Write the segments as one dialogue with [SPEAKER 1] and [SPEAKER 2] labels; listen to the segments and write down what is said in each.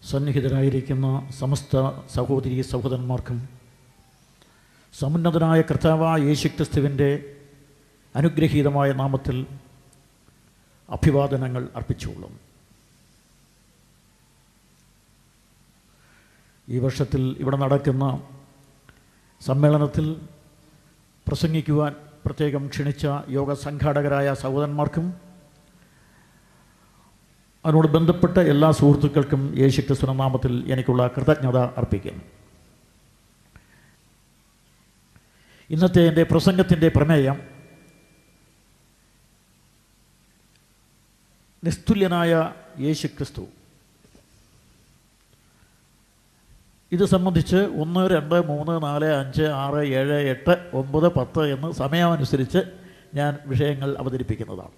[SPEAKER 1] സന്നിഹിതരായിരിക്കുന്ന സമസ്ത സഹോദരീ സഹോദരന്മാർക്കും സമുന്നതനായ കർത്താവായ യേശുക്രിസ്തുവിൻ്റെ അനുഗ്രഹീതമായ നാമത്തിൽ അഭിവാദനങ്ങൾ അർപ്പിച്ചുകൊള്ളും. ഈ വർഷത്തിൽ ഇവിടെ നടക്കുന്ന സമ്മേളനത്തിൽ പ്രസംഗിക്കുവാൻ പ്രത്യേകം ക്ഷണിച്ച യോഗ സംഘാടകരായ സഹോദരന്മാർക്കും അതിനോട് ബന്ധപ്പെട്ട എല്ലാ സുഹൃത്തുക്കൾക്കും യേശുക്രിസ്തുവിന്റെ നാമത്തിൽ എനിക്കുള്ള കൃതജ്ഞത അർപ്പിക്കുന്നു. ഇന്നത്തെ എൻ്റെ പ്രസംഗത്തിൻ്റെ പ്രമേയം നിസ്തുല്യനായ യേശുക്രിസ്തു. ഇത് സംബന്ധിച്ച് 1, 2, 3, 4, 5, 6, 7, 8, 9, 10 എന്ന് സമയമനുസരിച്ച് ഞാൻ വിഷയങ്ങൾ അവതരിപ്പിക്കുന്നതാണ്.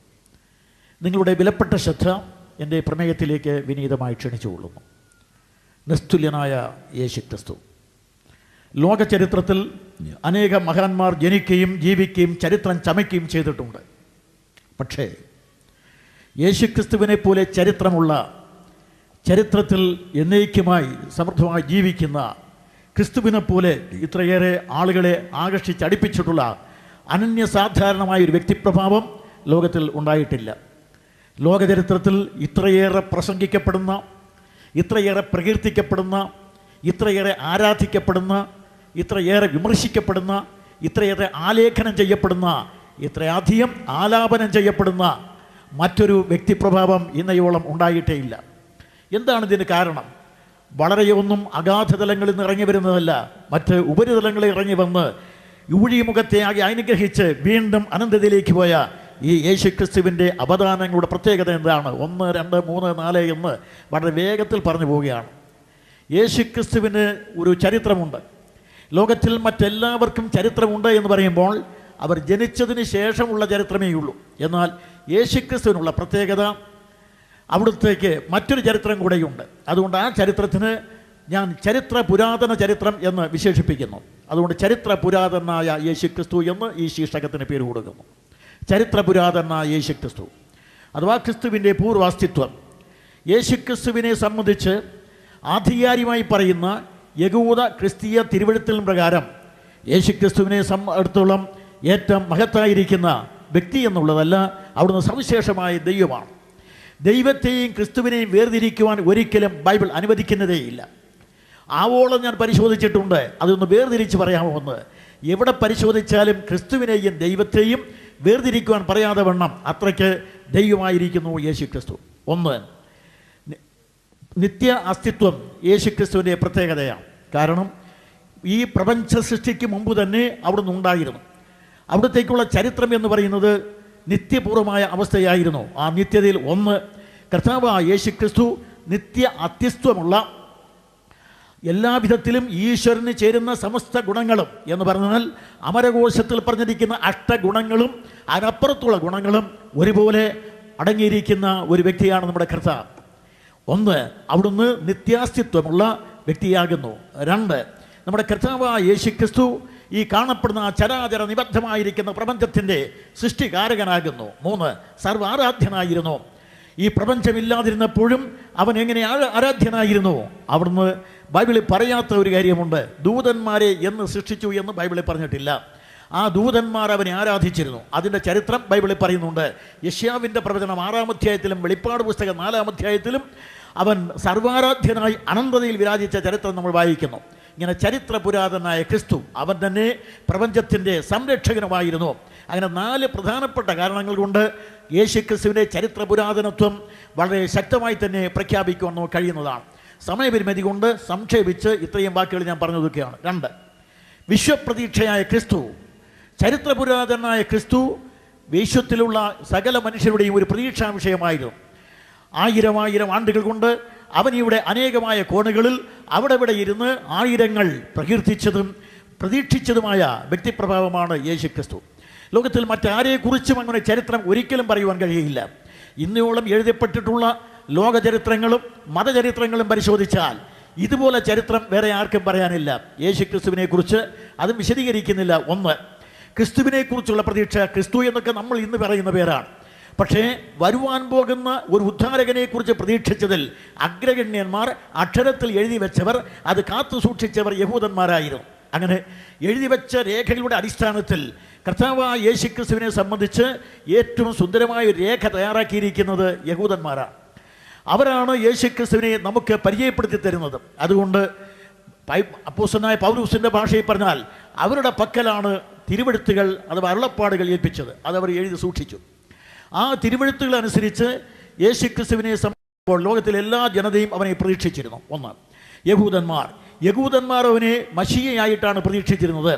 [SPEAKER 1] നിങ്ങളുടെ വിലപ്പെട്ട ശ്രദ്ധ എൻ്റെ പ്രമേയത്തിലേക്ക് വിനീതമായി ക്ഷണിച്ചുകൊള്ളുന്നു. നിസ്തുല്യനായ യേശുക്രിസ്തു. ലോക ചരിത്രത്തിൽ അനേക മഹാന്മാർ ജനിക്കുകയും ജീവിക്കുകയും ചരിത്രം ചമയ്ക്കുകയും ചെയ്തിട്ടുണ്ട്. പക്ഷേ യേശുക്രിസ്തുവിനെ പോലെ ചരിത്രമുള്ള, ചരിത്രത്തിൽ എന്നേക്കുമായി സമൃദ്ധമായി ജീവിക്കുന്ന ക്രിസ്തുവിനെ പോലെ ഇത്രയേറെ ആളുകളെ ആകർഷിച്ചടിപ്പിച്ചിട്ടുള്ള അനന്യസാധാരണമായ ഒരു വ്യക്തിപ്രഭാവം ലോകത്തിൽ ഉണ്ടായിട്ടില്ല. ലോകചരിത്രത്തിൽ ഇത്രയേറെ പ്രസംഗിക്കപ്പെടുന്ന, ഇത്രയേറെ പ്രകീർത്തിക്കപ്പെടുന്ന, ഇത്രയേറെ ആരാധിക്കപ്പെടുന്ന, ഇത്രയേറെ വിമർശിക്കപ്പെടുന്ന, ഇത്രയേറെ ആലേഖനം ചെയ്യപ്പെടുന്ന, ഇത്രയധികം ആലാപനം ചെയ്യപ്പെടുന്ന മറ്റൊരു വ്യക്തിപ്രഭാവം ഇന്നയോളം ഉണ്ടായിട്ടേ ഇല്ല. എന്താണ് ഇതിന് കാരണം? വളരെയൊന്നും അഗാധതലങ്ങളിൽ നിന്ന് ഇറങ്ങി വരുന്നതല്ല, മറ്റ് ഉപരിതലങ്ങളിൽ ഇറങ്ങി വന്ന് ഊഴിമുഖത്തെ ആകെ അനുഗ്രഹിച്ച് വീണ്ടും അനന്തതയിലേക്ക് പോയ ഈ യേശുക്രിസ്തുവിൻ്റെ അവദാനങ്ങളുടെ പ്രത്യേകത എന്താണ്? 1, 2, 3, 4 എന്ന് വളരെ വേഗത്തിൽ പറഞ്ഞു പോവുകയാണ്. യേശുക്രിസ്തുവിന് ഒരു ചരിത്രമുണ്ട്. ലോകത്തിൽ മറ്റെല്ലാവർക്കും ചരിത്രമുണ്ട് എന്ന് പറയുമ്പോൾ അവർ ജനിച്ചതിന് ശേഷമുള്ള ചരിത്രമേ ഉള്ളൂ. എന്നാൽ യേശുക്രിസ്തുവിനുള്ള പ്രത്യേകത, അവിടുത്തേക്ക് മറ്റൊരു ചരിത്രം കൂടെയുണ്ട്. അതുകൊണ്ട് ആ ചരിത്രത്തിന് ഞാൻ ചരിത്ര പുരാതന ചരിത്രം എന്ന് വിശേഷിപ്പിക്കുന്നു. അതുകൊണ്ട് ചരിത്ര പുരാതനായ യേശുക്രിസ്തു എന്ന് ഈ ശീർഷകത്തിന് പേര് കൊടുക്കുന്നു. ചരിത്ര പുരാതനായ യേശുക്രിസ്തു അഥവാ ക്രിസ്തുവിൻ്റെ പൂർവാസ്തിത്വം. യേശുക്രിസ്തുവിനെ സംബന്ധിച്ച് ആധികാരികമായി പറയുന്ന യഹൂദ ക്രിസ്തീയ തിരുവെഴുത്തിൽ പ്രകാരം യേശുക്രിസ്തുവിനെ സംബന്ധിച്ചിടത്തോളം ഏറ്റവും മഹത്തായിരിക്കുന്ന വ്യക്തി എന്നുള്ളതല്ല, അവിടുന്ന് സവിശേഷമായ ദൈവമാണ്. ദൈവത്തെയും ക്രിസ്തുവിനെയും വേർതിരിക്കുവാൻ ഒരിക്കലും ബൈബിൾ അനുവദിക്കുന്നതേയില്ല. ആവോളം ഞാൻ പരിശോധിച്ചിട്ടുണ്ട്. അതൊന്ന് വേർതിരിച്ച് പറയാമോ എന്ന്. എവിടെ പരിശോധിച്ചാലും ക്രിസ്തുവിനെയും ദൈവത്തെയും വേർതിരിക്കുവാൻ പറയാതെ വണ്ണം അത്രയ്ക്ക് ദൈവമായിരിക്കുന്നു യേശുക്രിസ്തു. ഒന്ന്, നിത്യ അസ്തിത്വം യേശുക്രിസ്തുവിൻ്റെ പ്രത്യേകതയാണ്. കാരണം ഈ പ്രപഞ്ച സൃഷ്ടിക്ക് മുമ്പ് തന്നെ അവിടുന്ന് ഉണ്ടായിരുന്നു. അവിടത്തേക്കുള്ള ചരിത്രം എന്ന് പറയുന്നത് നിത്യപൂർവമായ അവസ്ഥയായിരുന്നു. ആ നിത്യതയിൽ ഒന്ന്, കർത്താവായ യേശുക്രിസ്തു നിത്യ അത്യസ്ത്വമുള്ള, എല്ലാവിധത്തിലും ഈശ്വരന് ചേരുന്ന സമസ്ത ഗുണങ്ങളും എന്ന് പറഞ്ഞാൽ അമരകോശത്തിൽ പറഞ്ഞിരിക്കുന്ന അഷ്ടഗുണങ്ങളും അതിനപ്പുറത്തുള്ള ഗുണങ്ങളും ഒരുപോലെ അടങ്ങിയിരിക്കുന്ന ഒരു വ്യക്തിയാണ് നമ്മുടെ കർത്താവ്. ഒന്ന്, അവിടുന്ന് നിത്യാസ്തിത്വമുള്ള വ്യക്തിയാകുന്നു. 2, നമ്മുടെ കർത്താവായ യേശുക്രിസ്തു ഈ കാണപ്പെടുന്ന ചരാചര നിബദ്ധമായിരിക്കുന്ന പ്രപഞ്ചത്തിൻ്റെ സൃഷ്ടികാരകനാകുന്നു. 3, സർവാരാധ്യനായിരുന്നു. ഈ പ്രപഞ്ചമില്ലാതിരുന്നപ്പോഴും അവൻ എങ്ങനെ ആരാധ്യനായിരുന്നു? അവിടുന്ന് ബൈബിളിൽ പറയാത്ത ഒരു കാര്യമുണ്ട്. ദൂതന്മാരെ എന്ന് സൃഷ്ടിച്ചു എന്ന് ബൈബിളിൽ പറഞ്ഞിട്ടില്ല. ആ ദൂതന്മാർ അവനെ ആരാധിച്ചിരുന്നു. അതിൻ്റെ ചരിത്രം ബൈബിളിൽ പറയുന്നുണ്ട്. യെശയ്യാവിൻ്റെ പ്രവചനം 6-ാം അധ്യായത്തിലും വെളിപ്പാട് പുസ്തകം 4-ാം അധ്യായത്തിലും അവൻ സർവാരാധ്യനായി അനന്തതയിൽ വിരാജിച്ച ചരിത്രം നമ്മൾ വായിക്കുന്നു. ഇങ്ങനെ ചരിത്ര പുരാതനായ ക്രിസ്തു അവൻ തന്നെ പ്രപഞ്ചത്തിൻ്റെ സംരക്ഷകനുമായിരുന്നു. അങ്ങനെ 4 പ്രധാനപ്പെട്ട കാരണങ്ങൾ കൊണ്ട് യേശുക്രിസ്തുവിൻ്റെ ചരിത്ര പുരാതനത്വം വളരെ ശക്തമായി തന്നെ പ്രഖ്യാപിക്കുവാൻ നമുക്ക് കഴിയുന്നതാണ്. സമയപരിമിതി കൊണ്ട് സംക്ഷേപിച്ച് ഇത്രയും വാക്കുകൾ ഞാൻ പറഞ്ഞതൊക്കെയാണ്. 2, വിശ്വപ്രതീക്ഷയായ ക്രിസ്തു. ചരിത്ര പുരാതനായ ക്രിസ്തു വിശ്വത്തിലുള്ള സകല മനുഷ്യരുടെയും ഒരു പ്രതീക്ഷാ വിഷയമായിരുന്നു. 1000 ആണ്ടുകൾ കൊണ്ട് അവനിവിടെ അനേകമായ കോണുകളിൽ അവിടെ ഇവിടെ ഇരുന്ന് ആയിരങ്ങൾ പ്രകീർത്തിച്ചതും പ്രതീക്ഷിച്ചതുമായ വ്യക്തിപ്രഭാവമാണ് യേശുക്രിസ്തു. ലോകത്തിൽ മറ്റാരെക്കുറിച്ചും അങ്ങനെ ചരിത്രം ഒരിക്കലും പറയുവാൻ കഴിയില്ല. ഇന്നോളം എഴുതപ്പെട്ടിട്ടുള്ള ലോകചരിത്രങ്ങളും മതചരിത്രങ്ങളും പരിശോധിച്ചാൽ ഇതുപോലെ ചരിത്രം വേറെ ആർക്കും പറയാനില്ല. യേശുക്രിസ്തുവിനെ കുറിച്ച് അതും വിശദീകരിക്കുന്നില്ല. 1, ക്രിസ്തുവിനെ കുറിച്ചുള്ള പ്രതീക്ഷ. ക്രിസ്തു എന്നൊക്കെ നമ്മൾ ഇന്ന് പറയുന്ന പേരാണ്. പക്ഷേ വരുവാൻ പോകുന്ന ഒരു ഉദ്ധാരകനെക്കുറിച്ച് പ്രതീക്ഷിച്ചതിൽ അഗ്രഗണ്യന്മാർ, അക്ഷരത്തിൽ എഴുതി വെച്ചവർ, അത് കാത്തു സൂക്ഷിച്ചവർ യഹൂദന്മാരായിരുന്നു. അങ്ങനെ എഴുതി വെച്ച രേഖകളുടെ അടിസ്ഥാനത്തിൽ കർത്താവായ യേശുക്രിസ്തുവിനെ സംബന്ധിച്ച് ഏറ്റവും സുന്ദരമായ ഒരു രേഖ തയ്യാറാക്കിയിരിക്കുന്നത് യഹൂദന്മാരാണ്. അവരാണ് യേശുക്രിസ്തുവിനെ നമുക്ക് പരിചയപ്പെടുത്തി തരുന്നത്. അതുകൊണ്ട് അപ്പോസ്തലനായ പൗലോസിൻ്റെ ഭാഷയിൽ പറഞ്ഞാൽ അവരുടെ പക്കലാണ് തിരുവെഴുത്തുകൾ അഥവാ അരുളപ്പാടുകൾ ഏൽപ്പിച്ചത്. അതവർ എഴുതി സൂക്ഷിച്ചു. ആ തിരുവെഴുത്തുകൾ അനുസരിച്ച് യേശുക്രിസ്തുവിനെ സംബന്ധിച്ചപ്പോൾ ലോകത്തിലെ എല്ലാ ജനതയും അവനെ പ്രതീക്ഷിച്ചിരുന്നു. ഒന്ന്, യഹൂദന്മാർ അവനെ മശിയയായിട്ടാണ് പ്രതീക്ഷിച്ചിരുന്നത്.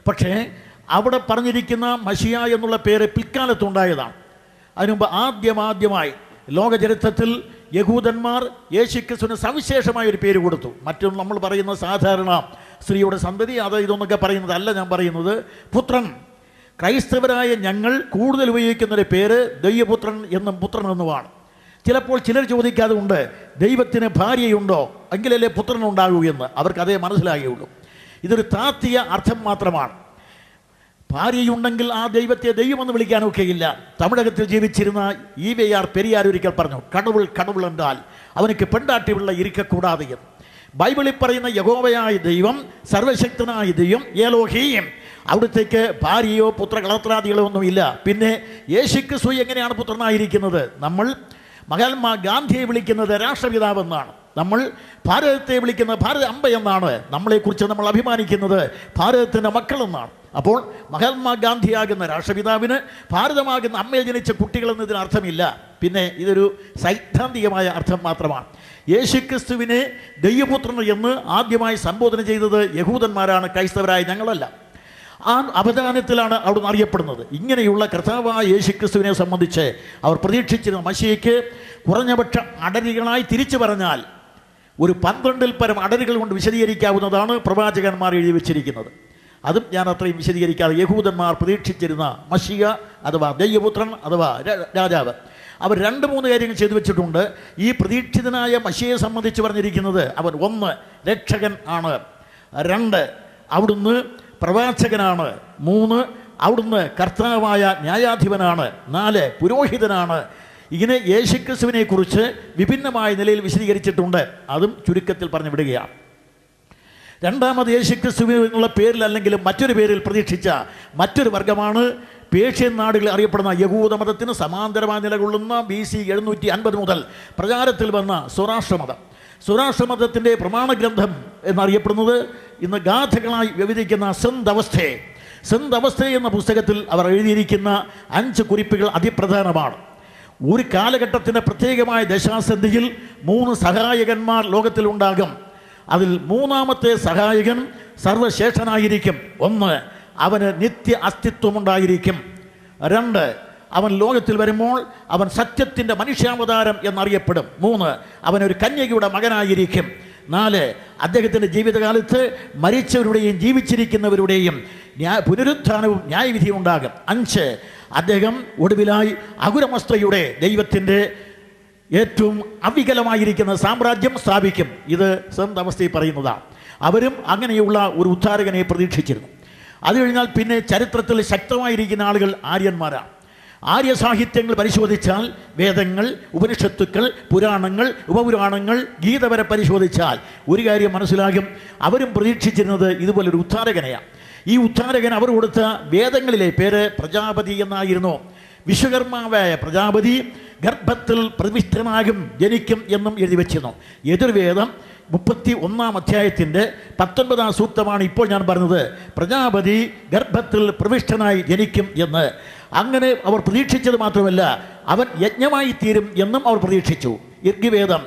[SPEAKER 1] പക്ഷേ അവിടെ പറഞ്ഞിരിക്കുന്ന മശിയ എന്നുള്ള പേര് പിൽക്കാലത്തുണ്ടായതാണ്. അതിനുമുമ്പ് ആദ്യമായി ലോകചരിത്രത്തിൽ യഹൂദന്മാർ യേശുക്രിസ്തുവിന് സവിശേഷമായ ഒരു പേര് കൊടുത്തു. മറ്റും നമ്മൾ പറയുന്ന സാധാരണ സ്ത്രീയുടെ സന്തതി അത് ഇതൊന്നൊക്കെ പറയുന്നതല്ല ഞാൻ പറയുന്നത്. പുത്രൻ. ക്രൈസ്തവരായ ഞങ്ങൾ കൂടുതൽ ഉപയോഗിക്കുന്നൊരു പേര് ദൈവപുത്രൻ എന്നും പുത്രൻ എന്നുമാണ്. ചിലപ്പോൾ ചിലർ ചോദിക്കാതുണ്ട്, ദൈവത്തിന് ഭാര്യയുണ്ടോ എങ്കിലല്ലേ പുത്രൻ ഉണ്ടാകൂ എന്ന്. അവർക്ക് അതേ മനസ്സിലാകുകയുള്ളൂ. ഇതൊരു താത്വിക അർത്ഥം മാത്രമാണ്. ഭാര്യയുണ്ടെങ്കിൽ ആ ദൈവത്തെ ദൈവമെന്ന് വിളിക്കാനൊക്കെയില്ല. തമിഴകത്തിൽ ജീവിച്ചിരുന്ന EVR പെരിയാർ ഒരിക്കൽ പറഞ്ഞു, കടവുൾ എന്നാൽ അവനക്ക് പെണ്ടാട്ടിയുള്ള ഇരിക്കക്കൂടാതെ എന്ന്. ബൈബിളിൽ പറയുന്ന യഹോവയായ ദൈവം, സർവശക്തനായ ദൈവം, ഏലോഹീം, അവിടത്തേക്ക് ഭാര്യയോ പുത്രകളത്രാദികളോ ഒന്നുമില്ല. പിന്നെ യേശുക്രിസ്തു എങ്ങനെയാണ് പുത്രനായിരിക്കുന്നത്? നമ്മൾ മഹാത്മാ ഗാന്ധിയെ വിളിക്കുന്നത് രാഷ്ട്രപിതാവെന്നാണ്. നമ്മൾ ഭാരതത്തെ വിളിക്കുന്നത് ഭാരത അമ്പ എന്നാണ്. നമ്മളെക്കുറിച്ച് നമ്മൾ അഭിമാനിക്കുന്നത് ഭാരതത്തിൻ്റെ മക്കളെന്നാണ്. അപ്പോൾ മഹാത്മാഗാന്ധിയാകുന്ന രാഷ്ട്രപിതാവിന് ഭാരതമാകുന്ന അമ്മയിൽ ജനിച്ച കുട്ടികളെന്നതിന് അർത്ഥമില്ല. പിന്നെ ഇതൊരു സൈദ്ധാന്തികമായ അർത്ഥം മാത്രമാണ്. യേശുക്രിസ്തുവിനെ ദൈവപുത്രൻ എന്ന് ആദ്യമായി സംബോധന ചെയ്തത് യഹൂദന്മാരാണ്, ക്രൈസ്തവരായ ഞങ്ങളല്ല. ആ അവദാനത്തിലാണ് അവിടുന്ന് അറിയപ്പെടുന്നത്. ഇങ്ങനെയുള്ള കർത്താവായ യേശുക്രിസ്തുവിനെ സംബന്ധിച്ച് അവർ പ്രതീക്ഷിച്ചിരുന്ന മശിയയ്ക്ക് കുറഞ്ഞപക്ഷ അടരികളായി തിരിച്ചു പറഞ്ഞാൽ ഒരു 12-ൽ പരം അടരുകൾ കൊണ്ട് വിശദീകരിക്കാവുന്നതാണ് പ്രവാചകന്മാർ എഴുതി വച്ചിരിക്കുന്നത്. അതും ഞാൻ അത്രയും വിശദീകരിക്കാതെ യഹൂദന്മാർ പ്രതീക്ഷിച്ചിരുന്ന മശിയ അഥവാ ദൈവപുത്രൻ അഥവാ രാജാവ്, അവർ 2-3 കാര്യങ്ങൾ ചെയ്തു വെച്ചിട്ടുണ്ട്. ഈ പ്രതീക്ഷിതനായ മശിയയെ സംബന്ധിച്ച് പറഞ്ഞിരിക്കുന്നത് അവൻ 1 രക്ഷകൻ ആണ്, 2 അവിടുന്ന് പ്രവാചകനാണ്, 3 അവിടുന്ന് കർത്താവായ ന്യായാധിപനാണ്, 4 പുരോഹിതനാണ്. ഇങ്ങനെ യേശുക്രിസ്തുവിനെ കുറിച്ച് വിഭിന്നമായ നിലയിൽ വിശദീകരിച്ചിട്ടുണ്ട്. അതും ചുരുക്കത്തിൽ പറഞ്ഞു വിടുകയാണ്. രണ്ടാമത് യേശുക്രിസ്തു എന്നുള്ള പേരിലല്ലെങ്കിലും മറ്റൊരു പേരിൽ പ്രതീക്ഷിച്ച മറ്റൊരു വർഗമാണ് പേർഷ്യൻ നാടുകളിൽ അറിയപ്പെടുന്ന യഹൂദമതത്തിന് സമാന്തരമായി നിലകൊള്ളുന്ന BC 750 മുതൽ പ്രചാരത്തിൽ വന്ന സ്വരാഷ്ട്രമതം. സ്വരാഷ്ട്രമതത്തിൻ്റെ പ്രമാണഗ്രന്ഥം എന്നറിയപ്പെടുന്നത് ഇന്ന് ഗാഥകളായി വ്യവഹരിക്കുന്ന സന്ത് അവസ്ഥ എന്ന പുസ്തകത്തിൽ അവർ എഴുതിയിരിക്കുന്ന 5 കുറിപ്പുകൾ അതിപ്രധാനമാണ്. ഒരു കാലഘട്ടത്തിൻ്റെ പ്രത്യേകമായ ദശാസന്ധിയിൽ 3 സഹായകന്മാർ ലോകത്തിലുണ്ടാകും. അതിൽ 3-ാമത്തെ സഹായകൻ സർവശേഷനായിരിക്കും. 1 അവന് നിത്യ അസ്തിത്വമുണ്ടായിരിക്കും. 2 അവൻ ലോകത്തിൽ വരുമ്പോൾ അവൻ സത്യത്തിൻ്റെ മനുഷ്യാവതാരം എന്നറിയപ്പെടും. 3 അവനൊരു കന്യകയുടെ മകനായിരിക്കും. 4 അദ്ദേഹത്തിൻ്റെ ജീവിതകാലത്ത് മരിച്ചവരുടെയും ജീവിച്ചിരിക്കുന്നവരുടെയും പുനരുത്ഥാനവും ന്യായവിധിയും ഉണ്ടാകും. 5 അദ്ദേഹം ഒടുവിലായി അകുരമസ്തയുടെ ദൈവത്തിൻ്റെ ഏറ്റവും അവികലമായിരിക്കുന്ന സാമ്രാജ്യം സ്ഥാപിക്കും. ഇത് സന്ത് അവസ്ഥയിൽ പറയുന്നതാണ്. അവരും അങ്ങനെയുള്ള ഒരു ഉദ്ധാരകനെ പ്രതീക്ഷിച്ചിരുന്നു. അത് കഴിഞ്ഞാൽ പിന്നെ ചരിത്രത്തിൽ ശക്തമായിരിക്കുന്ന ആളുകൾ ആര്യന്മാരാണ്. ആര്യ സാഹിത്യങ്ങൾ പരിശോധിച്ചാൽ, വേദങ്ങൾ, ഉപനിഷത്തുക്കൾ, പുരാണങ്ങൾ, ഉപപുരാണങ്ങൾ, ഗീത വരെ പരിശോധിച്ചാൽ ഒരു കാര്യം മനസ്സിലാകും, അവരും പ്രതീക്ഷിച്ചിരുന്നത് ഇതുപോലൊരു ഉദ്ധാരകനെയാണ്. ഈ ഉദ്ധാരകൻ അവർ കൊടുത്ത വേദങ്ങളിലെ പേര് പ്രജാപതി എന്നായിരുന്നു. വിശ്വകർമാവായ പ്രജാപതി ഗർഭത്തിൽ പ്രതിഷ്ഠനാകും, ജനിക്കും എന്നും എഴുതി വച്ചിരുന്നു. യജുർവേദം 31-ാം അധ്യായത്തിൻ്റെ 19-ാം സൂക്തമാണ് ഇപ്പോൾ ഞാൻ പറഞ്ഞത്. പ്രജാപതി ഗർഭത്തിൽ പ്രതിഷ്ഠനായി ജനിക്കും എന്ന്. അങ്ങനെ അവർ പ്രതീക്ഷിച്ചത് മാത്രമല്ല, അവൻ യജ്ഞമായി തീരും എന്നും അവർ പ്രതീക്ഷിച്ചു. ഋഗ്വേദം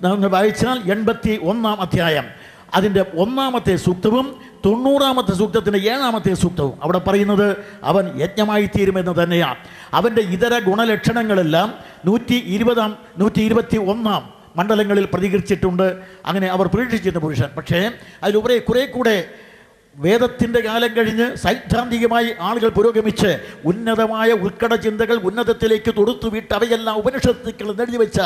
[SPEAKER 1] നമ്മൾ വായിച്ചാൽ 81-ാം അധ്യായം അതിൻ്റെ 1-ാമത്തെ സൂക്തവും 90-ാമത്തെ സൂക്തത്തിൻ്റെ 7-ാമത്തെ സൂക്തവും അവിടെ പറയുന്നത് അവൻ യജ്ഞമായി തീരുമെന്ന് തന്നെയാണ്. അവൻ്റെ ഇതര ഗുണലക്ഷണങ്ങളെല്ലാം 120-ാം 121-ാം മണ്ഡലങ്ങളിൽ പ്രതികരിച്ചിട്ടുണ്ട്. അങ്ങനെ അവർ പ്രതീക്ഷിച്ചിരുന്ന പുരുഷൻ. പക്ഷേ അതിലുപരി കുറെ കൂടെ വേദത്തിൻ്റെ കാലം കഴിഞ്ഞ് സൈദ്ധാന്തികമായി ആളുകൾ പുരോഗമിച്ച് ഉന്നതമായ ഉൾക്കട ചിന്തകൾ ഉന്നതത്തിലേക്ക് തൊടുത്തു വിട്ട് അവയെല്ലാം ഉപനിഷത്തുക്കൾ എഴുതി വെച്ച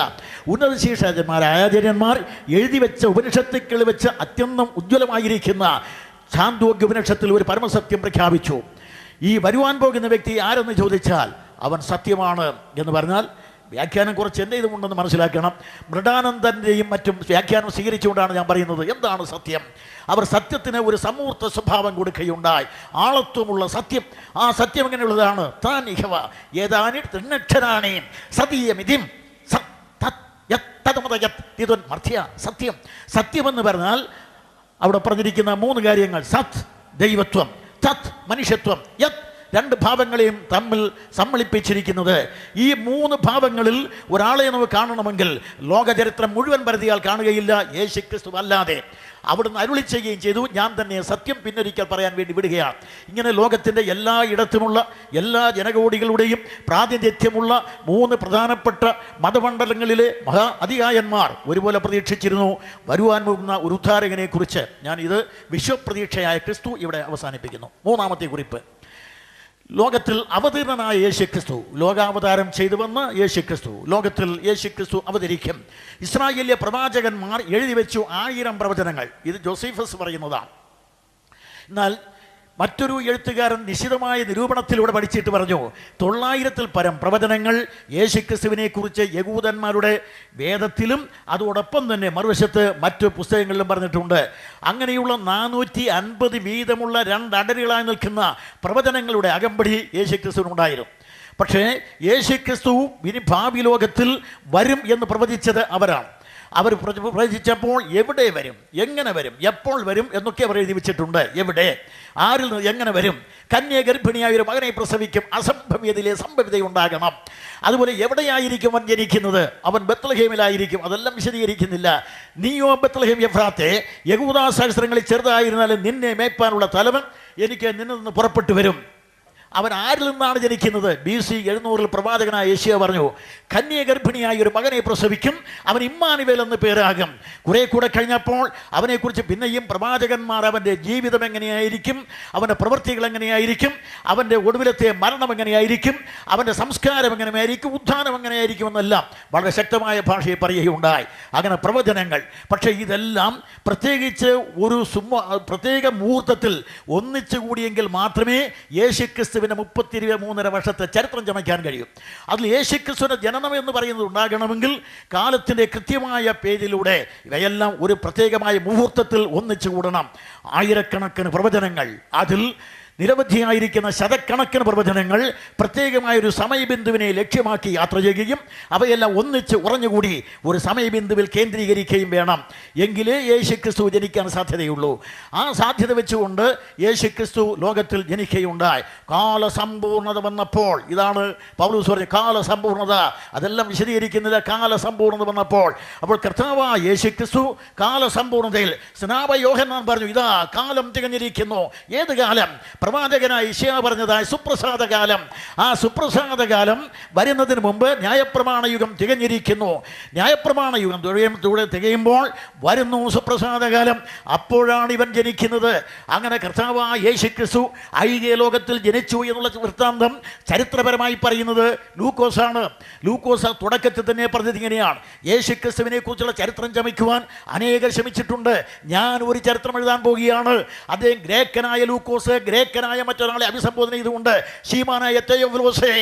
[SPEAKER 1] ഉന്നത ശീർഷാചന്മാരായ ആചാര്യന്മാർ എഴുതി വെച്ച ഉപനിഷത്തുക്കൾ വെച്ച് അത്യന്തം ഉജ്ജ്വലമായിരിക്കുന്ന ഛാന്തോഗ്യ ഉപനിഷത്തിൽ ഒരു പരമസത്യം പ്രഖ്യാപിച്ചു. ഈ വരുവാൻ പോകുന്ന വ്യക്തി ആരെന്ന് ചോദിച്ചാൽ അവൻ സത്യമാണ് എന്ന് പറഞ്ഞാൽ വ്യാഖ്യാനം കുറച്ച് എൻ്റെ ഇതുമുണ്ടെന്ന് മനസ്സിലാക്കണം. മൃഡാനന്ദൻ്റെയും മറ്റും വ്യാഖ്യാനം സ്വീകരിച്ചുകൊണ്ടാണ് ഞാൻ പറയുന്നത്. എന്താണ് സത്യം? അവർ സത്യത്തിന് ഒരു സമൂർത്ത സ്വഭാവം കൊടുക്കുകയുണ്ടായി. ആളത്വമുള്ള സത്യം. ആ സത്യം എങ്ങനെയുള്ളതാണ്? താൻ ഇഹവ ഏതാനി തൃണ്ണക്ഷരാണേയും സതീയമിതിം സത്യം. സത്യമെന്ന് പറഞ്ഞാൽ അവിടെ പറഞ്ഞിരിക്കുന്ന 3 കാര്യങ്ങൾ: സത് ദൈവത്വം, തത് മനുഷ്യത്വം, യത് രണ്ട് ഭാവങ്ങളെയും തമ്മിൽ സമ്മളിപ്പിച്ചിരിക്കുന്നത്. ഈ 3 ഭാവങ്ങളിൽ ഒരാളെ നമുക്ക് കാണണമെങ്കിൽ ലോകചരിത്രം മുഴുവൻ പരിധിയാൽ കാണുകയില്ല, യേശുക്രിസ്തു അല്ലാതെ. അവിടുന്ന് അരുളി ചെയ്യുകയും ചെയ്തു, ഞാൻ തന്നെ സത്യം പിന്നൊരിക്കൽ പറയാൻ വേണ്ടി വിടുകയാണ്. ഇങ്ങനെ ലോകത്തിൻ്റെ എല്ലാ ഇടത്തുമുള്ള എല്ലാ ജനകോടികളുടെയും പ്രാതിനിധ്യമുള്ള 3 പ്രധാനപ്പെട്ട മതമണ്ഡലങ്ങളിലെ മഹാ അതികായന്മാർ ഒരുപോലെ പ്രതീക്ഷിച്ചിരുന്നു വരുവാൻ പോകുന്ന ഒരു ഉദ്ധാരകനെ കുറിച്ച്. ഞാൻ ഇത് വിശ്വപ്രതീക്ഷയായ ക്രിസ്തു ഇവിടെ അവസാനിപ്പിക്കുന്നു. 3ാമത്തെ കുറിപ്പ്: ലോകത്തിൽ അവതീർണനായ യേശുക്രിസ്തു, ലോകാവതാരം ചെയ്തു വന്ന യേശുക്രിസ്തു, ലോകത്തിൽ യേശുക്രിസ്തു അവതരിക്കും. ഇസ്രായേലിലെ പ്രവാചകന്മാർ എഴുതി വെച്ചു 1000 പ്രവചനങ്ങൾ. ഇത് ജോസഫസ് പറയുന്നതാണ്. എന്നാൽ മറ്റൊരു എഴുത്തുകാരൻ നിശിതമായ നിരൂപണത്തിലൂടെ പഠിച്ചിട്ട് പറഞ്ഞു 900-ൽ പരം പ്രവചനങ്ങൾ യേശുക്രിസ്തുവിനെ കുറിച്ച് യഹൂദന്മാരുടെ വേദത്തിലും അതോടൊപ്പം തന്നെ മറുവശത്ത് മറ്റു പുസ്തകങ്ങളിലും പറഞ്ഞിട്ടുണ്ട്. അങ്ങനെയുള്ള 450 വീതമുള്ള 2 അടരുകളായി നിൽക്കുന്ന പ്രവചനങ്ങളുടെ അകമ്പടി യേശുക്രിസ്തുവിനുണ്ടായിരുന്നു. പക്ഷേ യേശുക്രിസ്തു ഇനി ഭാവി ലോകത്തിൽ വരും എന്ന് പ്രവചിച്ചത് അവരാണ്. അവർ പ്രവചിച്ചപ്പോൾ എവിടെ വരും, എങ്ങനെ വരും, എപ്പോൾ വരും എന്നൊക്കെ അവർ എഴുതി വെച്ചിട്ടുണ്ട്. എവിടെ, ആരിൽ നിന്ന്, എങ്ങനെ വരും? കന്യ ഗർഭിണിയായ ഒരു മകനെ പ്രസവിക്കും, അസംഭവ്യതയിലെ സംഭവ്യതയുണ്ടാകണം. അതുപോലെ എവിടെയായിരിക്കും അവൻ ജനിക്കുന്നത്? അവൻ ബത്ലഹേമിലായിരിക്കും. അതെല്ലാം വിശദീകരിക്കുന്നില്ല. നീയോ ബത്ലഹേം എഫ്രാത്തെ, യഹൂദാ സഹസ്രങ്ങളിൽ ചെറുതായിരുന്നാലും നിന്നെ മേയ്പ്പാനുള്ള തലവൻ എനിക്ക് നിന്നിൽ നിന്ന് പുറപ്പെട്ടു വരും. അവൻ ആരിൽ നിന്നാണ് ജനിക്കുന്നത്? BC 700-ൽ പ്രവാചകനായ യേശയ്യ പറഞ്ഞു, കന്യ ഗർഭിണിയായ ഒരു മകനെ പ്രസവിക്കും, അവൻ ഇമ്മാനുവേൽ എന്ന് പേരാകും. കുറെ കൂടെ കഴിഞ്ഞപ്പോൾ അവനെക്കുറിച്ച് പിന്നെയും പ്രവാചകന്മാർ അവൻ്റെ ജീവിതം എങ്ങനെയായിരിക്കും, അവൻ്റെ പ്രവൃത്തികൾ എങ്ങനെയായിരിക്കും, അവൻ്റെ ഒടുവിലത്തെ മരണം എങ്ങനെയായിരിക്കും, അവൻ്റെ സംസ്കാരം എങ്ങനെയായിരിക്കും, ഉത്ഥാനം എങ്ങനെയായിരിക്കും എന്നെല്ലാം വളരെ ശക്തമായ ഭാഷയിൽ പറയുകയുണ്ടായി. അങ്ങനെ പ്രവചനങ്ങൾ. പക്ഷേ ഇതെല്ലാം പ്രത്യേകിച്ച് ഒരു പ്രത്യേക മുഹൂർത്തത്തിൽ ഒന്നിച്ചുകൂടിയെങ്കിൽ മാത്രമേ യേശുക്രിസ്തു 33 വർഷത്തെ ചരിത്രം ചമയ്ക്കാൻ കഴിയും. അതിൽ യേശുക്രിസ്തുവിന്റെ ജനനം എന്ന് പറയുന്നത് ഉണ്ടാകണമെങ്കിൽ കാലത്തിൻ്റെ കൃത്യമായ പേജിലൂടെ ഇവയെല്ലാം ഒരു പ്രത്യേകമായ മുഹൂർത്തത്തിൽ ഒന്നിച്ചു കൂടണം. 1000കണക്കിന് പ്രവചനങ്ങൾ, അതിൽ നിരവധിയായിരിക്കുന്ന ശതക്കണക്കിന് പ്രവചനങ്ങൾ പ്രത്യേകമായൊരു സമയബിന്ദുവിനെ ലക്ഷ്യമാക്കി യാത്ര ചെയ്യുകയും അവയെല്ലാം ഒന്നിച്ച് ഉറഞ്ഞുകൂടി ഒരു സമയബിന്ദുവിൽ കേന്ദ്രീകരിക്കുകയും വേണം. എങ്കിലേ യേശുക്രിസ്തു ജനിക്കാൻ സാധ്യതയുള്ളൂ. ആ സാധ്യത വെച്ചുകൊണ്ട് യേശുക്രിസ്തു ലോകത്തിൽ ജനിക്കുകയുണ്ടായി. കാലസമ്പൂർണത വന്നപ്പോൾ, ഇതാണ് പൗലോസ് പറഞ്ഞ കാലസമ്പൂർണത. അതെല്ലാം വിശദീകരിക്കുന്നത് കാലസമ്പൂർണത വന്നപ്പോൾ. അപ്പോൾ കർത്താവായ യേശുക്രിസ്തു കാലസമ്പൂർണതയിൽ സ്നാപക യോഹന്നാൻ പറഞ്ഞു, ഇതാ കാലം തികഞ്ഞിരിക്കുന്നു. ഏത് കാലം? പ്രവാചകനായ യെശയ്യാ പറഞ്ഞതായ സുപ്രസാദകാലം. ആ സുപ്രസാദകാലം വരുന്നതിന് മുമ്പ് ന്യായപ്രമാണ യുഗം തികഞ്ഞിരിക്കുന്നു. ന്യായപ്രമാണ യുഗം തികയുമ്പോൾ വരുന്നു സുപ്രസാദകാലം. അപ്പോഴാണ് ഇവൻ ജനിക്കുന്നത്. അങ്ങനെ കർത്താവായ യേശുക്രിസ്തു ഐഹിക ലോകത്തിൽ ജനിച്ചു എന്നുള്ള വൃത്താന്തം ചരിത്രപരമായി പറയുന്നത് ലൂക്കോസാണ്. ലൂക്കോസ് തുടക്കത്തിൽ തന്നെ പറഞ്ഞത് ഇങ്ങനെയാണ്: യേശുക്രിസ്തുവിനെ കുറിച്ചുള്ള ചരിത്രം ചമയ്ക്കുവാൻ അനേകർ ശ്രമിച്ചിട്ടുണ്ട്. ഞാൻ ഒരു ചരിത്രം എഴുതാൻ പോകുകയാണ്. അദ്ദേഹം ഗ്രേക്കനായ ലൂക്കോസ് ഗ്രേക്കനായ മറ്റൊരാളെ അഭിസംബോധന ചെയ്തുകൊണ്ട്, ശീമാനായ തെയോഫിലോസേ,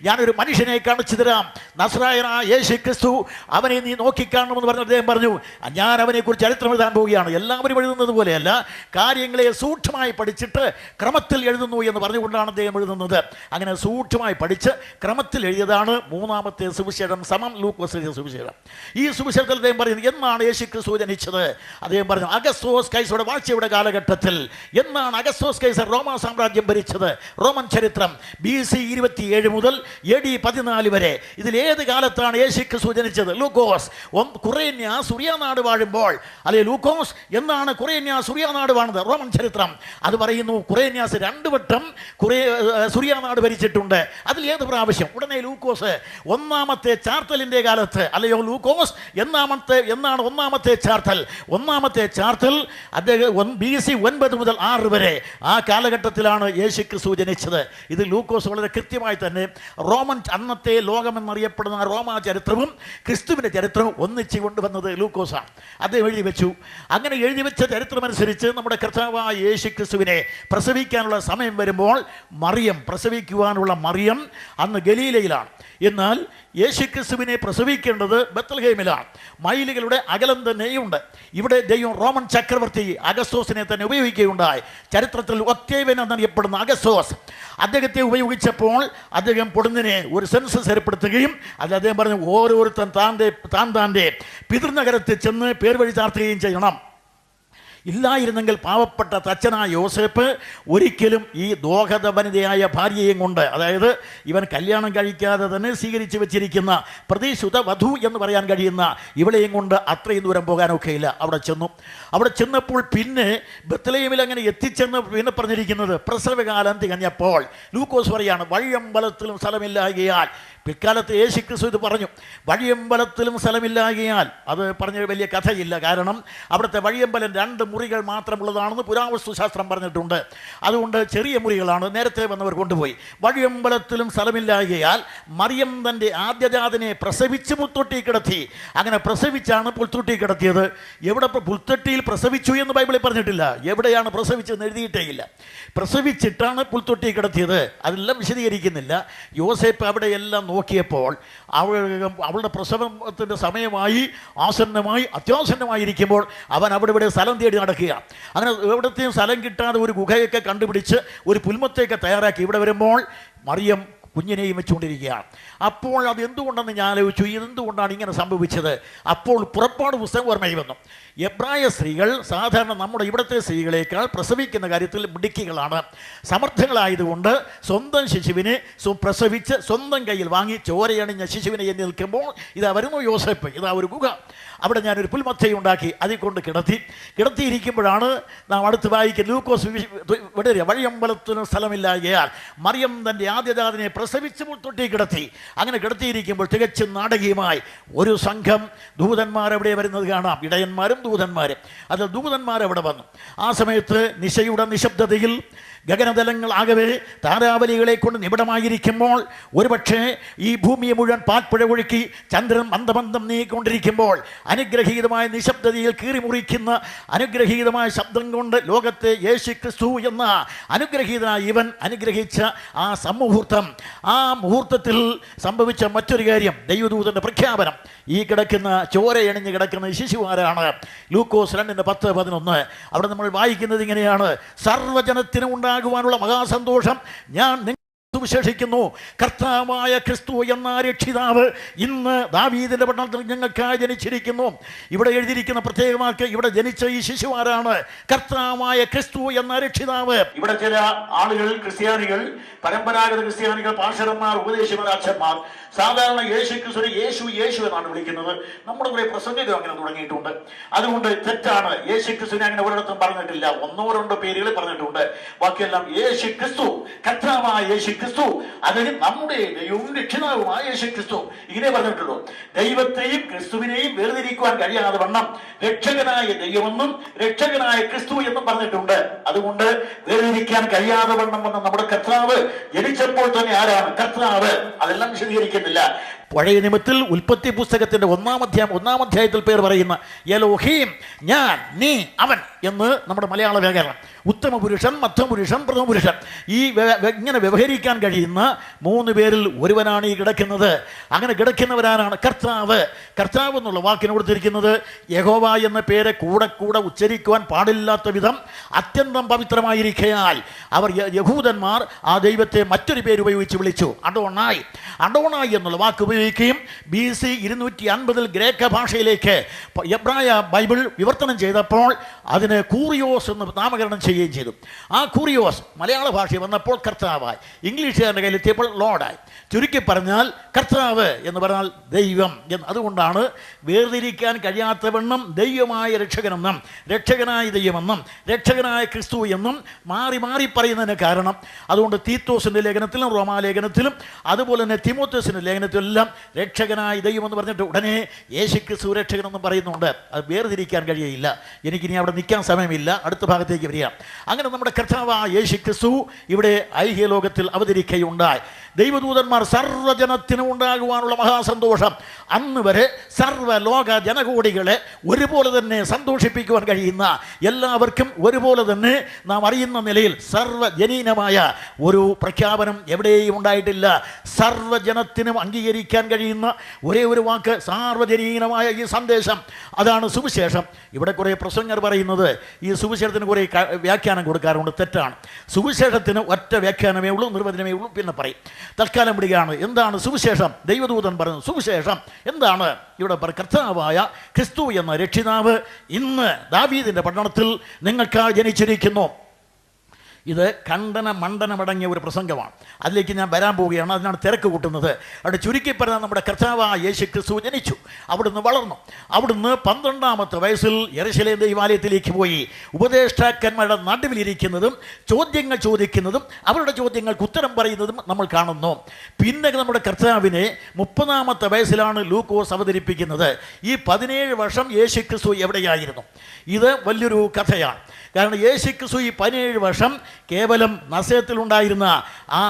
[SPEAKER 1] ഞാനൊരു മനുഷ്യനെ കാണിച്ചു തരാം, നസ്രായനായ യേശുക്രിസ്തു, അവനെ നീ നോക്കിക്കാണണമെന്ന് പറഞ്ഞ അദ്ദേഹം പറഞ്ഞു, ഞാൻ അവനെക്കുറിച്ച് ചരിത്രം എഴുതാൻ പോവുകയാണ്. എല്ലാവരും എഴുതുന്നത് പോലെയല്ല, കാര്യങ്ങളെ സൂക്ഷ്മമായി പഠിച്ചിട്ട് ക്രമത്തിൽ എഴുതുന്നു എന്ന് പറഞ്ഞുകൊണ്ടാണ് അദ്ദേഹം എഴുതുന്നത്. അങ്ങനെ സൂക്ഷ്മമായി പഠിച്ച് ക്രമത്തിൽ എഴുതിയതാണ് 3ാമത്തെ സുവിശേഷം സമം ലൂക്കോസിന്റെ സുവിശേഷം. ഈ സുവിശേഷത്തിൽ അദ്ദേഹം പറയുന്നത്, എന്നാണ് യേശുക്രിസ്തു ജനിച്ചത്? അദ്ദേഹം പറഞ്ഞു, അഗസ്തോസ് കൈസറുടെ വാഴ്ചയുടെ കാലഘട്ടത്തിൽ. എന്നാണ് അഗസ്തോസ് കൈസർ റോമാ സാമ്രാജ്യം ഭരിച്ചത്? റോമൻ ചരിത്രം BC 27 മുതൽ AD 14 വരെ. ഇതിൽ ഏത് കാലത്താണ് യേശുക്രിസ്തു ജനിച്ചത്? ലൂക്കോസ്. കുറേന്യ സുറിയാനാട് വാഴുമ്പോൾ, അല്ലെ ലൂക്കോസ് എന്നാണ് കുറേന്യ സുറിയാനാട് വാണത്. റോമൻ ചരിത്രം അത് പറയുന്നു കുറേന്യാസ് 2 വട്ടം സുറിയാനാട് ഭരിച്ചിട്ടുണ്ട്. അതിൽ ഏത് പ്രാവശ്യം? ഉടനെ ലൂക്കോസ് 1ാമത്തെ ചാർത്തലിന്റെ കാലത്ത്, അല്ലയോ ലൂക്കോസ് എന്നാണ് 1ാമത്തെ ചാർത്തൽ. 1ാമത്തെ ചാർത്തൽ അദ്ദേഹം BC 9 മുതൽ 6 വരെ. ആ കാലഘട്ടത്തിൽ കാലഘട്ടത്തിലാണ് യേശു ക്രിസ്തു ജനിച്ചത്. ഇത് ലൂക്കോസ് വളരെ കൃത്യമായി തന്നെ റോമൻ അന്നത്തെ ലോകമെന്നറിയപ്പെടുന്ന റോമാ ചരിത്രവും ക്രിസ്തുവിൻ്റെ ചരിത്രവും ഒന്നിച്ച് കൊണ്ടുവന്നത് ലൂക്കോസാണ്. അദ്ദേഹം എഴുതി വെച്ചു. അങ്ങനെ എഴുതി വെച്ച ചരിത്രമനുസരിച്ച് നമ്മുടെ കർത്താവായ യേശു ക്രിസ്തുവിനെ പ്രസവിക്കാനുള്ള സമയം വരുമ്പോൾ പ്രസവിക്കുവാനുള്ള മറിയം അന്ന് ഗലീലയിലാണ്. എന്നാൽ യേശു ക്രിസ്തുവിനെ പ്രസവിക്കേണ്ടത് ബത്ലഹേമിലാണ്. മൈലുകളുടെ അകലം തന്നെയുണ്ട്. ഇവിടെ ദൈവം റോമൻ ചക്രവർത്തി അഗസ്തോസിനെ തന്നെ ഉപയോഗിക്കുകയുണ്ടായി. ചരിത്രത്തിൽ ഒക്ടേവിയൻ എന്നറിയപ്പെടുന്ന അഗസ്തോസ് അദ്ദേഹത്തെ ഉപയോഗിച്ചപ്പോൾ അദ്ദേഹം പൊടുന്നിനെ ഒരു സെൻസസ് ഏർപ്പെടുത്തുകയും അത് അദ്ദേഹം പറഞ്ഞു, ഓരോരുത്തൻ താൻ്റെ പിതൃനഗരത്തിൽ ചെന്ന് പേർ വഴി ചാർത്തുകയും ചെയ്യണം. ഇല്ലായിരുന്നെങ്കിൽ പാവപ്പെട്ട തച്ചനായ യോസേപ്പ് ഒരിക്കലും ഈ ദോഹത വനിതയായ ഭാര്യയെയും കൊണ്ട്, അതായത് ഇവൻ കല്യാണം കഴിക്കാതെ തന്നെ സ്വീകരിച്ചു വെച്ചിരിക്കുന്ന പ്രതിശുദ്ധ വധു എന്ന് പറയാൻ കഴിയുന്ന ഇവളെയും കൊണ്ട് അത്രയും ദൂരം പോകാനൊക്കെയില്ല. അവിടെ ചെന്നപ്പോൾ പിന്നെ ബത്ലഹേമിൽ അങ്ങനെ എത്തിച്ചെന്ന് പിന്നെ പറഞ്ഞിരിക്കുന്നത് പ്രസവകാലം തികഞ്ഞപ്പോൾ ലൂക്കോസ് പറയാണ്, വഴിയമ്പലത്തിലും സ്ഥലമില്ലായകയാൽ. പിൽക്കാലത്ത് യേശു ക്രിസ്തു ഇത് പറഞ്ഞു, വഴിയമ്പലത്തിലും സ്ഥലമില്ലായകയാൽ. അത് പറഞ്ഞ വലിയ കഥയില്ല. കാരണം അവിടുത്തെ വഴിയമ്പലം 2 മുറികൾ മാത്രമുള്ളതാണെന്ന് പുരാവസ്തു ശാസ്ത്രം പറഞ്ഞിട്ടുണ്ട്. അതുകൊണ്ട് ചെറിയ മുറികളാണ്. നേരത്തെ വന്നവർ കൊണ്ടുപോയി. വഴിയമ്പലത്തിലും സ്ഥലമില്ലായകയാൽ മറിയം തൻ്റെ ആദ്യജാതനെ പ്രസവിച്ച് പുൽത്തൊട്ടി കിടത്തി. അങ്ങനെ പ്രസവിച്ചാണ് പുൽത്തൊട്ടി കിടത്തിയത്. എവിടെ പുൽത്തൊട്ടിയിൽ പ്രസവിച്ചു എന്ന് ബൈബിളിൽ പറഞ്ഞിട്ടില്ല. എവിടെയാണ് പ്രസവിച്ചെന്ന് എഴുതിയിട്ടേ ഇല്ല. പ്രസവിച്ചിട്ടാണ് പുൽത്തൊട്ടി കിടത്തിയത്. അതെല്ലാം വിശദീകരിക്കുന്നില്ല. യോസേപ്പ് അവിടെയെല്ലാം നോക്കിയപ്പോൾ അവളുടെ പ്രസവത്തിൻ്റെ സമയമായി അത്യാസന്നമായിരിക്കുമ്പോൾ അവൻ ഇവിടെ സ്ഥലം തേടി നടക്കുക. അങ്ങനെ എവിടത്തെയും സ്ഥലം കിട്ടാതെ ഒരു ഗുഹയൊക്കെ കണ്ടുപിടിച്ച് ഒരു പുൽമത്തെയൊക്കെ തയ്യാറാക്കി ഇവിടെ വരുമ്പോൾ മറിയം കുഞ്ഞിനെയും വെച്ചുകൊണ്ടിരിക്കുകയാണ്. അപ്പോൾ അത് എന്തുകൊണ്ടെന്ന് ഞാൻ ആലോചിച്ചു, ഇതെന്തുകൊണ്ടാണ് ഇങ്ങനെ സംഭവിച്ചത്? അപ്പോൾ പുറപ്പാട് പുസ്തകം ഓർമ്മയിൽ വന്നു. എബ്രായ സ്ത്രീകൾ സാധാരണ നമ്മുടെ ഇവിടുത്തെ സ്ത്രീകളേക്കാൾ പ്രസവിക്കുന്ന കാര്യത്തിൽ മിടുക്കികളാണ്. സമർത്ഥങ്ങളായതുകൊണ്ട് സ്വന്തം ശിശുവിനെ പ്രസവിച്ച് സ്വന്തം കയ്യിൽ വാങ്ങി ചോരയണിഞ്ഞ ശിശുവിനെ എന്ന് നിൽക്കുമ്പോൾ ഇതാ വരുന്നു യോസേപ്പ്, ഇതാ ഒരു ഗുഹ. അവിടെ ഞാനൊരു പുൽമത്തയുണ്ടാക്കി അതിൽ കൊണ്ട് കിടത്തിയിരിക്കുമ്പോഴാണ് നാം അടുത്ത് വായിക്കുന്ന ലൂക്കോസ് വഴിയമ്പലത്തിന് സ്ഥലമില്ലായകയാൽ മറിയം തൻ്റെ ആദ്യജാതനെ പ്രസവിച്ച് മുൾത്തൊട്ടി കിടത്തി. അങ്ങനെ കിടത്തിയിരിക്കുമ്പോൾ തികച്ചും നാടകീയമായി ഒരു സംഘം ദൂതന്മാരവിടെ വരുന്നത് കാണാം. ഇടയന്മാരും ദൂതന്മാരും. അതിൽ ദൂതന്മാരവിടെ വന്നു. ആ സമയത്ത് നിശയുടെ നിശബ്ദതയിൽ ഗഗനതലങ്ങൾ ആകവേ താരാവലികളെ കൊണ്ട് നിബിഡമായിരിക്കുമ്പോൾ ഒരുപക്ഷെ ഈ ഭൂമിയെ മുഴുവൻ പാൽപ്പുഴ ഒഴുക്കി ചന്ദ്രൻ മന്ദമന്ദം നീങ്ങിക്കൊണ്ടിരിക്കുമ്പോൾ അനുഗ്രഹീതമായ നിശബ്ദതയിൽ കീറിമുറിക്കുന്ന അനുഗ്രഹീതമായ ശബ്ദം കൊണ്ട് ലോകത്തെ യേശു ക്രിസ്തു എന്ന അനുഗ്രഹീതനായ ഇവൻ അനുഗ്രഹിച്ച ആ സമ്മുഹൂർത്തം, ആ മുഹൂർത്തത്തിൽ സംഭവിച്ച മറ്റൊരു കാര്യം, ദൈവദൂതൻ്റെ പ്രഖ്യാപനം. ഈ കിടക്കുന്ന ചോരയണിഞ്ഞ് കിടക്കുന്ന ശിശുവാരാണ്? ലൂക്കോസ് 2:10-11. അവിടെ നമ്മൾ വായിക്കുന്നത് ഇങ്ങനെയാണ്, സർവ്വജനത്തിനും ഉണ്ടാകുവാനുള്ള മഹാസന്തോഷം ഞാൻ സുവിശേഷിക്കുന്നു. കർത്താവായ ക്രിസ്തു എന്ന രക്ഷിതാവ് ഇന്ന് ദാവീദിന്റെ പട്ടണത്തിൽ ഞങ്ങൾക്കായി ജനിച്ചിരിക്കുന്നു. ഇവിടെ എഴുതിയിരിക്കുന്ന പ്രത്യേകമാക്കി ഇവിടെ ജനിച്ച ഈ ശിശുവാരാണ്? കർത്താവായ ക്രിസ്തു എന്ന രക്ഷിതാവ്. ഇവിടെ ചില ആളുകൾ, ക്രിസ്ത്യാനികൾ, പരമ്പരാഗത ക്രിസ്ത്യാനികൾ, പാഷരന്മാർ, ഉപദേശകർ, അച്ഛന്മാർ സാധാരണ യേശു ക്രിസ്തു യേശു എന്നാണ് വിളിക്കുന്നത്. നമ്മുടെ കുറെ പ്രസംഗികൾ അങ്ങനെ തുടങ്ങിയിട്ടുണ്ട്. അതുകൊണ്ട് തെറ്റാണ്. യേശു ക്രിസ്തുവിനെ അങ്ങനെ ഒരിടത്തും പറഞ്ഞിട്ടില്ല. 1-2 പേരുകൾ പറഞ്ഞിട്ടുണ്ട്. ബാക്കിയെല്ലാം യേശു ക്രിസ്തു, കർത്താവായ യേശു ക്രിസ്തു, അതിന് നമ്മുടെ ദൈവവും രക്ഷിതാവുമായ യേശു ക്രിസ്തു, ഇങ്ങനെ പറഞ്ഞിട്ടുള്ളൂ. ദൈവത്തെയും ക്രിസ്തുവിനെയും വേർതിരിക്കുവാൻ കഴിയാതെ വണ്ണം രക്ഷകനായ ദൈവമെന്നും രക്ഷകനായ ക്രിസ്തു എന്നും പറഞ്ഞിട്ടുണ്ട്. അതുകൊണ്ട് വേർതിരിക്കാൻ കഴിയാതെ വണ്ണം വന്ന നമ്മുടെ കർത്താവ് ജനിച്ചപ്പോൾ തന്നെ ആരാണ് കർത്താവ്? അതെല്ലാം വിശദീകരിക്കുന്നില്ല. പഴയ നിയമത്തിൽ ഉൽപ്പത്തി പുസ്തകത്തിന്റെ 1-ാം അധ്യായത്തിൽ പേർ പറയുന്ന എലോഹീം, ഞാൻ, നീ, അവൻ എന്ന് നമ്മുടെ മലയാള വ്യാകരണം. ഉത്തമ പുരുഷൻ, മധ്യമ പുരുഷൻ, പ്രഥമ പുരുഷൻ, ഈ ഇങ്ങനെ വ്യവഹരിക്കാൻ കഴിയുന്ന 3 പേരിൽ ഒരുവനാണ് ഈ കിടക്കുന്നത്. അങ്ങനെ കിടക്കുന്നവരാണ് കർത്താവ്. കർത്താവ് എന്നുള്ള വാക്കിന് കൊടുത്തിരിക്കുന്നത് യഹോവ എന്ന പേര് കൂടെ ഉച്ചരിക്കുവാൻ പാടില്ലാത്ത വിധം അത്യന്തം പവിത്രമായിരിക്കയാൽ അവർ യഹൂദന്മാർ ആ ദൈവത്തെ മറ്റൊരു പേര് ഉപയോഗിച്ച് വിളിച്ചു, അഡോണായി. അഡോണായി എന്നുള്ള വാക്ക് ഉപയോഗിക്കുകയും BC 250 ഗ്രേക്ക ഭാഷയിലേക്ക് എബ്രായ ബൈബിൾ വിവർത്തനം ചെയ്തപ്പോൾ അതിന് കൂറിയോസ് എന്ന് നാമകരണം ചെയ്യുകയും ചെയ്തു. ആ കൂറിയോസ് മലയാള ഭാഷയിൽ വന്നപ്പോൾ കർത്താവായി, ഇംഗ്ലീഷുകാരുടെ കയ്യിലെത്തിയപ്പോൾ ലോർഡായി. ചുരുക്കി പറഞ്ഞാൽ കർത്താവ് എന്ന് പറഞ്ഞാൽ ദൈവം എന്ന്. അതുകൊണ്ടാണ് വേർതിരിക്കാൻ കഴിയാത്തവണ്ണം ദൈവമായ രക്ഷകനെന്നും രക്ഷകനായ ദൈവമെന്നും രക്ഷകനായ ക്രിസ്തു എന്നും മാറി മാറി പറയുന്നതിന് കാരണം. അതുകൊണ്ട് തീത്തോസിൻ്റെ ലേഖനത്തിലും റോമാലേഖനത്തിലും അതുപോലെ തന്നെ തിമോത്തേസിൻ്റെ ലേഖനത്തിലെല്ലാം പദം രക്ഷകനായ ദൈവം എന്ന് പറഞ്ഞിട്ട് ഉടനെ യേശുക്രിസ്തു രക്ഷകനെന്ന് പറയുന്നുണ്ട്. അത് വേർതിരിക്കാൻ കഴിയില്ല. എനിക്കിനി അവിടെ നിൽക്കാൻ സമയമില്ല, അടുത്ത ഭാഗത്തേക്ക് വരിക. അങ്ങനെ നമ്മുടെ കർത്താവായ യേശുക്രിസ്തു ഇവിടെ ഐഹിക ലോകത്തിൽ അവതരിക്കുകയുണ്ടായി. ദൈവദൂതന്മാർ സർവ്വജനത്തിനും ഉണ്ടാകുവാനുള്ള മഹാസന്തോഷം. അന്ന് വരെ സർവ്വലോക ജനകോടികളെ ഒരുപോലെ തന്നെ സന്തോഷിപ്പിക്കുവാൻ കഴിയുന്ന, എല്ലാവർക്കും ഒരുപോലെ തന്നെ നാം അറിയുന്ന നിലയിൽ സർവ്വജനീനമായ ഒരു പ്രഖ്യാപനം എവിടെയും ഉണ്ടായിട്ടില്ല. സർവ്വജനത്തിനും അംഗീകരിക്കാൻ കഴിയുന്ന ഒരേ ഒരു വാക്ക് സാർവജനീനമായ ഈ സന്ദേശം, അതാണ് സുവിശേഷം. ഇവിടെ കുറേ പ്രസംഗർ പറയുന്നത് ഈ സുവിശേഷത്തിന് കുറേ വ്യാഖ്യാനം കൊടുക്കാറുണ്ട്. തെറ്റാണ്. സുവിശേഷത്തിന് ഒറ്റ വ്യാഖ്യാനമേ ഉള്ളൂ, നിർവചനമേ ഉള്ളൂ, പിന്നെ പറയും. തൽക്കാലം വിടുകയാണ്. എന്താണ് സുവിശേഷം? ദൈവദൂതൻ പറയുന്നു സുവിശേഷം എന്താണ്? ഇവിടെ കർത്താവായ ക്രിസ്തു എന്ന രക്ഷിതാവ് ഇന്ന് ദാവീദിന്റെ പട്ടണത്തിൽ നിങ്ങൾക്കായി ജനിച്ചിരിക്കുന്നു. ഇത് ഖണ്ഡന മണ്ഡനമടങ്ങിയ ഒരു പ്രസംഗമാണ്. അതിലേക്ക് ഞാൻ വരാൻ പോവുകയാണ്. അതിനാണ് തിരക്ക് കൂട്ടുന്നത്. അവിടെ ചുരുക്കി പറഞ്ഞാൽ നമ്മുടെ കർത്താവായ യേശു ക്രിസ്തു ജനിച്ചു, അവിടുന്ന് വളർന്നു. അവിടുന്ന് 12-ാമത്തെ വയസ്സിൽ യെരൂശലേം ദൈവാലയത്തിലേക്ക് പോയി. ഉപദേഷ്ടാക്കന്മാരുടെ നടുവിലിരിക്കുന്നതും ചോദ്യങ്ങൾ ചോദിക്കുന്നതും അവരുടെ ചോദ്യങ്ങൾക്ക് ഉത്തരം പറയുന്നതും നമ്മൾ കാണുന്നു. പിന്നെ നമ്മുടെ കർത്താവിനെ 30-ാമത്തെ വയസ്സിലാണ് ലൂക്കോസ് അവതരിപ്പിക്കുന്നത്. ഈ 17 വർഷം യേശു ക്രിസ്തു എവിടെയായിരുന്നു? ഇത് വലിയൊരു കഥയാണ്. കാരണം യേശു ക്രിസ്തു ഈ 17 വർഷം കേവലം നസറത്തിലുണ്ടായിരുന്ന ആ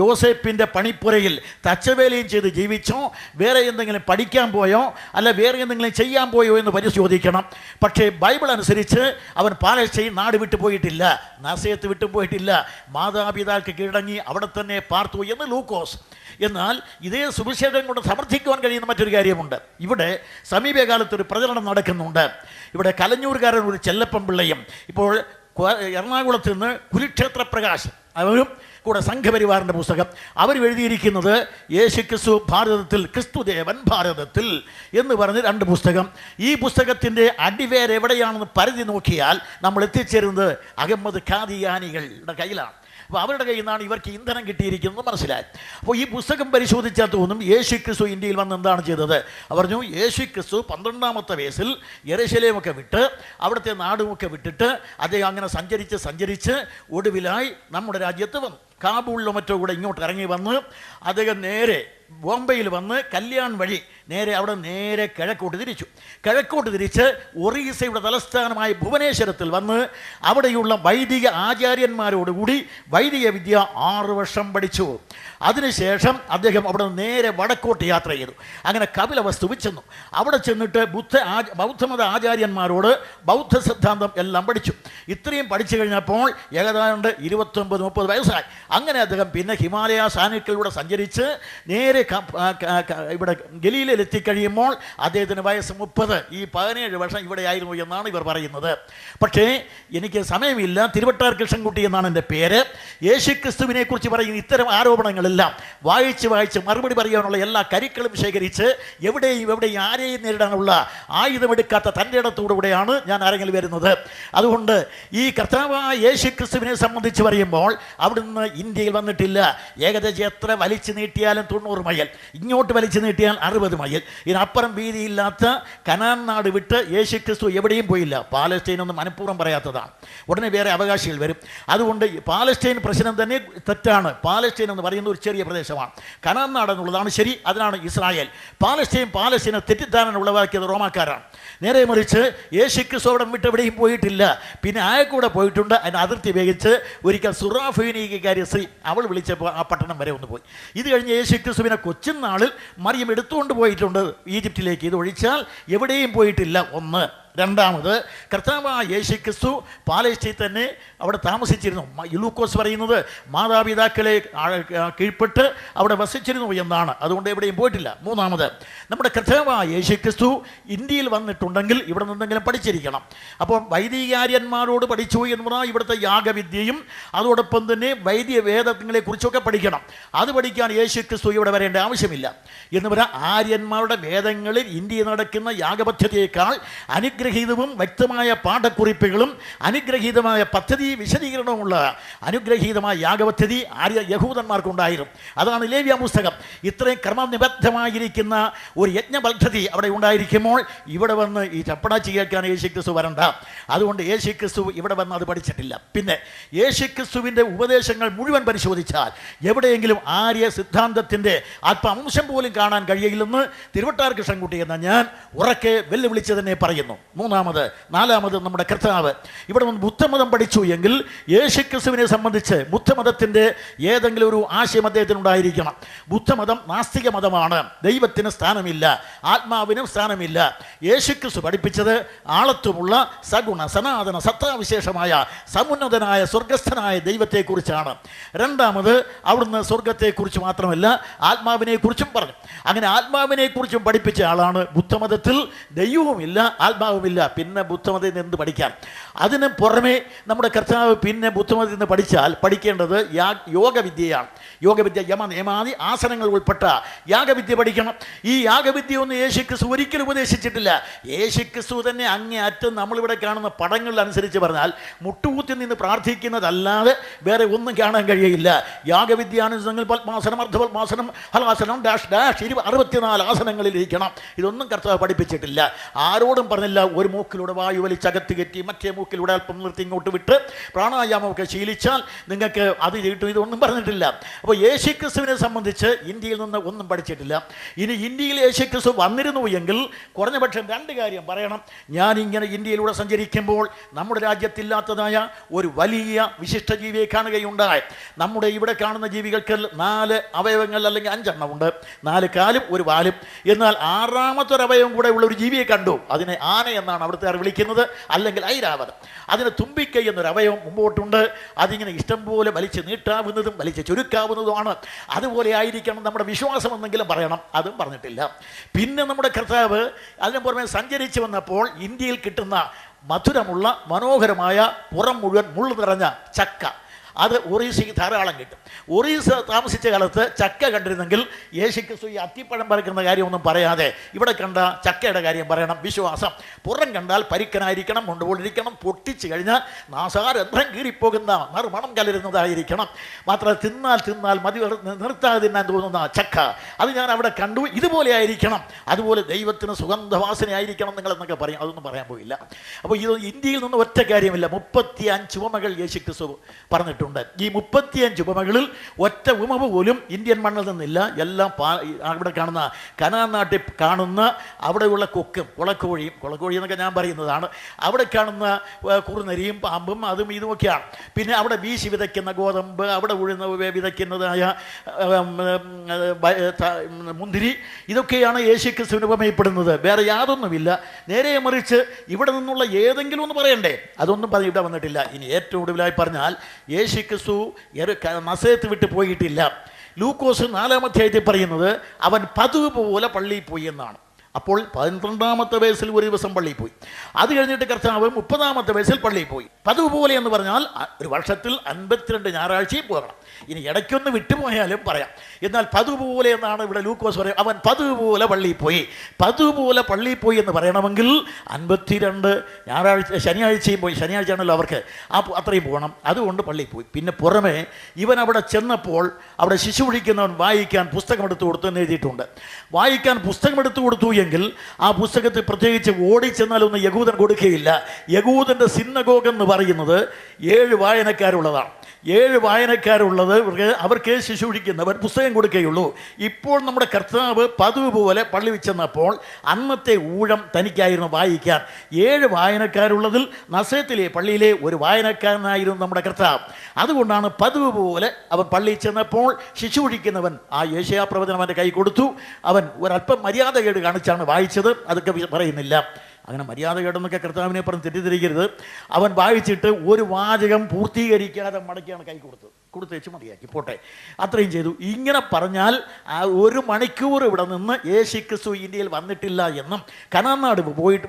[SPEAKER 1] യോസേപ്പിൻ്റെ പണിപ്പുരയിൽ തച്ചവേലയും ചെയ്ത് ജീവിച്ചോ, വേറെ എന്തെങ്കിലും പഠിക്കാൻ പോയോ, അല്ല വേറെ എന്തെങ്കിലും ചെയ്യാൻ പോയോ എന്ന് പരിശോധിക്കണം. പക്ഷേ ബൈബിൾ അനുസരിച്ച് അവൻ പാലസ്തീൻ നാട് വിട്ടു പോയിട്ടില്ല, നസറത്ത് വിട്ടു പോയിട്ടില്ല, മാതാപിതാക്കൾക്ക് കീഴടങ്ങി അവിടെ തന്നെ പാർത്തു എന്ന് ലൂക്കോസ്. എന്നാൽ ഇതേ സുവിശേഷം കൊണ്ട് സമർത്ഥിക്കുവാൻ കഴിയുന്ന മറ്റൊരു കാര്യമുണ്ട്. ഇവിടെ സമീപകാലത്തൊരു പ്രചരണം നടക്കുന്നുണ്ട്. ഇവിടെ കലഞ്ഞൂർകാരൻ ഒരു ചെല്ലപ്പൻ പിള്ളയും ഇപ്പോൾ എറണാകുളത്ത് നിന്ന് കുരുക്ഷേത്ര പ്രകാശ് അവരും കൂടെ സംഘപരിവാറിൻ്റെ പുസ്തകം അവർ എഴുതിയിരിക്കുന്നത് യേശുക്രിസ്തു ഭാരതത്തിൽ, ക്രിസ്തുദേവൻ ഭാരതത്തിൽ എന്ന് പറഞ്ഞ് 2 പുസ്തകം. ഈ പുസ്തകത്തിൻ്റെ അടിവേര് എവിടെയാണെന്ന് പരിധി നോക്കിയാൽ നമ്മൾ എത്തിച്ചേരുന്നത് അഹമ്മദ് ഖാദിയാനികളുടെ കയ്യിലാണ്. അപ്പോൾ അവരുടെ കയ്യിൽ നിന്നാണ് ഇവർക്ക് ഇന്ധനം കിട്ടിയിരിക്കുന്നത് മനസ്സിലായി. അപ്പോൾ ഈ പുസ്തകം പരിശോധിച്ചാൽ തോന്നും യേശുക്രിസ്തു ഇന്ത്യയിൽ വന്ന് എന്താണ് ചെയ്തത്? പറഞ്ഞു യേശുക്രിസ്തു 12-ാമത്തെ വയസ്സിൽ യെരൂശലേമൊക്കെ വിട്ട് അവിടുത്തെ നാടുമൊക്കെ വിട്ടിട്ട് അദ്ദേഹം അങ്ങനെ സഞ്ചരിച്ച് ഒടുവിലായി നമ്മുടെ രാജ്യത്ത് വന്നു. കാബൂളിലോ മറ്റോ കൂടെ ഇങ്ങോട്ട് ഇറങ്ങി വന്ന് അദ്ദേഹം നേരെ ബോംബെയിൽ വന്ന് കല്യാൺ വഴി അവിടെ നേരെ കിഴക്കോട്ട് തിരിച്ച് ഒറീസയുടെ തലസ്ഥാനമായ ഭുവനേശ്വരത്തിൽ വന്ന് അവിടെയുള്ള വൈദിക ആചാര്യന്മാരോടുകൂടി വൈദിക വിദ്യ 6 വർഷം പഠിച്ചു. അതിനുശേഷം അദ്ദേഹം അവിടെ നേരെ വടക്കോട്ട് യാത്ര ചെയ്തു. അങ്ങനെ കപിലവസ്തുവിൽ ചെന്നു. അവിടെ ചെന്നിട്ട് ബൗദ്ധമത ആചാര്യന്മാരോട് ബൗദ്ധ സിദ്ധാന്തം എല്ലാം പഠിച്ചു. ഇത്രയും പഠിച്ചു കഴിഞ്ഞപ്പോൾ ഏകദേശം 29-30 വയസ്സായി. അങ്ങനെ അദ്ദേഹം പിന്നെ ഹിമാലയ സാനുക്കളിലൂടെ സഞ്ചരിച്ച് നേരെ ഇവിടെ ഗലീലയിൽ എത്തിക്കഴിയുമ്പോൾ അദ്ദേഹത്തിന് വയസ്സ് 30. ഈ 17 വർഷം ഇവിടെയായിരുന്നു എന്നാണ് ഇവർ പറയുന്നത്. പക്ഷേ എനിക്ക് സമയമില്ല. തിരുവട്ടാർ കൃഷ്ണൻകുട്ടി എന്നാണ് എൻ്റെ പേര്. യേശുക്രിസ്തുവിനെ കുറിച്ച് പറയുന്ന ഇത്തരം ആരോപണങ്ങളെല്ലാം വായിച്ച് മറുപടി പറയാനുള്ള എല്ലാ കരുക്കളും ശേഖരിച്ച് എവിടെയും ആരെയും നേരിടാനുള്ള ആയുധമെടുക്കാത്ത തൻ്റെ ഇടത്തോടുകൂടെയാണ് ഞാൻ ആരെങ്കിലും വരുന്നത്. അതുകൊണ്ട് ഈ കർത്താവായ യേശുക്രിസ്തുവിനെ സംബന്ധിച്ച് പറയുമ്പോൾ അവിടുന്ന് ഇന്ത്യയിൽ വന്നിട്ടില്ല. ഏകദേശം എത്ര വലിച്ചു നീട്ടിയാലും 90 മൈൽ, ഇങ്ങോട്ട് വലിച്ചു നീട്ടിയാൽ 60 മൈൽ. ഇതിനപ്പുറം വീതിയില്ലാത്ത കനാൻ നാട് വിട്ട് യേശുക്രിസ്തു എവിടെയും പോയില്ല. പാലസ്തീൻ ഒന്നും മനഃപൂർവ്വം പറയാത്തതാണ്. ഉടനെ വേറെ അവകാശികൾ വരും. അതുകൊണ്ട് പാലസ്തീൻ പ്രശ്നം തന്നെ തെറ്റാണ്. പാലസ്തീൻ എന്ന് പറയുന്ന ഒരു ചെറിയ പ്രദേശമാണ്. കനാൻ നാട് എന്നുള്ളതാണ് ശരി, അതിനാണ് ഇസ്രായേൽ. പാലസ്തീനെ തെറ്റിദ്ധാരണ ഉളവാക്കിയത് റോമാക്കാരാണ്. നേരെ മറിച്ച് യേശുക്രിസ്തു അവിടെ വിട്ട് എവിടെയും പോയിട്ടില്ല. പിന്നെ ആയക്കൂടെ പോയിട്ടുണ്ട്. അതിന് അതിർത്തി വേഗിച്ച് ഒരിക്കൽ സുറാഫീനിക്കാരി സ്ത്രീ അവൾ വിളിച്ചപ്പോൾ ആ പട്ടണം വരെ ഒന്ന് പോയി. ഇത് കഴിഞ്ഞ് യേശുക്രിസ്തുവിനെ കൊച്ചുനാളിൽ മറിയം എടുത്തുകൊണ്ട് പോയിട്ടുണ്ട് ഈജിപ്തിലേക്ക്. ഇത് ഒഴിച്ചാൽ എവിടെയും പോയിട്ടില്ല. ഒന്ന്. രണ്ടാമത് കർത്താവായ യേശുക്രിസ്തു പാലസ്തീൻ തന്നെ അവിടെ താമസിച്ചിരുന്നു. ലൂക്കോസ് പറയുന്നത് മാതാപിതാക്കളെ കീഴ്പ്പെട്ട് അവിടെ വസിച്ചിരുന്നു എന്നാണ്. അതുകൊണ്ട് എവിടെയും പോയിട്ടില്ല. മൂന്നാമത് നമ്മുടെ കർത്താവായ യേശുക്രിസ്തു ഇന്ത്യയിൽ വന്നിട്ടുണ്ടെങ്കിൽ ഇവിടെ നിന്നെങ്കിലും പഠിച്ചിരിക്കണം. അപ്പോൾ വൈദികാര്യന്മാരോട് പഠിച്ചു എന്ന് പറഞ്ഞാൽ ഇവിടുത്തെ യാഗവിദ്യയും അതോടൊപ്പം തന്നെ വൈദിക വേദങ്ങളെ കുറിച്ചൊക്കെ പഠിക്കണം. അത് പഠിക്കാൻ യേശുക്രിസ്തു ഇവിടെ വരേണ്ട ആവശ്യമില്ല. എന്ന് പറഞ്ഞാൽ ആര്യന്മാരുടെ വേദങ്ങളിൽ ഇന്ത്യയിൽ നടക്കുന്ന യാഗപദ്ധതിയേക്കാൾ അനുഗ്രഹം അനുഗ്രഹീതവും വ്യക്തമായ പാഠക്കുറിപ്പുകളും അനുഗ്രഹീതമായ പദ്ധതി വിശദീകരണവുമുള്ള അനുഗ്രഹീതമായ യാഗപദ്ധതി യഹൂദന്മാർക്കുണ്ടായിരുന്നു. അതാണ് ലേവ്യ പുസ്തകം. ഇത്രയും ക്രമനിബദ്ധമായിരിക്കുന്ന ഒരു യജ്ഞപദ്ധതി അവിടെ ഉണ്ടായിരിക്കുമ്പോൾ ഇവിടെ വന്ന് ഈ ചപ്പടാച്ചി കേൾക്കാൻ യേശുക്രിസ്തു വരണ്ട. അതുകൊണ്ട് യേശുക്രിസ്തു ഇവിടെ വന്ന് അത് പഠിച്ചിട്ടില്ല. പിന്നെ യേശുക്രിസ്തുവിൻ്റെ ഉപദേശങ്ങൾ മുഴുവൻ പരിശോധിച്ചാൽ എവിടെയെങ്കിലും ആര്യ സിദ്ധാന്തത്തിൻ്റെ അല്പംശം പോലും കാണാൻ കഴിയില്ലെന്ന് തിരുവട്ടാർ കൃഷ്ണൻകുട്ടി എന്ന ഞാൻ ഉറക്കെ വെല്ലുവിളിച്ച് തന്നെ പറയുന്നു. നാലാമത് നമ്മുടെ കർത്താവ് ഇവിടെ നിന്ന് ബുദ്ധമതം പഠിച്ചു എങ്കിൽ യേശുക്രിസ്തുവിനെ സംബന്ധിച്ച് ബുദ്ധമതത്തിൻ്റെ ഏതെങ്കിലും ഒരു ആശയം അദ്ദേഹത്തിന് ഉണ്ടായിരിക്കണം. ബുദ്ധമതം നാസ്തിക മതമാണ്. ദൈവത്തിന് സ്ഥാനമില്ല, ആത്മാവിനും സ്ഥാനമില്ല. യേശുക്രിസ്തു പഠിപ്പിച്ചത് ആളത്വമുള്ള സഗുണ സനാതന സത്താവിശേഷമായ സമുന്നതനായ സ്വർഗസ്ഥനായ ദൈവത്തെക്കുറിച്ചാണ്. രണ്ടാമത് അവിടുന്ന് സ്വർഗത്തെക്കുറിച്ച് മാത്രമല്ല ആത്മാവിനെക്കുറിച്ചും പറഞ്ഞു. അങ്ങനെ ആത്മാവിനെക്കുറിച്ചും പഠിപ്പിച്ച ആളാണ്. ബുദ്ധമതത്തിൽ ദൈവവുമില്ല ആത്മാവുമില്ല, പിന്നെ ബുദ്ധമതത്തിൽ നിന്ന് എന്ത് പഠിക്കാൻ? അതിന് പുറമെ നമ്മുടെ കർത്താവ് പിന്നെ ബുദ്ധമതത്തിൽ നിന്ന് പഠിക്കേണ്ടത് യോഗവിദ്യയാണ്. യോഗവിദ്യ യമനിയമാദി ആസനങ്ങൾ ഉൾപ്പെട്ട യാഗവിദ്യ പഠിക്കണം. ഈ യാഗവിദ്യ ഒന്നും യേശുക്രിസ്തു ഒരിക്കലും ഉപദേശിച്ചിട്ടില്ല. യേശുക്രിസ്തു തന്നെ അങ്ങേയറ്റം നമ്മളിവിടെ കാണുന്ന പടങ്ങളിലനുസരിച്ച് പറഞ്ഞാൽ മുട്ടുകൂത്തി നിന്ന് പ്രാർത്ഥിക്കുന്നതല്ലാതെ വേറെ ഒന്നും കാണാൻ കഴിയില്ല. യാഗവിദ്യാനുസരണങ്ങൾ പത്മാസനം, അർദ്ധപത്മാസനം, ഹലാസനം, ഡാഷ് ഡാഷ് 64 ആസനങ്ങളിലിരിക്കണം. ഇതൊന്നും കർത്താവ് പഠിപ്പിച്ചിട്ടില്ല. ആരോടും പറഞ്ഞില്ല ഒരു മൂക്കിലൂടെ വായു വലിച്ചകത്ത് കയറ്റി മറ്റേ മൂക്കിലൂടെ അല്പം നിർത്തി ഇങ്ങോട്ട് വിട്ട് പ്രാണായാമമൊക്കെ ശീലിച്ചാൽ നിങ്ങൾക്ക് അത് കിട്ടും. ഇതൊന്നും പറഞ്ഞിട്ടില്ല. അപ്പോൾ യേശുക്രിസ്തുവിനെ സംബന്ധിച്ച് ഇന്ത്യയിൽ നിന്ന് ഒന്നും പഠിച്ചിട്ടില്ല. ഇനി ഇന്ത്യയിൽ യേശുക്രിസ്തു വന്നിരുന്നു എങ്കിൽ കുറഞ്ഞപക്ഷം 2 കാര്യം പറയണം. ഞാനിങ്ങനെ ഇന്ത്യയിലൂടെ സഞ്ചരിക്കുമ്പോൾ നമ്മുടെ രാജ്യത്തില്ലാത്തതായ ഒരു വലിയ വിശിഷ്ട ജീവിയെ കാണുകയുണ്ടായി. നമ്മുടെ ഇവിടെ കാണുന്ന ജീവികൾക്ക് 4 അവയവങ്ങൾ അല്ലെങ്കിൽ 5 എണ്ണം ഉണ്ട്, 4 കാലും 1 വാലും. എന്നാൽ 6ാമത്തെ അവയവം കൂടെ ഉള്ള ഒരു ജീവിയെ കണ്ടു. അതിനെ ആന എന്നാണ് അവിടുത്തെ വിളിക്കുന്നത്, അല്ലെങ്കിൽ ഐരാവതം. അതിന് തുമ്പിക്കൈ എന്നൊരു അവയവം മുമ്പോട്ടുണ്ട്. അതിങ്ങനെ ഇഷ്ടം പോലെ വലിച്ച് നീട്ടാവുന്നതും വലിച്ച് ചുരുക്കാവുന്നതുമാണ്. അതുപോലെ ആയിരിക്കണം നമ്മുടെ വിശ്വാസം എന്നെങ്കിലും പറയണം. അതും പറഞ്ഞിട്ടില്ല. പിന്നെ നമ്മുടെ കർത്താവ് അതിന് പുറമെ സഞ്ചരിച്ച് വന്നപ്പോൾ ഇന്ത്യയിൽ കിട്ടുന്ന മധുരമുള്ള മനോഹരമായ പുറം മുഴുവൻ മുള്ളു നിറഞ്ഞ ചക്ക, അത് ഒറീസയ്ക്ക് ധാരാളം കിട്ടും. ഒറീസ താമസിച്ച കാലത്ത് ചക്ക കണ്ടിരുന്നെങ്കിൽ യേശുക്രിസ്തു ഈ അത്തിപ്പഴം പറിക്കുന്ന കാര്യമൊന്നും പറയാതെ ഇവിടെ കണ്ട ചക്കയുടെ കാര്യം പറയണം. വിശ്വാസം പുറം കണ്ടാൽ പരിക്കനായിരിക്കണം, കൊണ്ടുപോയിരിക്കണം, പൊട്ടിച്ചു കഴിഞ്ഞാൽ നാസാരന്ധ്രം കീറിപ്പോകുന്ന നറുമണം കലരുന്നതായിരിക്കണം. മാത്രമല്ല തിന്നാൽ മതി നിർത്താതെ തിന്നാൻ തോന്നുന്ന ചക്ക, അത് ഞാൻ അവിടെ കണ്ടു. ഇതുപോലെ ആയിരിക്കണം. അതുപോലെ ദൈവത്തിന് സുഗന്ധവാസനയായിരിക്കണം നിങ്ങളെന്നൊക്കെ പറയും. അതൊന്നും പറയാൻ പോയില്ല. അപ്പോൾ ഇത് ഇന്ത്യയിൽ നിന്ന് ഒറ്റ കാര്യമില്ല, 35 ഉപമകൾ യേശുക്രിസ്തു പറഞ്ഞിട്ടുണ്ട്. ഈ 35 ഉപമകളിൽ ഒറ്റ ഉപമ പോലും ഇന്ത്യൻ മണ്ണിൽ നിന്നില്ല. എല്ലാം അവിടെ കാണുന്ന കനാൻ നാട്ടിൽ കാണുന്ന അവിടെയുള്ള കൊക്കും കുളക്കോഴി എന്നൊക്കെ ഞാൻ പറയുന്നതാണ്. അവിടെ കാണുന്ന കുറുനരിയും പാമ്പും അതും ഇതുമൊക്കെയാണ്. പിന്നെ അവിടെ വീശി വിതയ്ക്കുന്ന ഗോതമ്പ്, അവിടെ വിതയ്ക്കുന്നതായ മുന്തിരി, ഇതൊക്കെയാണ് യേശുക്രിസ്തുവിന് ഉപമയപ്പെടുന്നത്. വേറെ യാതൊന്നുമില്ല. നേരെ മറിച്ച് ഇവിടെ നിന്നുള്ള ഏതെങ്കിലും ഒന്ന് പറയണ്ടേ? അതൊന്നും ഇവിടെ വന്നിട്ടില്ല. ഇനി ഏറ്റവും ഒടുവിലായി പറഞ്ഞാൽ യേശുക്രിസ്തു നസറത്ത് വിട്ട് പോയിട്ടില്ല. ലൂക്കോസ് 4-ാം അധ്യായത്തിൽ പറയുന്നത് അവൻ പതിവ് പോലെ പള്ളിയിൽ പോയി എന്നാണ്. അപ്പോൾ 12ാമത്തെ വയസ്സിൽ ഒരു ദിവസം പള്ളിയിൽ പോയി. അത് കഴിഞ്ഞിട്ട് കർത്താവ് 30ാമത്തെ വയസ്സിൽ പള്ളിയിൽ പോയി. പതിവ് പോലെ എന്ന് പറഞ്ഞാൽ ഒരു വർഷത്തിൽ 52 ഞായറാഴ്ചയും പോകണം. ഇനി ഇടയ്ക്കൊന്ന് വിട്ടുപോയാലും പറയാം. എന്നാൽ പതിവ് പോലെ എന്നാണ് ഇവിടെ ലൂക്കോസ് പറയുക. അവൻ പതിവ് പോലെ പള്ളിയിൽ പോയി. പതിവ് പോലെ പള്ളിയിൽ പോയി എന്ന് പറയണമെങ്കിൽ 52 ശനിയാഴ്ചയും പോയി. ശനിയാഴ്ചയാണല്ലോ അവർക്ക്, അത്രയും പോകണം. അതുകൊണ്ട് പള്ളിയിൽ പോയി. പിന്നെ പുറമെ ഇവൻ അവിടെ ചെന്നപ്പോൾ അവിടെ ശിശുവിളിക്കുന്നവൻ വായിക്കാൻ പുസ്തകം എടുത്തു കൊടുത്തു എന്ന് എഴുതിയിട്ടുണ്ട്. വായിക്കാൻ പുസ്തകം എടുത്തു കൊടുത്തു എങ്കിൽ ആ പുസ്തകത്തിൽ പ്രത്യേകിച്ച് ഓടിച്ചെന്നാലൊന്നും യഹൂദൻ കൊടുക്കുകയില്ല. യഹൂദൻ്റെ സിന്നഗോഗ് എന്ന് പറയുന്നത് 7 വായനക്കാരുള്ളതാണ്. 7 വായനക്കാരുള്ളത് അവർക്ക് ശിശുവിളിക്കുന്നവർ പുസ്തകം കൊടുക്കുകയുള്ളൂ. ഇപ്പോൾ നമ്മുടെ കർത്താവ് പതിവ് പോലെ പള്ളി വെച്ചെന്നപ്പോൾ അന്നത്തെ ഊഴം തനിക്കായിരുന്നു വായിക്കാൻ. 7 വായനക്കാരുള്ളതിൽ നസറത്തിലെ പള്ളിയിലെ ഒരു വായനക്കാരനായിരുന്നു നമ്മുടെ കർത്താവ്. അതുകൊണ്ടാണ് പതിവ് പോലെ അവൻ പള്ളിയിൽ ചെന്നപ്പോൾ ശിശുവിളിക്കുന്നവൻ ആ യേശയ്യാ പ്രവചനം അവൻ്റെ കൈ കൊടുത്തു. അവൻ ഒരല്പം മര്യാദകേട് കാണിച്ചാണ് വായിച്ചത്. അതൊക്കെ പറയുന്നില്ല. അങ്ങനെ മര്യാദകേടെന്നൊക്കെ കർത്താവിനെ പറഞ്ഞ് തെറ്റിദ്ധരിക്കരുത്. അവൻ വായിച്ചിട്ട് ഒരു വാചകം പൂർത്തീകരിക്കാതെ മടക്കിയാണ് കൈ കൊടുത്തത്. കൊടുത്തേച്ച് മതിയാക്കി പോട്ടെ, അത്രയും ചെയ്തു. ഇങ്ങനെ പറഞ്ഞാൽ ആ 1 മണിക്കൂർ ഇവിടെ നിന്ന് യേശു ക്രിസ്തു ഇന്ത്യയിൽ വന്നിട്ടില്ല എന്നും കനാൻ നാട്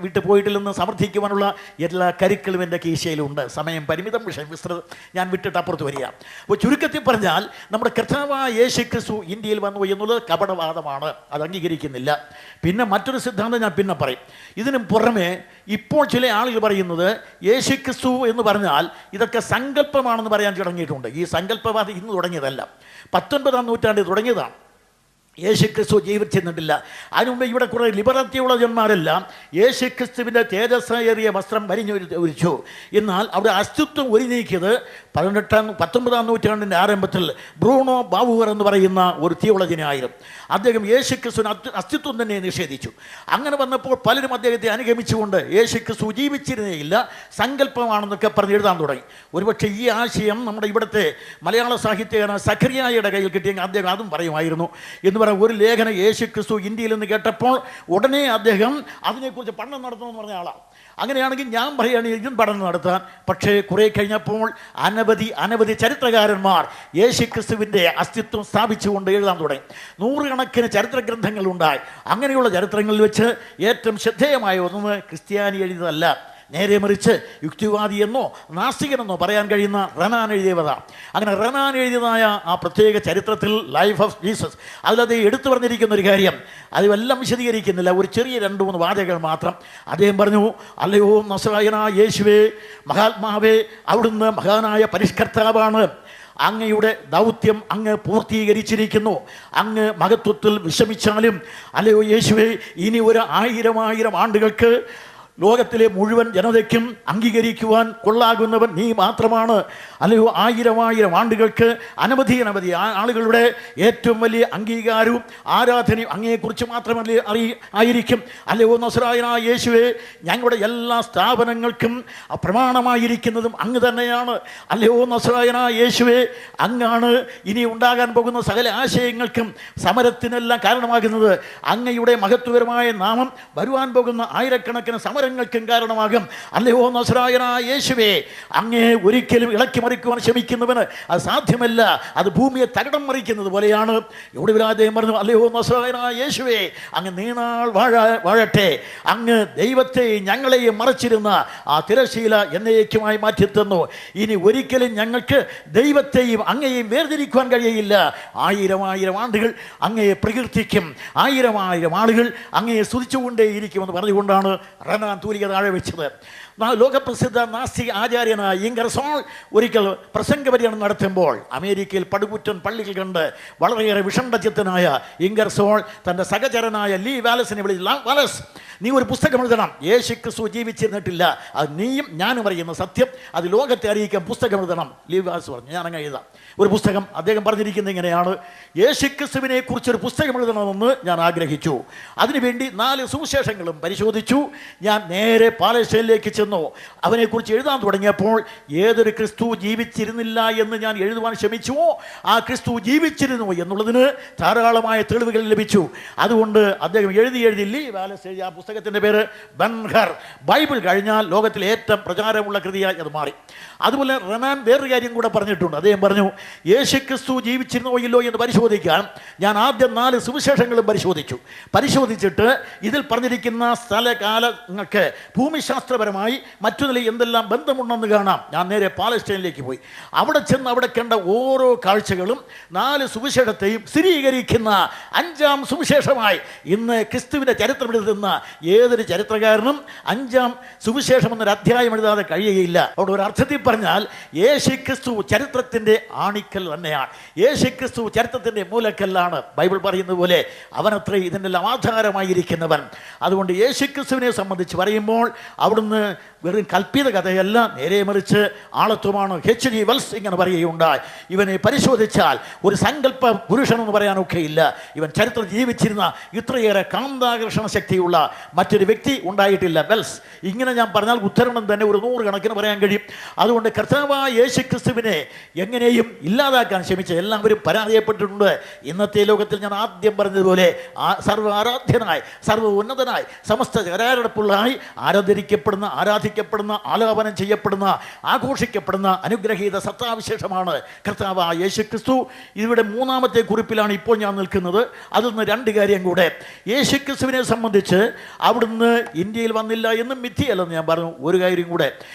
[SPEAKER 1] വിട്ടു പോയിട്ടില്ലെന്ന് സമർത്ഥിക്കുവാനുള്ള എല്ലാ കരുക്കളും എൻ്റെ കീശയിലുണ്ട്. സമയം പരിമിതം, വിഷയം വിസ്തൃതം, ഞാൻ വിട്ടിട്ട് അപ്പുറത്ത് വരിക. അപ്പോൾ ചുരുക്കത്തിൽ പറഞ്ഞാൽ നമ്മുടെ കർത്താവായ യേശു ക്രിസ്തു ഇന്ത്യയിൽ വന്നു എന്നുള്ളത് കപടവാദമാണ്, അത് അംഗീകരിക്കുന്നില്ല. പിന്നെ മറ്റൊരു സിദ്ധാന്തം ഞാൻ പിന്നെ പറയും. ഇതിനും പുറമെ ഇപ്പോൾ ചില ആളുകൾ പറയുന്നത് യേശു ക്രിസ്തു എന്ന് പറഞ്ഞാൽ ഇതൊക്കെ സങ്കല്പമാണെന്ന് പറയാൻ തുടങ്ങിയിട്ടുണ്ട്. ഈ സങ്കല്പവാദം ഇന്ന് തുടങ്ങിയതല്ല, 19-ാം നൂറ്റാണ്ടിൽ തുടങ്ങിയതാണ്. യേശു ക്രിസ്തു ജീവിച്ചിരുന്നിട്ടില്ല. അതിനുമുമ്പ് ഇവിടെ കുറേ ലിബറൽ തിയോളജന്മാരെല്ലാം യേശു ക്രിസ്തുവിൻ്റെ തേജസ്സേറിയ വസ്ത്രം വരിഞ്ഞൊരിച്ചു. എന്നാൽ അവിടെ അസ്തിത്വം നീക്കിയത് 19-ാം നൂറ്റാണ്ടിൻ്റെ ആരംഭത്തിൽ ബ്രൂണോ ബാവുവർ എന്ന് പറയുന്ന ഒരു തിയോളജനായിരുന്നു. അദ്ദേഹം യേശു ക്രിസ്തുവിന് അസ്തിത്വം തന്നെ നിഷേധിച്ചു. അങ്ങനെ വന്നപ്പോൾ പലരും അദ്ദേഹത്തെ അനുഗമിച്ചുകൊണ്ട് യേശു ക്രിസ്തു ജീവിച്ചിരുന്നേയില്ല, സങ്കല്പമാണെന്നൊക്കെ പറഞ്ഞ് എഴുതാൻ തുടങ്ങി. ഒരുപക്ഷെ ഈ ആശയം നമ്മുടെ ഇവിടുത്തെ മലയാള സാഹിത്യകാരൻ സഖറിയായുടെ കയ്യിൽ കിട്ടിയെങ്കിൽ അദ്ദേഹം അതും പറയുമായിരുന്നു എന്ന് പറയാം. ഒരു ലേഖനം യേശു ക്രിസ്തു ഇന്ത്യയിൽ നിന്ന് കേട്ടപ്പോൾ ഉടനെ അദ്ദേഹം അതിനെക്കുറിച്ച് പഠനം നടത്തണമെന്ന് പറഞ്ഞ ആളാണ്. അങ്ങനെയാണെങ്കിൽ ഞാൻ പറയുകയാണ് ഇതും പഠനം നടത്താൻ. പക്ഷേ കുറേ കഴിഞ്ഞപ്പോൾ അനവധി ചരിത്രകാരന്മാർ യേശു ക്രിസ്തുവിൻ്റെ അസ്തിത്വം സ്ഥാപിച്ചുകൊണ്ട് എഴുതാൻ തുടങ്ങി. 100 കണക്കിന് ചരിത്ര ഗ്രന്ഥങ്ങളുണ്ടായി. അങ്ങനെയുള്ള ചരിത്രങ്ങളിൽ വെച്ച് ഏറ്റവും ശ്രദ്ധേയമായ ഒന്ന് ക്രിസ്ത്യാനി എഴുതിയതല്ല, നേരെ മറിച്ച് യുക്തിവാദിയെന്നോ നാസ്തികനെന്നോ പറയാൻ കഴിയുന്ന റനാൻ എഴുതിയതാണ്. അങ്ങനെ റനാൻ എഴുതിയതായ ആ പ്രത്യേക ചരിത്രത്തിൽ ലൈഫ് ഓഫ് ജീസസ്, അതിലത് എടുത്തു പറഞ്ഞിരിക്കുന്ന ഒരു കാര്യം, അതുമെല്ലാം വിശദീകരിക്കുന്നില്ല, ഒരു ചെറിയ 2-3 വാചകങ്ങൾ മാത്രം. അദ്ദേഹം പറഞ്ഞു, അല്ലയോ നസറായനായ യേശുവേ, മഹാത്മാവേ, അവിടുന്ന് മഹാനായ പരിഷ്കർത്താവാണ്. അങ്ങയുടെ ദൗത്യം അങ്ങ് പൂർത്തീകരിച്ചിരിക്കുന്നു. അങ്ങ് മഹത്വത്തിൽ വിശ്രമിച്ചാലും അല്ലയോ യേശുവേ, ഇനി ഒരു 1000 ആണ്ടുകൾക്ക് ലോകത്തിലെ മുഴുവൻ ജനതയ്ക്കും അംഗീകരിക്കുവാൻ കൊള്ളാകുന്നവൻ നീ മാത്രമാണ്. അല്ലയോ 1000 ആണ്ടുകൾക്ക് അനവധി ആളുകളുടെ ഏറ്റവും വലിയ അംഗീകാരവും ആരാധനയും അങ്ങയെക്കുറിച്ച് മാത്രമല്ലേ ആയിരിക്കും. അല്ലയോ നസറായനായ യേശുവേ, ഞങ്ങളുടെ എല്ലാ സ്ഥാപനങ്ങൾക്കും പ്രമാണമായിരിക്കുന്നതും അങ്ങ് തന്നെയാണ്. അല്ലയോ നസറായനായ യേശുവേ, അങ്ങാണ് ഇനി ഉണ്ടാകാൻ പോകുന്ന സകല ആശയങ്ങൾക്കും സമരത്തിനെല്ലാം കാരണമാകുന്നത്. അങ്ങയുടെ മഹത്വപരമായ നാമം വരുവാൻ പോകുന്ന 1000കണക്കിന് സമരങ്ങൾക്കും കാരണമാകും. അല്ലയോ നസറായനായ യേശുവേ, അങ്ങേ ഒരിക്കലും ഇളക്കി മറിക്കുവാൻ ശ്രമിക്കുന്നവന് അത് സാധ്യമല്ല, അത് ഭൂമിയെ തകിടം മറിക്കുന്നത് പോലെയാണ്. ഇവിടെ അദ്ദേഹം പറഞ്ഞു, അല്ലയോ നസറായനായ യേശുവേ, അങ്ങ് നീണാൾ വാഴട്ടെ. അങ്ങ് ദൈവത്തെയും ഞങ്ങളെയും മറച്ചിരുന്ന ആ തിരശീല എന്നേക്കുമായി മാറ്റിത്തന്നു. ഇനി ഒരിക്കലും ഞങ്ങൾക്ക് ദൈവത്തെയും അങ്ങയെയും വേർതിരിക്കുവാൻ കഴിയയില്ല. 1000 ആണ്ടുകൾ അങ്ങയെ പ്രകീർത്തിക്കും, 1000 ആളുകൾ അങ്ങയെ സ്തുതിച്ചുകൊണ്ടേയിരിക്കുമെന്ന് പറഞ്ഞുകൊണ്ടാണ് റനാൻ തൂലിക താഴെ വെച്ചത്. ലോകപ്രസിദ്ധ നാസ്തിക ആചാര്യനായ ഇംഗർസോൾ ഒരിക്കൽ പ്രസംഗ പര്യടനം നടത്തുമ്പോൾ അമേരിക്കയിൽ പടുകുറ്റൻ പള്ളികൾ കണ്ട് വളരെയേറെ വിഷണ്ഡചിത്തനായ ഇംഗർസോൾ തൻ്റെ സഹചരനായ ലീ വാലസിനെ വിളിച്ചു, വാലസ്, നീ ഒരു പുസ്തകം എഴുതണം. യേശു ക്രിസ്തു ജീവിച്ചിരുന്നിട്ടില്ല, അത് നീയും ഞാനും അറിയുന്ന സത്യം, അത് ലോകത്തെ അറിയിക്കാൻ പുസ്തകം എഴുതണം. ലീ വാലസ് പറഞ്ഞു, ഞാൻ അങ്ങ് എഴുതാം ഒരു പുസ്തകം. അദ്ദേഹം പറഞ്ഞിരിക്കുന്നത് ഇങ്ങനെയാണ്, യേശു ക്രിസ്തുവിനെ കുറിച്ചൊരു പുസ്തകം എഴുതണമെന്ന് ഞാൻ ആഗ്രഹിച്ചു. അതിനുവേണ്ടി 4 സുവിശേഷങ്ങളും പരിശോധിച്ചു. ഞാൻ നേരെ പാലസ്റ്റൈനിലേക്ക് ചെന്നു. അവനെക്കുറിച്ച് എഴുതാൻ തുടങ്ങിയപ്പോൾ ഏതൊരു ക്രിസ്തു ജീവിച്ചിരുന്നില്ല എന്ന് ഞാൻ എഴുതുവാൻ ശ്രമിച്ചുവോ ആ ക്രിസ്തു ജീവിച്ചിരുന്നു എന്നുള്ളതിന് ധാരാളമായ തെളിവുകൾ ലഭിച്ചു. അതുകൊണ്ട് അദ്ദേഹം എഴുതി ലീ വാലസ് എഴുതിയ ആ പുസ്തകത്തിൻ്റെ പേര് ബൻഹർ. ബൈബിൾ കഴിഞ്ഞാൽ ലോകത്തിലെ ഏറ്റവും പ്രചാരമുള്ള കൃതിയായി അത് മാറി. അതുപോലെ റനാൻ വേറൊരു കാര്യം കൂടെ പറഞ്ഞിട്ടുണ്ട്. അദ്ദേഹം പറഞ്ഞു, യേശു ക്രിസ്തു ജീവിച്ചിരുന്നോ ഇല്ലോ എന്ന് പരിശോധിക്കാൻ ഞാൻ ആദ്യം 4 സുവിശേഷങ്ങളും പരിശോധിച്ചിട്ട് ഇതിൽ പറഞ്ഞിരിക്കുന്ന സ്ഥലകാലങ്ങൾക്ക് ഭൂമിശാസ്ത്രപരമായി മറ്റു നില എന്തെല്ലാം ബന്ധമുണ്ടെന്ന് കാണാം. ഞാൻ നേരെ പാലസ്റ്റൈനിലേക്ക് പോയി. അവിടെ ചെന്ന് അവിടെ കണ്ട ഓരോ കാഴ്ചകളും 4 സുവിശേഷത്തെയും സ്ഥിരീകരിക്കുന്ന 5ാം സുവിശേഷമായി ഇന്ന് ക്രിസ്തുവിൻ്റെ ചരിത്രം എഴുതുന്ന ഏതൊരു ചരിത്രകാരനും 5ാം സുവിശേഷം എന്നൊരു അധ്യായം എഴുതാതെ കഴിയുകയില്ല. അവിടെ ഒരു അർത്ഥത്തിൽ പറഞ്ഞാൽ യേശു ക്രിസ്തു ചരിത്രത്തിൻ്റെ ആണിക്കൽ തന്നെയാണ്. യേശു ക്രിസ്തു ചരിത്രത്തിൻ്റെ മൂലക്കല്ലാണ്. ബൈബിൾ പറയുന്നത് പോലെ അവനത്രേ ഇതിനെല്ലാം ആധാരമായിരിക്കുന്നവൻ. അതുകൊണ്ട് യേശു ക്രിസ്തുവിനെ സംബന്ധിച്ച് പറയുമ്പോൾ അവിടുന്ന് വെറും കൽപ്പിത കഥയല്ല, നേരെ മറിച്ച് ആളത്വമാണ്. H.G. വെൽസ് ഇങ്ങനെ പറയുകയുണ്ടായി, ഇവനെ പരിശോധിച്ചാൽ ഒരു സങ്കല്പ പുരുഷനെന്ന് പറയാനൊക്കെയില്ല. ഇവൻ ചരിത്രം ജീവിച്ചിരുന്ന ഇത്രയേറെ കാന്താകർഷണ ശക്തിയുള്ള മറ്റൊരു വ്യക്തി ഉണ്ടായിട്ടില്ല. വെൽസ് ഇങ്ങനെ ഞാൻ പറഞ്ഞാൽ ഉദ്ധരണം തന്നെ ഒരു 100 കണക്കിന് പറയാൻ കഴിയും. അതുകൊണ്ട് കർത്താവായ യേശു ക്രിസ്തുവിനെ എങ്ങനെയും ഇല്ലാതാക്കാൻ ശ്രമിച്ച എല്ലാവരും പരാജയപ്പെട്ടിട്ടുണ്ട്. ഇന്നത്തെ ലോകത്തിൽ ഞാൻ ആദ്യം പറഞ്ഞതുപോലെ സർവ്വ ആരാധ്യനായി, സർവ്വ ഉന്നതനായി, സമസ്ത കരാരടപ്പുള്ളതായി രക്ഷകനായി ആരാധിക്കപ്പെടുന്ന ആലാപനം ചെയ്യപ്പെടുന്ന ആഘോഷിക്കപ്പെടുന്ന അനുഗ്രഹീത സത്താവിശേഷമാണ് കർത്താവായ യേശുക്രിസ്തു. ഇവിടെ മൂന്നാമത്തെ കുറിപ്പിലാണ് ഇപ്പോൾ ഞാൻ നിൽക്കുന്നത്. അതിൽ നിന്ന് രണ്ട് കാര്യം കൂടെ. യേശുക്രിസ്തുവിനെ സംബന്ധിച്ച് അവിടുന്ന് ഇന്ത്യയിൽ വന്നില്ല എന്നും മിഥ്യയല്ലെന്ന് ഞാൻ പറഞ്ഞു. ഒരു കാര്യം കൂടെ,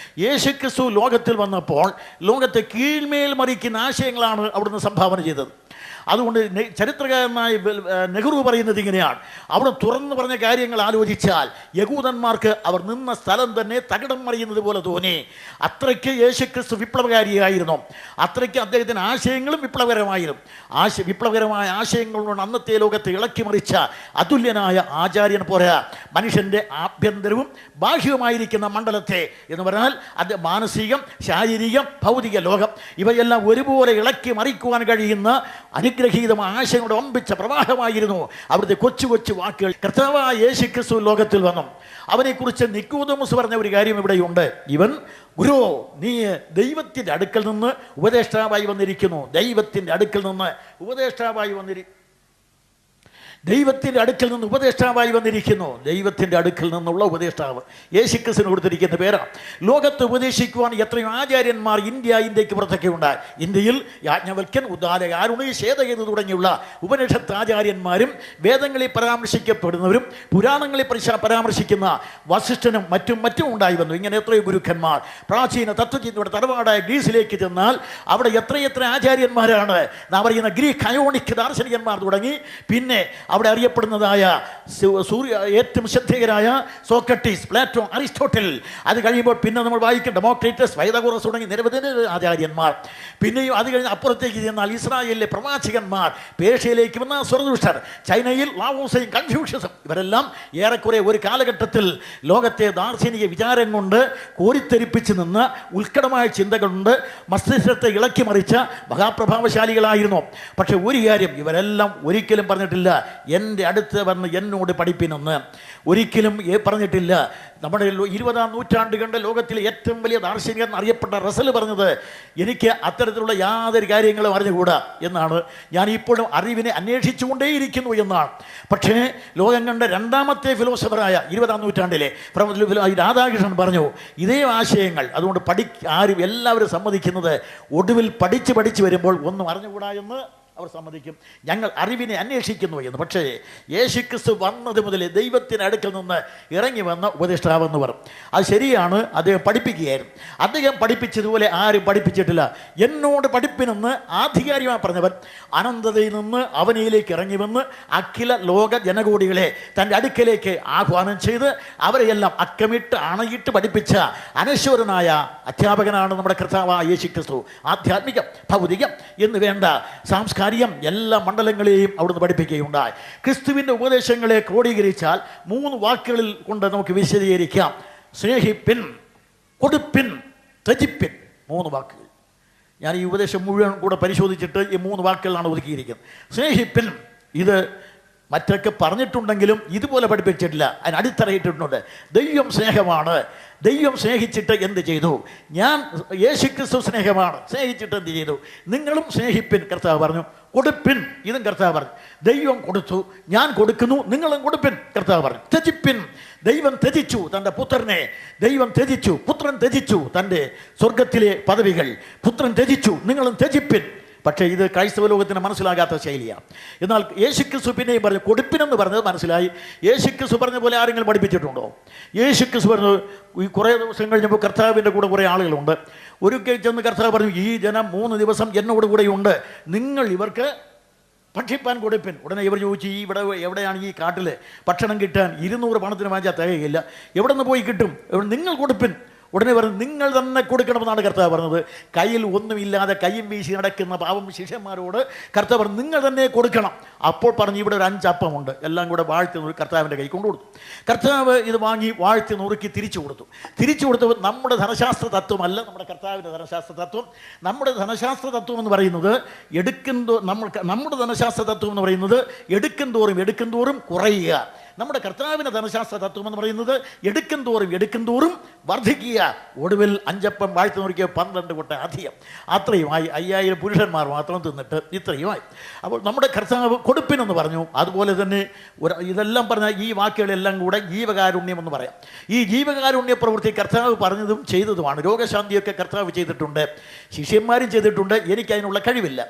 [SPEAKER 1] യേശുക്രിസ്തു ലോകത്തിൽ വന്നപ്പോൾ ലോകത്തെ കീഴ്മേൽ മറിക്കുന്ന ആശയങ്ങളാണ് അവിടുന്ന് സംഭാവന ചെയ്തത്. അതുകൊണ്ട് ചരിത്രകാരനായ നെഹ്റു പറയുന്നത് ഇങ്ങനെയാണ്: അവിടെ തുറന്നു പറഞ്ഞ കാര്യങ്ങൾ ആലോചിച്ചാൽ യഹൂദന്മാർക്ക് അവർ നിന്ന സ്ഥലം തന്നെ തകിടം മറിയുന്നത് പോലെ തോന്നി. അത്രയ്ക്ക് യേശുക്രിസ്തു വിപ്ലവകാരിയായിരുന്നു. അത്രയ്ക്ക് അദ്ദേഹത്തിൻ്റെ ആശയങ്ങളും വിപ്ലവകരമായിരുന്നു. വിപ്ലവകരമായ ആശയങ്ങളുകൊണ്ട് അന്നത്തെ ലോകത്തെ ഇളക്കി മറിച്ച അതുല്യനായ ആചാര്യൻ പോരാ, മനുഷ്യൻ്റെ ആഭ്യന്തരവും ബാഹ്യവുമായിരിക്കുന്ന മണ്ഡലത്തെ എന്ന് പറഞ്ഞാൽ അത് മാനസികം, ശാരീരികം, ഭൗതിക ലോകം ഇവയെല്ലാം ഒരുപോലെ ഇളക്കി മറിക്കുവാൻ കഴിയുന്ന അനുഗ്രഹീതമായ ആശയങ്ങളുടെ ഒമ്പിച്ച പ്രവാഹമായിരുന്നു അവിടുത്തെ കൊച്ചു കൊച്ചു വാക്കുകൾ. കർത്താവായ യേശുക്രിസ്തു ലോകത്തിൽ വന്നു. അവനെക്കുറിച്ച് നിക്കോദെമോസ് പറഞ്ഞ ഒരു കാര്യം ഇവിടെയുണ്ട്: ഇവൻ ഗുരു, നീ ദൈവത്തിൻ്റെ അടുക്കൽ നിന്ന് ഉപദേഷ്ടാവായി വന്നിരിക്കുന്നു. ദൈവത്തിൻ്റെ അടുക്കൽ നിന്ന് ഉപദേഷ്ടാവായി വന്നിരിക്കുന്നു. ദൈവത്തിൻ്റെ അടുക്കൽ നിന്ന് ഉപദേഷ്ടാവായി വന്നിരിക്കുന്നു. ദൈവത്തിൻ്റെ അടുക്കൽ നിന്നുള്ള ഉപദേഷ്ടാവ് യേശുക്രിസ്തുവിന് കൊടുത്തിരിക്കുന്ന പേരാണ്. ലോകത്ത് ഉപദേശിക്കുവാൻ എത്രയോ ആചാര്യന്മാർ ഇന്ത്യക്ക് പുറത്തൊക്കെ ഉണ്ടായി. ഇന്ത്യയിൽ യാജ്ഞവൽക്യൻ, ഉദാലക, അരുണി, ശേതകേതു തുടങ്ങിയുള്ള ഉപനിഷത്ത് ആചാര്യന്മാരും വേദങ്ങളിൽ പരാമർശിക്കപ്പെടുന്നവരും പുരാണങ്ങളിൽ പരാമർശിക്കുന്ന വസിഷ്ഠനും മറ്റും ഉണ്ടായി വന്നു. ഇങ്ങനെ എത്രയോ ഗുരുക്കന്മാർ. പ്രാചീന തത്വചിന്തയുടെ തറവാടായ ഗ്രീസിലേക്ക് ചെന്നാൽ അവിടെ എത്രയെത്ര ആചാര്യന്മാരാണ്. നാം പറയുന്ന ഗ്രീക്ക് അയോണിക് ദാർശനികന്മാർ തുടങ്ങി പിന്നെ അവിടെ അറിയപ്പെടുന്നതായ ഏറ്റവും ശ്രദ്ധേയരായ സോക്രട്ടീസ്, പ്ലാറ്റോ, അരിസ്റ്റോട്ടിൽ. അത് കഴിയുമ്പോൾ പിന്നെ നമ്മൾ വായിക്കും ഡെമോക്രിറ്റസ്, പൈതഗോറസ് തുടങ്ങി നിരവധി ആചാര്യന്മാർ. പിന്നെയും അത് കഴിഞ്ഞ് അപ്പുറത്തേക്ക് ചെന്നാൽ ഇസ്രായേലിലെ പ്രവാചകന്മാർ, പേർഷ്യയിലേക്ക് വന്ന സ്വരദുഷ്ടർ, ചൈനയിൽ ലാവോസയും കൺഫ്യൂഷ്യസും. ഇവരെല്ലാം ഏറെക്കുറെ ഒരു കാലഘട്ടത്തിൽ ലോകത്തെ ദാർശനിക വിചാരം കൊണ്ട് കോരിത്തെരിപ്പിച്ച് നിന്ന് ഉത്കടമായ ചിന്തകളുണ്ട് മസ്തിഷ്കത്തെ ഇളക്കി മറിച്ച മഹാപ്രഭാവശാലികളായിരുന്നു. പക്ഷെ ഒരു കാര്യം ഇവരെല്ലാം ഒരിക്കലും പറഞ്ഞിട്ടില്ല: എൻ്റെ അടുത്ത് വന്ന് എന്നോട് പഠിപ്പിനെന്ന് ഒരിക്കലും പറഞ്ഞിട്ടില്ല. നമ്മുടെ 20-ാം നൂറ്റാണ്ടുകളുടെ ലോകത്തിലെ ഏറ്റവും വലിയ ദാർശനികൻ അറിയപ്പെട്ട റസൽ പറഞ്ഞത്: എനിക്ക് അത്തരത്തിലുള്ള യാതൊരു കാര്യങ്ങളും അറിഞ്ഞുകൂടാ എന്നാണ്. ഞാൻ ഇപ്പോഴും അറിവിനെ അന്വേഷിച്ചുകൊണ്ടേയിരിക്കുന്നു എന്നാണ്. പക്ഷേ ലോകം കണ്ട രണ്ടാമത്തെ ഫിലോസഫറായ 20-ാം നൂറ്റാണ്ടിലെ രാധാകൃഷ്ണൻ പറഞ്ഞു ഇതേ ആശയങ്ങൾ. അതുകൊണ്ട് ആരും എല്ലാവരും സമ്മതിക്കുന്നത് ഒടുവിൽ പഠിച്ച് വരുമ്പോൾ ഒന്നും അറിഞ്ഞുകൂടാ എന്ന് അവർ സമ്മതിക്കും. ഞങ്ങൾ അറിവിനെ അന്വേഷിക്കുന്നു എന്ന്. പക്ഷേ യേശുക്രിസ്തു വന്നത് മുതൽ ദൈവത്തിന് അടുക്കൽ നിന്ന് ഇറങ്ങി വന്ന ഉപദേഷ്ടാവെന്ന് പറയും. അത് ശരിയാണ്, അദ്ദേഹം പഠിപ്പിക്കുകയായിരുന്നു. അദ്ദേഹം പഠിപ്പിച്ചതുപോലെ ആരും പഠിപ്പിച്ചിട്ടില്ല. എന്നോട് പഠിപ്പിനെന്ന് ആധികാരികമായി പറഞ്ഞവൻ അനന്തതയിൽ നിന്ന് അവനിലേക്ക് ഇറങ്ങി വന്ന് അഖില ലോക ജനകോടികളെ തൻ്റെ അടുക്കലേക്ക് ആഹ്വാനം ചെയ്ത് അവരെയെല്ലാം അക്കമിട്ട് അണയിട്ട് പഠിപ്പിച്ച അനശ്വരനായ അധ്യാപകനാണ് നമ്മുടെ കർത്താവായ യേശുക്രിസ്തു. ആധ്യാത്മികം, ഭൗതികം എന്ന് വേണ്ട സാംസ്കാരികം എല്ലാ മണ്ഡലങ്ങളെയും അവിടുന്ന് പഠിപ്പിക്കുകയുണ്ടായി. ക്രിസ്തുവിൻ്റെ ഉപദേശങ്ങളെ ക്രോഡീകരിച്ചാൽ 3 വാക്കുകളിൽ കൊണ്ട് നമുക്ക് വിശദീകരിക്കാം: സ്നേഹിപ്പിൻ, കൊടുപ്പിൻ, ത്യജിപ്പിൻ. 3 വാക്കുകൾ. ഞാൻ ഈ ഉപദേശം മുഴുവൻ കൂടെ പരിശോധിച്ചിട്ട് ഈ 3 വാക്കുകളാണ് ഒതുക്കിയിരിക്കുന്നത്. സ്നേഹിപ്പിൻ, ഇത് മറ്റൊക്കെ പറഞ്ഞിട്ടുണ്ടെങ്കിലും ഇതുപോലെ പഠിപ്പിച്ചിട്ടില്ല. അതിന് അടിത്തറയിട്ടിട്ടുണ്ട്. ദൈവം സ്നേഹമാണ്. ദൈവം സ്നേഹിച്ചിട്ട് എന്ത് ചെയ്തു? ഞാൻ യേശുക്രിസ്തു സ്നേഹമാണ്. സ്നേഹിച്ചിട്ട് എന്ത് ചെയ്തു? നിങ്ങളും സ്നേഹിപ്പിൻ, കർത്താവ് പറഞ്ഞു. കൊടുപ്പിൻ, ഇതും കർത്താവ് പറഞ്ഞു. ദൈവം കൊടുത്തു, ഞാൻ കൊടുക്കുന്നു, നിങ്ങളും കൊടുപ്പിൻ, കർത്താവ് പറഞ്ഞു. ത്യജിപ്പിൻ, ദൈവം ത്യജിച്ചു തൻ്റെ പുത്രനെ. ദൈവം ത്യജിച്ചു, പുത്രൻ ത്യജിച്ചു തൻ്റെ സ്വർഗത്തിലെ പദവികൾ. പുത്രൻ ത്യജിച്ചു, നിങ്ങളും ത്യജിപ്പിൻ. പക്ഷേ ഇത് ക്രൈസ്തവ ലോകത്തിന് മനസ്സിലാകാത്ത ശൈലിയാണ്. എന്നാൽ യേശുക്രിസ്തു പിന്നെയും പറഞ്ഞു കൊടുപ്പിനെന്ന് പറഞ്ഞത് മനസ്സിലായി. യേശുക്രിസ്തു പറഞ്ഞ പോലെ ആരെങ്കിലും പഠിപ്പിച്ചിട്ടുണ്ടോ? യേശുക്രിസ്തു പറഞ്ഞു, ഈ കുറേ ദിവസം കഴിഞ്ഞപ്പോൾ കർത്താവിൻ്റെ കൂടെ കുറേ ആളുകളുണ്ട്. ഒരിക്കൽ ചെന്ന് കർത്താവ് പറഞ്ഞു, ഈ ജനം 3 ദിവസം എന്നോട് കൂടെയുണ്ട്, നിങ്ങൾ ഇവർക്ക് ഭക്ഷിപ്പാൻ കൊടുപ്പിൻ. ഉടനെ ഇവർ ചോദിച്ചു, എവിടെയാണ് ഈ കാട്ടിൽ ഭക്ഷണം കിട്ടാൻ? 200 പണത്തിന് വാങ്ങിച്ചാൽ തികയില്ല, എവിടെ നിന്ന് പോയി കിട്ടും? നിങ്ങൾ കൊടുപ്പിൻ. ഉടനെ പറഞ്ഞു, നിങ്ങൾ തന്നെ കൊടുക്കണമെന്നാണ് കർത്താവ് പറഞ്ഞത്. കയ്യിൽ ഒന്നുമില്ലാതെ കയ്യും വീശി നടക്കുന്ന പാവം ശിഷ്യന്മാരോട് കർത്താവ് പറഞ്ഞു, നിങ്ങൾ തന്നെ കൊടുക്കണം. അപ്പോൾ പറഞ്ഞു, ഇവിടെ ഒരു 5 അപ്പമുണ്ട്, എല്ലാം കൂടെ വാഴ്ത്തി നുറുക്കി കർത്താവിൻ്റെ കൈ കൊണ്ടു കൊടുത്തു. കർത്താവ് ഇത് വാങ്ങി വാഴ്ത്തി നുറുക്കി തിരിച്ചു കൊടുത്തപ്പോൾ നമ്മുടെ ധനശാസ്ത്ര തത്വമല്ല നമ്മുടെ കർത്താവിൻ്റെ ധനശാസ്ത്ര തത്വം. നമ്മുടെ ധനശാസ്ത്ര തത്വം എന്ന് പറയുന്നത് നമ്മുടെ ധനശാസ്ത്ര തത്വം എന്ന് പറയുന്നത് എടുക്കും തോറും കുറയുക. നമ്മുടെ കർത്താവിൻ്റെ ധനശാസ്ത്ര തത്വം എന്ന് പറയുന്നത് എടുക്കും തോറും വർദ്ധിക്കുക, ഒടുവിൽ 5 അപ്പം വാഴ്ത്തു നോക്കിയ 12 കൊട്ട അധികം. അത്രയുമായി 5000 പുരുഷന്മാർ മാത്രം തിന്നിട്ട് ഇത്രയുമായി. അപ്പോൾ നമ്മുടെ കർത്താവ് കൊടുപ്പിനെന്ന് പറഞ്ഞു. അതുപോലെ തന്നെ ഇതെല്ലാം പറഞ്ഞ ഈ വാക്കുകളെല്ലാം കൂടെ ജീവകാരുണ്യം എന്ന് പറയാം. ഈ ജീവകാരുണ്യ പ്രവൃത്തി കർത്താവ് പറഞ്ഞതും ചെയ്തതുമാണ്. രോഗശാന്തിയൊക്കെ കർത്താവ് ചെയ്തിട്ടുണ്ട്, ശിഷ്യന്മാരും ചെയ്തിട്ടുണ്ട്. എനിക്കതിനുള്ള കഴിവില്ല.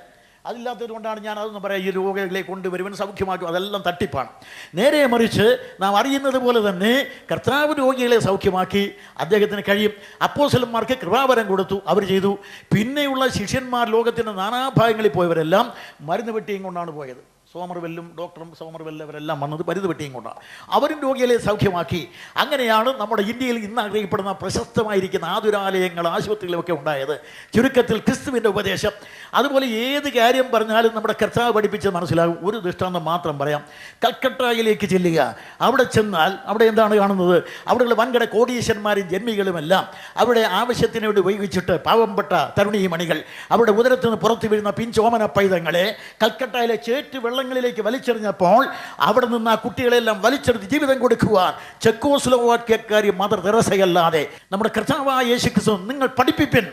[SPEAKER 1] അതില്ലാത്തത് കൊണ്ടാണ് ഞാൻ അതൊന്നും പറയാം. ഈ രോഗികളെ കൊണ്ടുവരുവൻ സൗഖ്യമാക്കും, അതെല്ലാം തട്ടിപ്പാണ്. നേരെ മറിച്ച് നാം അറിയുന്നത് പോലെ തന്നെ കർത്താവ് രോഗികളെ സൗഖ്യമാക്കി, അദ്ദേഹത്തിന് കഴിയും. അപ്പോസ്തലന്മാർക്ക് കൃപാവരം കൊടുത്തു, അവർ ചെയ്തു. പിന്നെയുള്ള ശിഷ്യന്മാർ ലോകത്തിൻ്റെ നാനാഭാഗങ്ങളിൽ പോയവരെല്ലാം മരുന്ന് പെട്ടിയും കൊണ്ടാണ് പോയത്. സോമർവെല്ലും ഡോക്ടറും സോമർവെല്ലും അവരെല്ലാം വന്നത് മരുന്ന് പെട്ടിയും കൊണ്ടാണ്. അവരും രോഗികളെ സൗഖ്യമാക്കി. അങ്ങനെയാണ് നമ്മുടെ ഇന്ത്യയിൽ ഇന്ന് അറിയപ്പെടുന്ന പ്രശസ്തമായിരിക്കുന്ന ആതുരാലയങ്ങൾ, ആശുപത്രികളൊക്കെ ഉണ്ടായത്. ചുരുക്കത്തിൽ ക്രിസ്തുവിൻ്റെ ഉപദേശം. അതുപോലെ ഏത് കാര്യം പറഞ്ഞാലും നമ്മുടെ കർത്താവ് പഠിപ്പിച്ചത് മനസ്സിലാകും. ഒരു ദൃഷ്ടാന്തം മാത്രം പറയാം. കൽക്കട്ടയിലേക്ക് ചെല്ലുക. അവിടെ ചെന്നാൽ അവിടെ എന്താണ് കാണുന്നത്? അവിടെയുള്ള വൻകിട കോടീശ്വരന്മാരും ജന്മികളുമെല്ലാം അവിടെ ആവശ്യത്തിന് വേണ്ടി ഉപയോഗിച്ചിട്ട് പാവപ്പെട്ട തരുണീമണികൾ അവരുടെ ഉദരത്തിൽ നിന്ന് പുറത്തു വീഴുന്ന പിഞ്ചോമന പൈതങ്ങളെ കൽക്കട്ടയിലെ ചേറ്റ് വെള്ളങ്ങളിലേക്ക് വലിച്ചെറിഞ്ഞപ്പോൾ അവിടെ നിന്ന് ആ കുട്ടികളെല്ലാം വലിച്ചെടുത്ത് ജീവിതം കൊടുക്കുവാൻ ചെക്കോസ്ലോവാക്യക്കാരി മദർ തെരേസയല്ലാതെ നമ്മുടെ കർത്താവായ യേശുക്രിസ്തു നിങ്ങൾ പഠിപ്പിപ്പിൻ.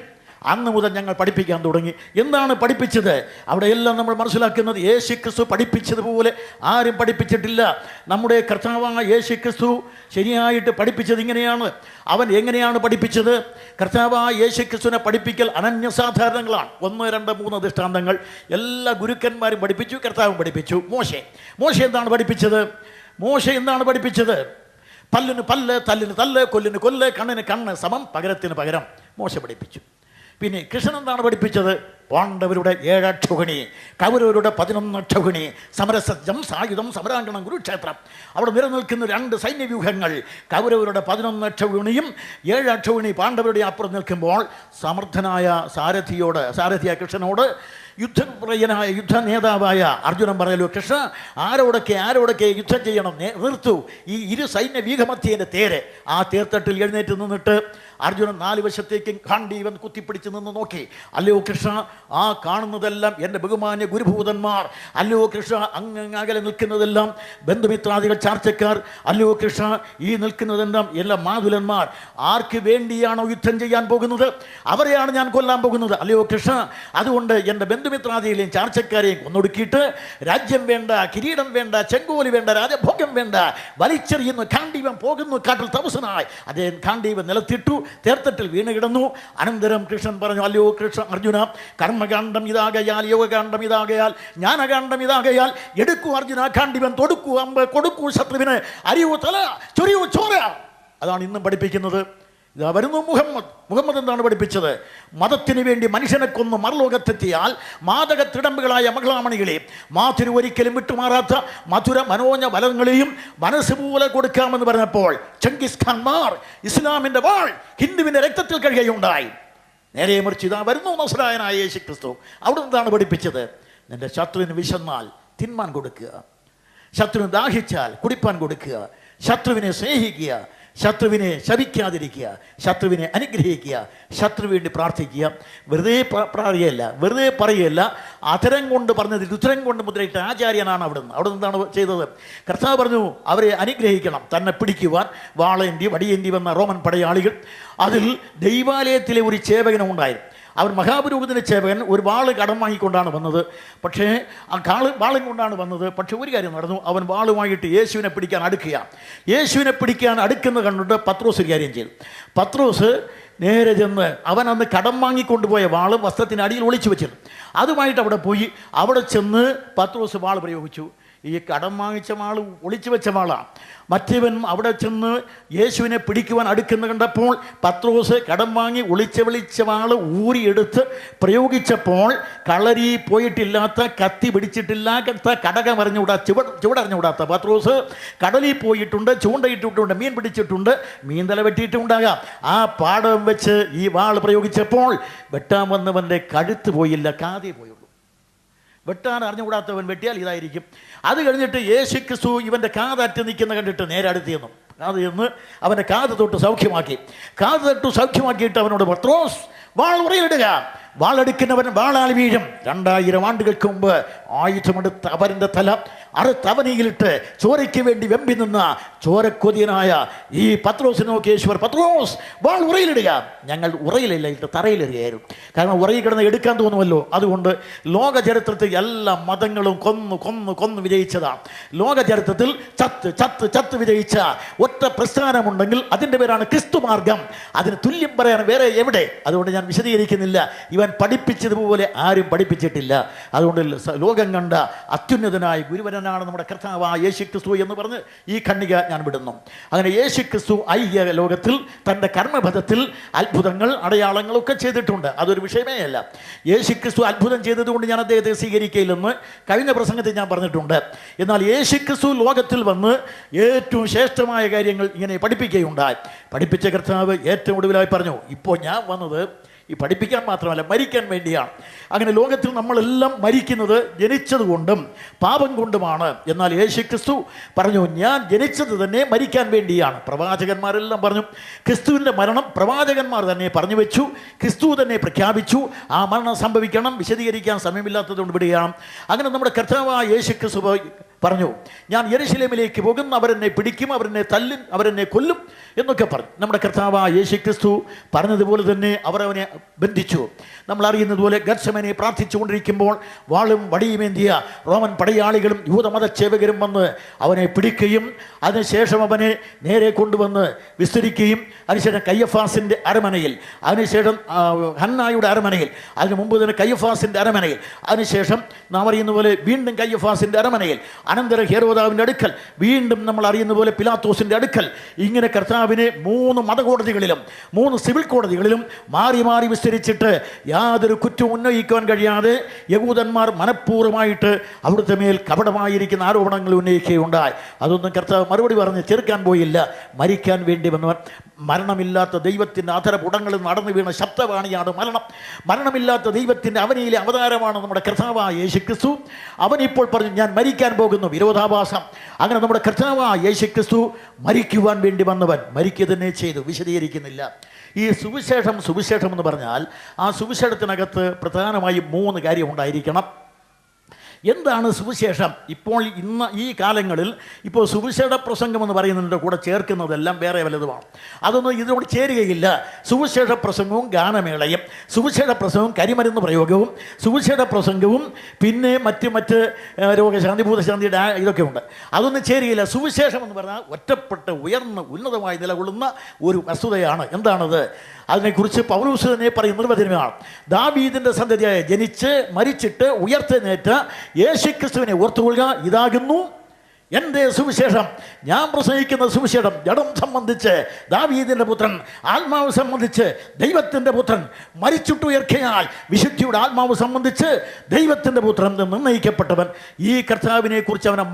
[SPEAKER 1] അന്ന് മുതൽ ഞങ്ങൾ പഠിപ്പിക്കാൻ തുടങ്ങി. എന്താണ് പഠിപ്പിച്ചത്? അവിടെയെല്ലാം നമ്മൾ മനസ്സിലാക്കുന്നത് യേശുക്രിസ്തു പഠിപ്പിച്ചതുപോലെ ആരും പഠിപ്പിച്ചിട്ടില്ല. നമ്മുടെ കർത്താവായ യേശുക്രിസ്തു ശരിയായിട്ട് പഠിപ്പിച്ചത് ഇങ്ങനെയാണ്. അവൻ എങ്ങനെയാണ് പഠിപ്പിച്ചത്? കർത്താവായ യേശുക്രിസ്തുവിനെ പഠിപ്പിക്കൽ അനന്യസാധാരണങ്ങളാണ്. 1, 2, 3 ദൃഷ്ടാന്തങ്ങൾ എല്ലാ ഗുരുക്കന്മാരും പഠിപ്പിച്ചു, കർത്താവും പഠിപ്പിച്ചു. മോശ എന്താണ് പഠിപ്പിച്ചത്? എന്താണ് പഠിപ്പിച്ചത്? പല്ലിന് പല്ല്, തല്ലിന് തല്ല്, കൊല്ലിന് കൊല്ല്, കണ്ണിന് കണ്ണ് സമം, പകരത്തിന് പകരം മോശ പഠിപ്പിച്ചു. പിന്നെ കൃഷ്ണൻ എന്താണ് പഠിപ്പിച്ചത്? പാണ്ഡവരുടെ 7 അക്ഷൗഹിണി, കൗരവരുടെ 11 അക്ഷൗഹിണി, സമരസജ്ജം സായുധം സമരാങ്കണം കുരുക്ഷേത്രം. അവിടെ നിലനിൽക്കുന്ന 2 സൈന്യവ്യൂഹങ്ങൾ. കൗരവരുടെ 11 അക്ഷൗഹിണിയും 7 അക്ഷൗഹിണി പാണ്ഡവരുടെ അപ്പുറം നിൽക്കുമ്പോൾ സമർത്ഥനായ സാരഥിയായ കൃഷ്ണനോട് യുദ്ധപ്രിയനായ യുദ്ധ നേതാവായ അർജുനൻ പറയലോ, കൃഷ്ണ ആരോടൊക്കെ യുദ്ധം ചെയ്യണം, നിർത്തു ഈ 2 സൈന്യ വ്യൂഹമധ്യേൻ്റെ തേര്. ആ തേർത്തട്ടിൽ എഴുന്നേറ്റ് നിന്നിട്ട് അർജുനൻ 4 വശത്തേക്കും ഖണ്ഡീവൻ കുത്തിപ്പിടിച്ച് നിന്ന് നോക്കി. അല്ലയോ കൃഷ്ണ, ആ കാണുന്നതെല്ലാം എൻ്റെ ബഹുമാന്യ ഗുരുഭൂതന്മാർ. അല്ലയോ കൃഷ്ണ, അകലെ നിൽക്കുന്നതെല്ലാം ബന്ധുമിത്രാദികൾ, ചാർച്ചക്കാർ. അല്ലയോ കൃഷ്ണ, ഈ നിൽക്കുന്നതെല്ലാം എല്ലാം മാതുലന്മാർ. ആർക്ക് വേണ്ടിയാണോ യുദ്ധം ചെയ്യാൻ പോകുന്നത് അവരെയാണ് ഞാൻ കൊല്ലാൻ പോകുന്നത്. അല്ലയോ കൃഷ്ണ, അതുകൊണ്ട് എൻ്റെ ബന്ധുമിത്രാദികളെയും ചാർച്ചക്കാരെയും കൊന്നൊടുക്കിയിട്ട് രാജ്യം വേണ്ട, കിരീടം വേണ്ട, ചെങ്കോലി വേണ്ട, രാജഭോഗം വേണ്ട, വലിച്ചെറിയുന്നു. ഖണ്ഡീവൻ പോകുന്നു കാട്ടിൽ തപസ്സനായി. അദ്ദേഹം ഖണ്ഡീവൻ നിലത്തിട്ടു, തേർത്തട്ടിൽ വീണ് കിടന്നു. അനന്തരം കൃഷ്ണൻ പറഞ്ഞു, അല്ലയോ കൃഷ്ണ അർജുന, കർമ്മകാണ്ഡം ഇതാകയാൽ, യോഗകാണ്ഡം ഇതാകയാൽ, ജ്ഞാനകാണ്ഡം ഇതാകയാൽ, എടുക്കൂ അർജുന ഖണ്ഡീവൻ, തൊടുക്കൂ അമ്പ്, കൊടുക്കൂ ശത്രുവിന്, അരിയൂ തല, ചൊരിയൂ ചോര. അതാണ് ഇന്നും പഠിപ്പിക്കുന്നത്. ഇതാ വരുന്നു മുഹമ്മദ് എന്താണ് പഠിപ്പിച്ചത്? മതത്തിന് വേണ്ടി മനുഷ്യനെ കൊന്ന് മറുലോകത്തെത്തിയാൽ മാതകത്തിടമ്പുകളായ മകളാമണികളെ മാതിരു ഒരിക്കലും വിട്ടുമാറാത്ത മധുര മനോജ ഫലങ്ങളെയും മനസ്സ് പോലെ കൊടുക്കാമെന്ന് പറഞ്ഞപ്പോൾ ചെങ്കിസ് ഖാൻമാർ ഇസ്ലാമിൻ്റെ വാൾ ഹിന്ദുവിൻ്റെ രക്തത്തിൽ കഴുകുകയുണ്ടായി. നേരെ മറിച്ച് ഇതാ വരുന്നു നസ്രായനായ യേശുക്രിസ്തു. അവിടെ എന്താണ് പഠിപ്പിച്ചത്? നിന്റെ ശത്രുവിന് വിശന്നാൽ തിന്മാൻ കൊടുക്കുക, ശത്രുവിന് ദാഹിച്ചാൽ കുടിപ്പാൻ കൊടുക്കുക, ശത്രുവിനെ സ്നേഹിക്കുക, ശത്രുവിനെ ശപിക്കാതിരിക്കുക, ശത്രുവിനെ അനുഗ്രഹിക്കുക, ശത്രു വേണ്ടി പ്രാർത്ഥിക്കുക. വെറുതെ പറയുകയല്ല, അധരം കൊണ്ട് പറഞ്ഞത് രുദ്രം കൊണ്ട് മുദ്രയിട്ട ആചാര്യനാണ് അവിടെ എന്താണ് ചെയ്തത്? കർത്താവ് പറഞ്ഞു അവരെ അനുഗ്രഹിക്കണം. തന്നെ പിടിക്കുവാൻ വാളേന്തി വടിയേന്തി വന്ന റോമൻ പടയാളികൾ. അതിൽ ദൈവാലയത്തിലെ ഒരു ചേവകനുണ്ടായിരുന്നു. അവൻ മഹാപുരോഹിതൻ്റെ ചേവകൻ ഒരു വാള് കടം വാങ്ങിക്കൊണ്ടാണ് വന്നത്. പക്ഷേ ആ വാളും കൊണ്ടാണ് വന്നത്. പക്ഷെ ഒരു കാര്യം നടന്നു. അവൻ വാളുമായിട്ട് യേശുവിനെ പിടിക്കാൻ അടുക്കുന്നത് കണ്ടിട്ട് പത്രോസ് ഒരു കാര്യം ചെയ്തു. പത്രോസ് നേരെ ചെന്ന് അവൻ അന്ന് കടം വാങ്ങിക്കൊണ്ടുപോയ വാള് വസ്ത്രത്തിന് അടിയിൽ ഒളിച്ചു വെച്ചിരുന്നു. അതുമായിട്ട് അവിടെ പോയി. അവിടെ ചെന്ന് പത്രോസ് വാൾ പ്രയോഗിച്ചു. ഈ കടം വാങ്ങിച്ച വാൾ ഒളിച്ചു വെച്ച വാളാണ്. മറ്റവൻ അവിടെ ചെന്ന് യേശുവിനെ പിടിക്കുവാൻ അടുക്കുന്ന കണ്ടപ്പോൾ പത്രോസ് കടം വാങ്ങി വിളിച്ച വാൾ ഊരിയെടുത്ത് പ്രയോഗിച്ചപ്പോൾ കളരി പോയിട്ടില്ലാത്ത, കത്തി പിടിച്ചിട്ടില്ലാത്ത, ചുവടറിഞ്ഞുകൂടാത്ത പത്രോസ് കടലിൽ പോയിട്ടുണ്ട്, ചൂണ്ടയിട്ടിട്ടുണ്ട്, മീൻ പിടിച്ചിട്ടുണ്ട്, മീൻ തല വെട്ടിയിട്ടുണ്ടാകാം. ആ പാടം വെച്ച് ഈ വാൾ പ്രയോഗിച്ചപ്പോൾ വെട്ടാൻ വന്നവൻ്റെ കഴുത്ത് പോയില്ല, കാതേ പോയുള്ളൂ. വെട്ടാൻ അറിഞ്ഞുകൂടാത്തവൻ വെട്ടിയാൽ ഇതായിരിക്കും. അത് കഴിഞ്ഞിട്ട് യേശുക്രിസ്തു ഇവൻ്റെ കാതറ്റ് നിൽക്കുന്ന കണ്ടിട്ട് നേരെ അടുത്ത് ചെന്നു. കാത് ചെന്ന് അവൻ്റെ കാത് തൊട്ട് സൗഖ്യമാക്കിയിട്ട് അവനോട് പത്രോസ് വാൾ ഉറയിലിടുക, വാളെടുക്കുന്നവൻ വാളാൽ വീഴും. 2000 ആണ്ടുകൾക്ക് മുമ്പ് ആയുധമെടുത്ത് അവൻ്റെ തല അറുത്തവനിയിലിട്ട് ചോരയ്ക്ക് വേണ്ടി വെമ്പി നിന്ന ചോരക്കൊതിയനായ ഈ പത്രോസിനെ നോക്കി യേശു പറഞ്ഞു, പത്രോസ് വാൾ ഉറയിലിടുക. ഞങ്ങൾ ഉറയിലില്ല, ഇട്ട് തറയിലിടുകയായിരുന്നു. കാരണം ഉറയിൽ കിടന്ന് എടുക്കാൻ തോന്നുമല്ലോ. അതുകൊണ്ട് ലോക ചരിത്രത്തിൽ എല്ലാ മതങ്ങളും കൊന്നു വിജയിച്ചതാണ്. ലോക ചരിത്രത്തിൽ ചത്ത് വിജയിച്ച ഒറ്റ പ്രസ്ഥാനമുണ്ടെങ്കിൽ അതിൻ്റെ പേരാണ് ക്രിസ്തു മാർഗം. അതിന് തുല്യം പറയാൻ വേറെ എവിടെ? അതുകൊണ്ട് ഞാൻ വിശദീകരിക്കുന്നില്ല. ഇവൻ പഠിപ്പിച്ചതുപോലെ ആരും പഠിപ്പിച്ചിട്ടില്ല. അതുകൊണ്ട് ലോകം കണ്ട അത്യുന്നതനായ ഗുരുവരനാണ് നമ്മുടെ കർത്താവായ യേശു ക്രിസ്തു എന്ന് പറഞ്ഞ് ഈ ഖണ്ഡിക ഞാൻ വിടുന്നു. അങ്ങനെ യേശു ക്രിസ്തു ഐഹിക ലോകത്തിൽ തൻ്റെ കർമ്മപഥത്തിൽ അത്ഭുതങ്ങൾ അടയാളങ്ങളൊക്കെ ചെയ്തിട്ടുണ്ട്. അതൊരു വിഷയമേ അല്ല. യേശു ക്രിസ്തു അത്ഭുതം ചെയ്തതുകൊണ്ട് ഞാൻ അദ്ദേഹത്തെ സ്വീകരിക്കില്ലെന്ന് കഴിഞ്ഞ പ്രസംഗത്തിൽ ഞാൻ പറഞ്ഞിട്ടുണ്ട്. എന്നാൽ യേശു ക്രിസ്തു ലോകത്തിൽ വന്ന് ഏറ്റവും ശ്രേഷ്ഠമായ കാര്യങ്ങൾ ഇങ്ങനെ പഠിപ്പിക്കുകയുണ്ടായി. പഠിപ്പിച്ച കർത്താവ് ഏറ്റവും ഒടുവിലായി പറഞ്ഞു, ഇപ്പോൾ ഞാൻ വന്നത് ഈ പഠിപ്പിക്കാൻ മാത്രമല്ല, മരിക്കാൻ വേണ്ടിയാണ്. അങ്ങനെ ലോകത്തിൽ നമ്മളെല്ലാം മരിക്കുന്നത് ജനിച്ചതുകൊണ്ടും പാപം കൊണ്ടുമാണ്. എന്നാൽ യേശു ക്രിസ്തു പറഞ്ഞു, ഞാൻ ജനിച്ചത് തന്നെ മരിക്കാൻ വേണ്ടിയാണ്. പ്രവാചകന്മാരെല്ലാം പറഞ്ഞു, ക്രിസ്തുവിൻ്റെ മരണം പ്രവാചകന്മാർ തന്നെ പറഞ്ഞു വെച്ചു, ക്രിസ്തു തന്നെ പ്രഖ്യാപിച്ചു. ആ മരണം സംഭവിക്കണം. വിശദീകരിക്കാൻ സമയമില്ലാത്തതുകൊണ്ട് വിടുകയാണ്. അങ്ങനെ നമ്മുടെ കർത്താവായ യേശു ക്രിസ്തു പറഞ്ഞു, ഞാൻ യെരുശലേമിലേക്ക് പോകും, അവരെന്നെ പിടിക്കും, അവരെന്നെ തല്ലും, അവരെന്നെ കൊല്ലും എന്നൊക്കെ പറഞ്ഞു. നമ്മുടെ കർത്താവായ യേശു ക്രിസ്തു പറഞ്ഞതുപോലെ തന്നെ അവരവനെ ബന്ധിച്ചു. നമ്മൾ അറിയുന്നതുപോലെ ഗത്സമനെ പ്രാർത്ഥിച്ചുകൊണ്ടിരിക്കുമ്പോൾ വാളും വടിയുമേന്തിയ റോമൻ പടയാളികളും യൂതമതസേവകരും വന്ന് അവനെ പിടിക്കുകയും അതിനുശേഷം അവനെ നേരെ കൊണ്ടുവന്ന് വിസ്തരിക്കുകയും അതിനുശേഷം കയ്യഫാസിൻ്റെ അരമനയിൽ, അതിനുശേഷം ഹന്നായുടെ അരമനയിൽ, അതിനു മുമ്പ് തന്നെ കയ്യഫാസിൻ്റെ അരമനയിൽ, അതിനുശേഷം നാം അറിയുന്ന പോലെ വീണ്ടും കയ്യഫാസിൻ്റെ അരമനയിൽ, അനന്തരം ഹെരോദാവിൻ്റെ അടുക്കൽ, വീണ്ടും നമ്മൾ അറിയുന്ന പോലെ പിലാത്തോസിൻ്റെ അടുക്കൽ, ഇങ്ങനെ കർത്താവിനെ 3 മതകോടതികളിലും 3 സിവിൽ കോടതികളിലും മാറി മാറി വിസ്തരിച്ചിട്ട് യാതൊരു കുറ്റവും ഉന്നയിക്കുവാൻ കഴിയാതെ യഹൂദന്മാർ മനഃപൂർവ്വമായിട്ട് അവിടുത്തെ മേൽ കപടമായിരിക്കുന്ന ആരോപണങ്ങൾ ഉന്നയിക്കുകയുണ്ടായി. അതൊന്നും കർത്താവ് മറുപടി പറഞ്ഞ് ചെറുക്കാൻ പോയില്ല. മരിക്കാൻ വേണ്ടി വന്നവൻ, മരണമില്ലാത്ത ദൈവത്തിൻ്റെ അധരപുടങ്ങളിൽ നടന്നു വീണ ശബ്ദവാണിയാണ് മരണം. മരണമില്ലാത്ത ദൈവത്തിൻ്റെ അവനിയിലെ അവതാരമാണ് നമ്മുടെ കർത്താവായ യേശു ക്രിസ്തു. അവനിപ്പോൾ പറഞ്ഞു, ഞാൻ മരിക്കാൻ പോകുന്നു. വിരോധാഭാസം. അങ്ങനെ നമ്മുടെ കർത്താവായ യേശു ക്രിസ്തു മരിക്കുവാൻ വേണ്ടി വന്നവൻ മരിക്കുക തന്നെ ചെയ്തു. വിശദീകരിക്കുന്നില്ല. ഈ സുവിശേഷം എന്ന് പറഞ്ഞാൽ ആ സുവിശേഷത്തിനകത്ത് പ്രധാനമായും 3 കാര്യം ഉണ്ടായിരിക്കണം. എന്താണ് സുവിശേഷം? ഇപ്പോൾ ഇന്ന് ഈ കാലങ്ങളിൽ ഇപ്പോൾ സുവിശേഷ പ്രസംഗം എന്ന് പറയുന്നതിൻ്റെ കൂടെ ചേർക്കുന്നതെല്ലാം വേറെ വല്ലതുമാണ്. അതൊന്നും ഇതിനോട് ചേരുകയില്ല. സുവിശേഷ പ്രസംഗവും ഗാനമേളയും, സുവിശേഷ പ്രസംഗവും കരിമരുന്ന് പ്രയോഗവും, സുവിശേഷ പ്രസംഗവും പിന്നെ മറ്റ് രോഗശാന്തി ഭൂതശാന്തിയുടെ ഇതൊക്കെ ഉണ്ട്. അതൊന്നും ചേരുകയില്ല. സുവിശേഷം എന്ന് പറഞ്ഞാൽ ഒറ്റപ്പെട്ട് ഉയർന്ന് ഉന്നതമായി നിലകൊള്ളുന്ന ഒരു വസ്തുതയാണ്. എന്താണത്? അതിനെക്കുറിച്ച് പൗലോസ് തന്നെ പറയുന്നത് വചനമാണ്. ദാവീദിൻ്റെ സന്തതിയായ ജനിച്ച് മരിച്ചിട്ട് ഉയർത്തെഴുന്നേറ്റ യേശുക്രിസ്തുവിനെ ഓർത്തുകൊള്ളുക, ഇതാകുന്നു എൻ്റെ സുവിശേഷം. ഞാൻ പ്രസംഗിക്കുന്ന സുവിശേഷം ജഡം സംബന്ധിച്ച് ദാവീദിൻ്റെ പുത്രൻ, ആത്മാവ് സംബന്ധിച്ച് ദൈവത്തിൻ്റെ പുത്രൻ, മരിച്ചിട്ടുയർക്കയാൽ വിശുദ്ധിയുടെ ആത്മാവ് സംബന്ധിച്ച് ദൈവത്തിൻ്റെ പുത്രൻ എന്ന് നിർണ്ണയിക്കപ്പെട്ടവൻ. ഈ കർത്താവിനെ കുറിച്ച് അവനെ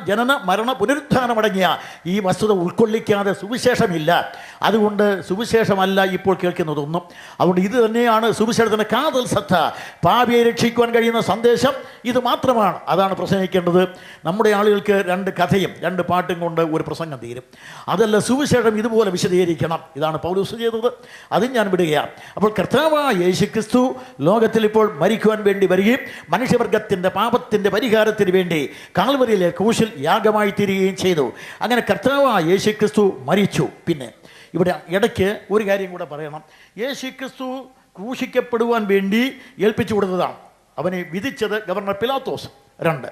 [SPEAKER 1] ജനന മരണ പുനരുത്ഥാനമടങ്ങിയ ഈ വസ്തുത ഉൾക്കൊള്ളിക്കാതെ സുവിശേഷമില്ല. അതുകൊണ്ട് സുവിശേഷമല്ല ഇപ്പോൾ കേൾക്കുന്നതൊന്നും. അതുകൊണ്ട് ഇത് തന്നെയാണ് സുവിശേഷത്തിൻ്റെ കാതൽ സത്ത. പാപിയെ രക്ഷിക്കുവാൻ കഴിയുന്ന സന്ദേശം ഇത് മാത്രമാണ്. അതാണ് പ്രസംഗിക്കേണ്ടത്. നമ്മുടെ ആളുകൾക്ക് 2 കഥയും 2 പാട്ടും കൊണ്ട് ഒരു പ്രസംഗം തീരും. അതല്ല, സുവിശേഷം ഇതുപോലെ വിശദീകരിക്കണം. ഇതാണ് പൗലോസ് ചെയ്തത്. അതും ഞാൻ വിടുകയാണ്. അപ്പോൾ കർത്താവായ യേശുക്രിസ്തു ലോകത്തിൽ ഇപ്പോൾ മരിക്കുവാൻ വേണ്ടി വരികയും മനുഷ്യവർഗത്തിൻ്റെ പാപത്തിൻ്റെ പരിഹാരത്തിന് വേണ്ടി കാൽവരിയിലെ ക്രൂശിൽ യാഗമായി തീരുകയും ചെയ്തു. അങ്ങനെ കർത്താവായ യേശുക്രിസ്തു മരിച്ചു. പിന്നെ ഇവിടെ ഇടയ്ക്ക് ഒരു കാര്യം കൂടെ പറയണം. യേശുക്രിസ്തു ക്രൂശിക്കപ്പെടുവാൻ വേണ്ടി ഏൽപ്പിച്ചു കൊടുത്തതാണ്. അവനെ വിധിച്ചത് ഗവർണർ പിലാത്തോസ്. 2,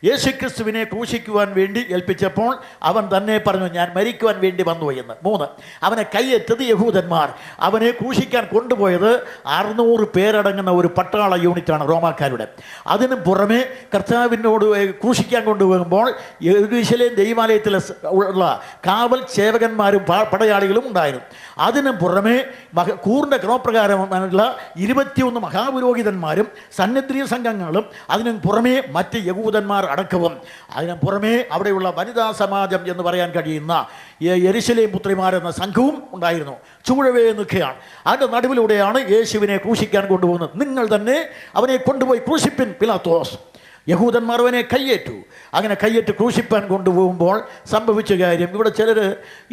[SPEAKER 1] യേശുക്രിസ്തുവിനെ ക്രൂശിക്കുവാൻ വേണ്ടി ഏൽപ്പിച്ചപ്പോൾ അവൻ തന്നെ പറഞ്ഞു, ഞാൻ മരിക്കുവാൻ വേണ്ടി വന്നു എന്ന്. 3, അവനെ കൈയേറ്റത് യഹൂദന്മാർ. അവനെ ക്രൂശിക്കാൻ കൊണ്ടുപോയത് 600 പേരടങ്ങുന്ന ഒരു പട്ടാള യൂണിറ്റാണ് റോമാക്കാരുടെ. അതിനു പുറമെ കർത്താവിനോട് ക്രൂശിക്കാൻ കൊണ്ടുപോകുമ്പോൾ യെരൂശലേം ദൈവാലയത്തിൽ ഉള്ള കാവൽ സേവകന്മാരും പടയാളികളും ഉണ്ടായിരുന്നു. അതിനു പുറമെ കൂറിൻ്റെ ക്രമപ്രകാരമുള്ള 21 മഹാപുരോഹിതന്മാരും സന്നിധ്രീയ സംഘങ്ങളും അതിനു പുറമെ മറ്റ് യഹൂദന്മാർ അടക്കവും അതിനു പുറമേ അവിടെയുള്ള വനിതാ സമാജം എന്ന് പറയാൻ കഴിയുന്ന യെരുശലേം പുത്രിമാരെന്ന സംഘവും ഉണ്ടായിരുന്നു. ചൂഴവേ നിൽക്കുകയാണ്. അതിൻ്റെ നടുവിലൂടെയാണ് യേശുവിനെ ക്രൂശിക്കാൻ കൊണ്ടുപോകുന്നത്. നിങ്ങൾ തന്നെ അവനെ കൊണ്ടുപോയി ക്രൂശിപ്പിൻ പിലാത്തോസ്. യഹൂദന്മാർ അവനെ കയ്യേറ്റു. അങ്ങനെ കയ്യേറ്റ് ക്രൂശിപ്പാൻ കൊണ്ടുപോകുമ്പോൾ സംഭവിച്ച കാര്യം, ഇവിടെ ചിലർ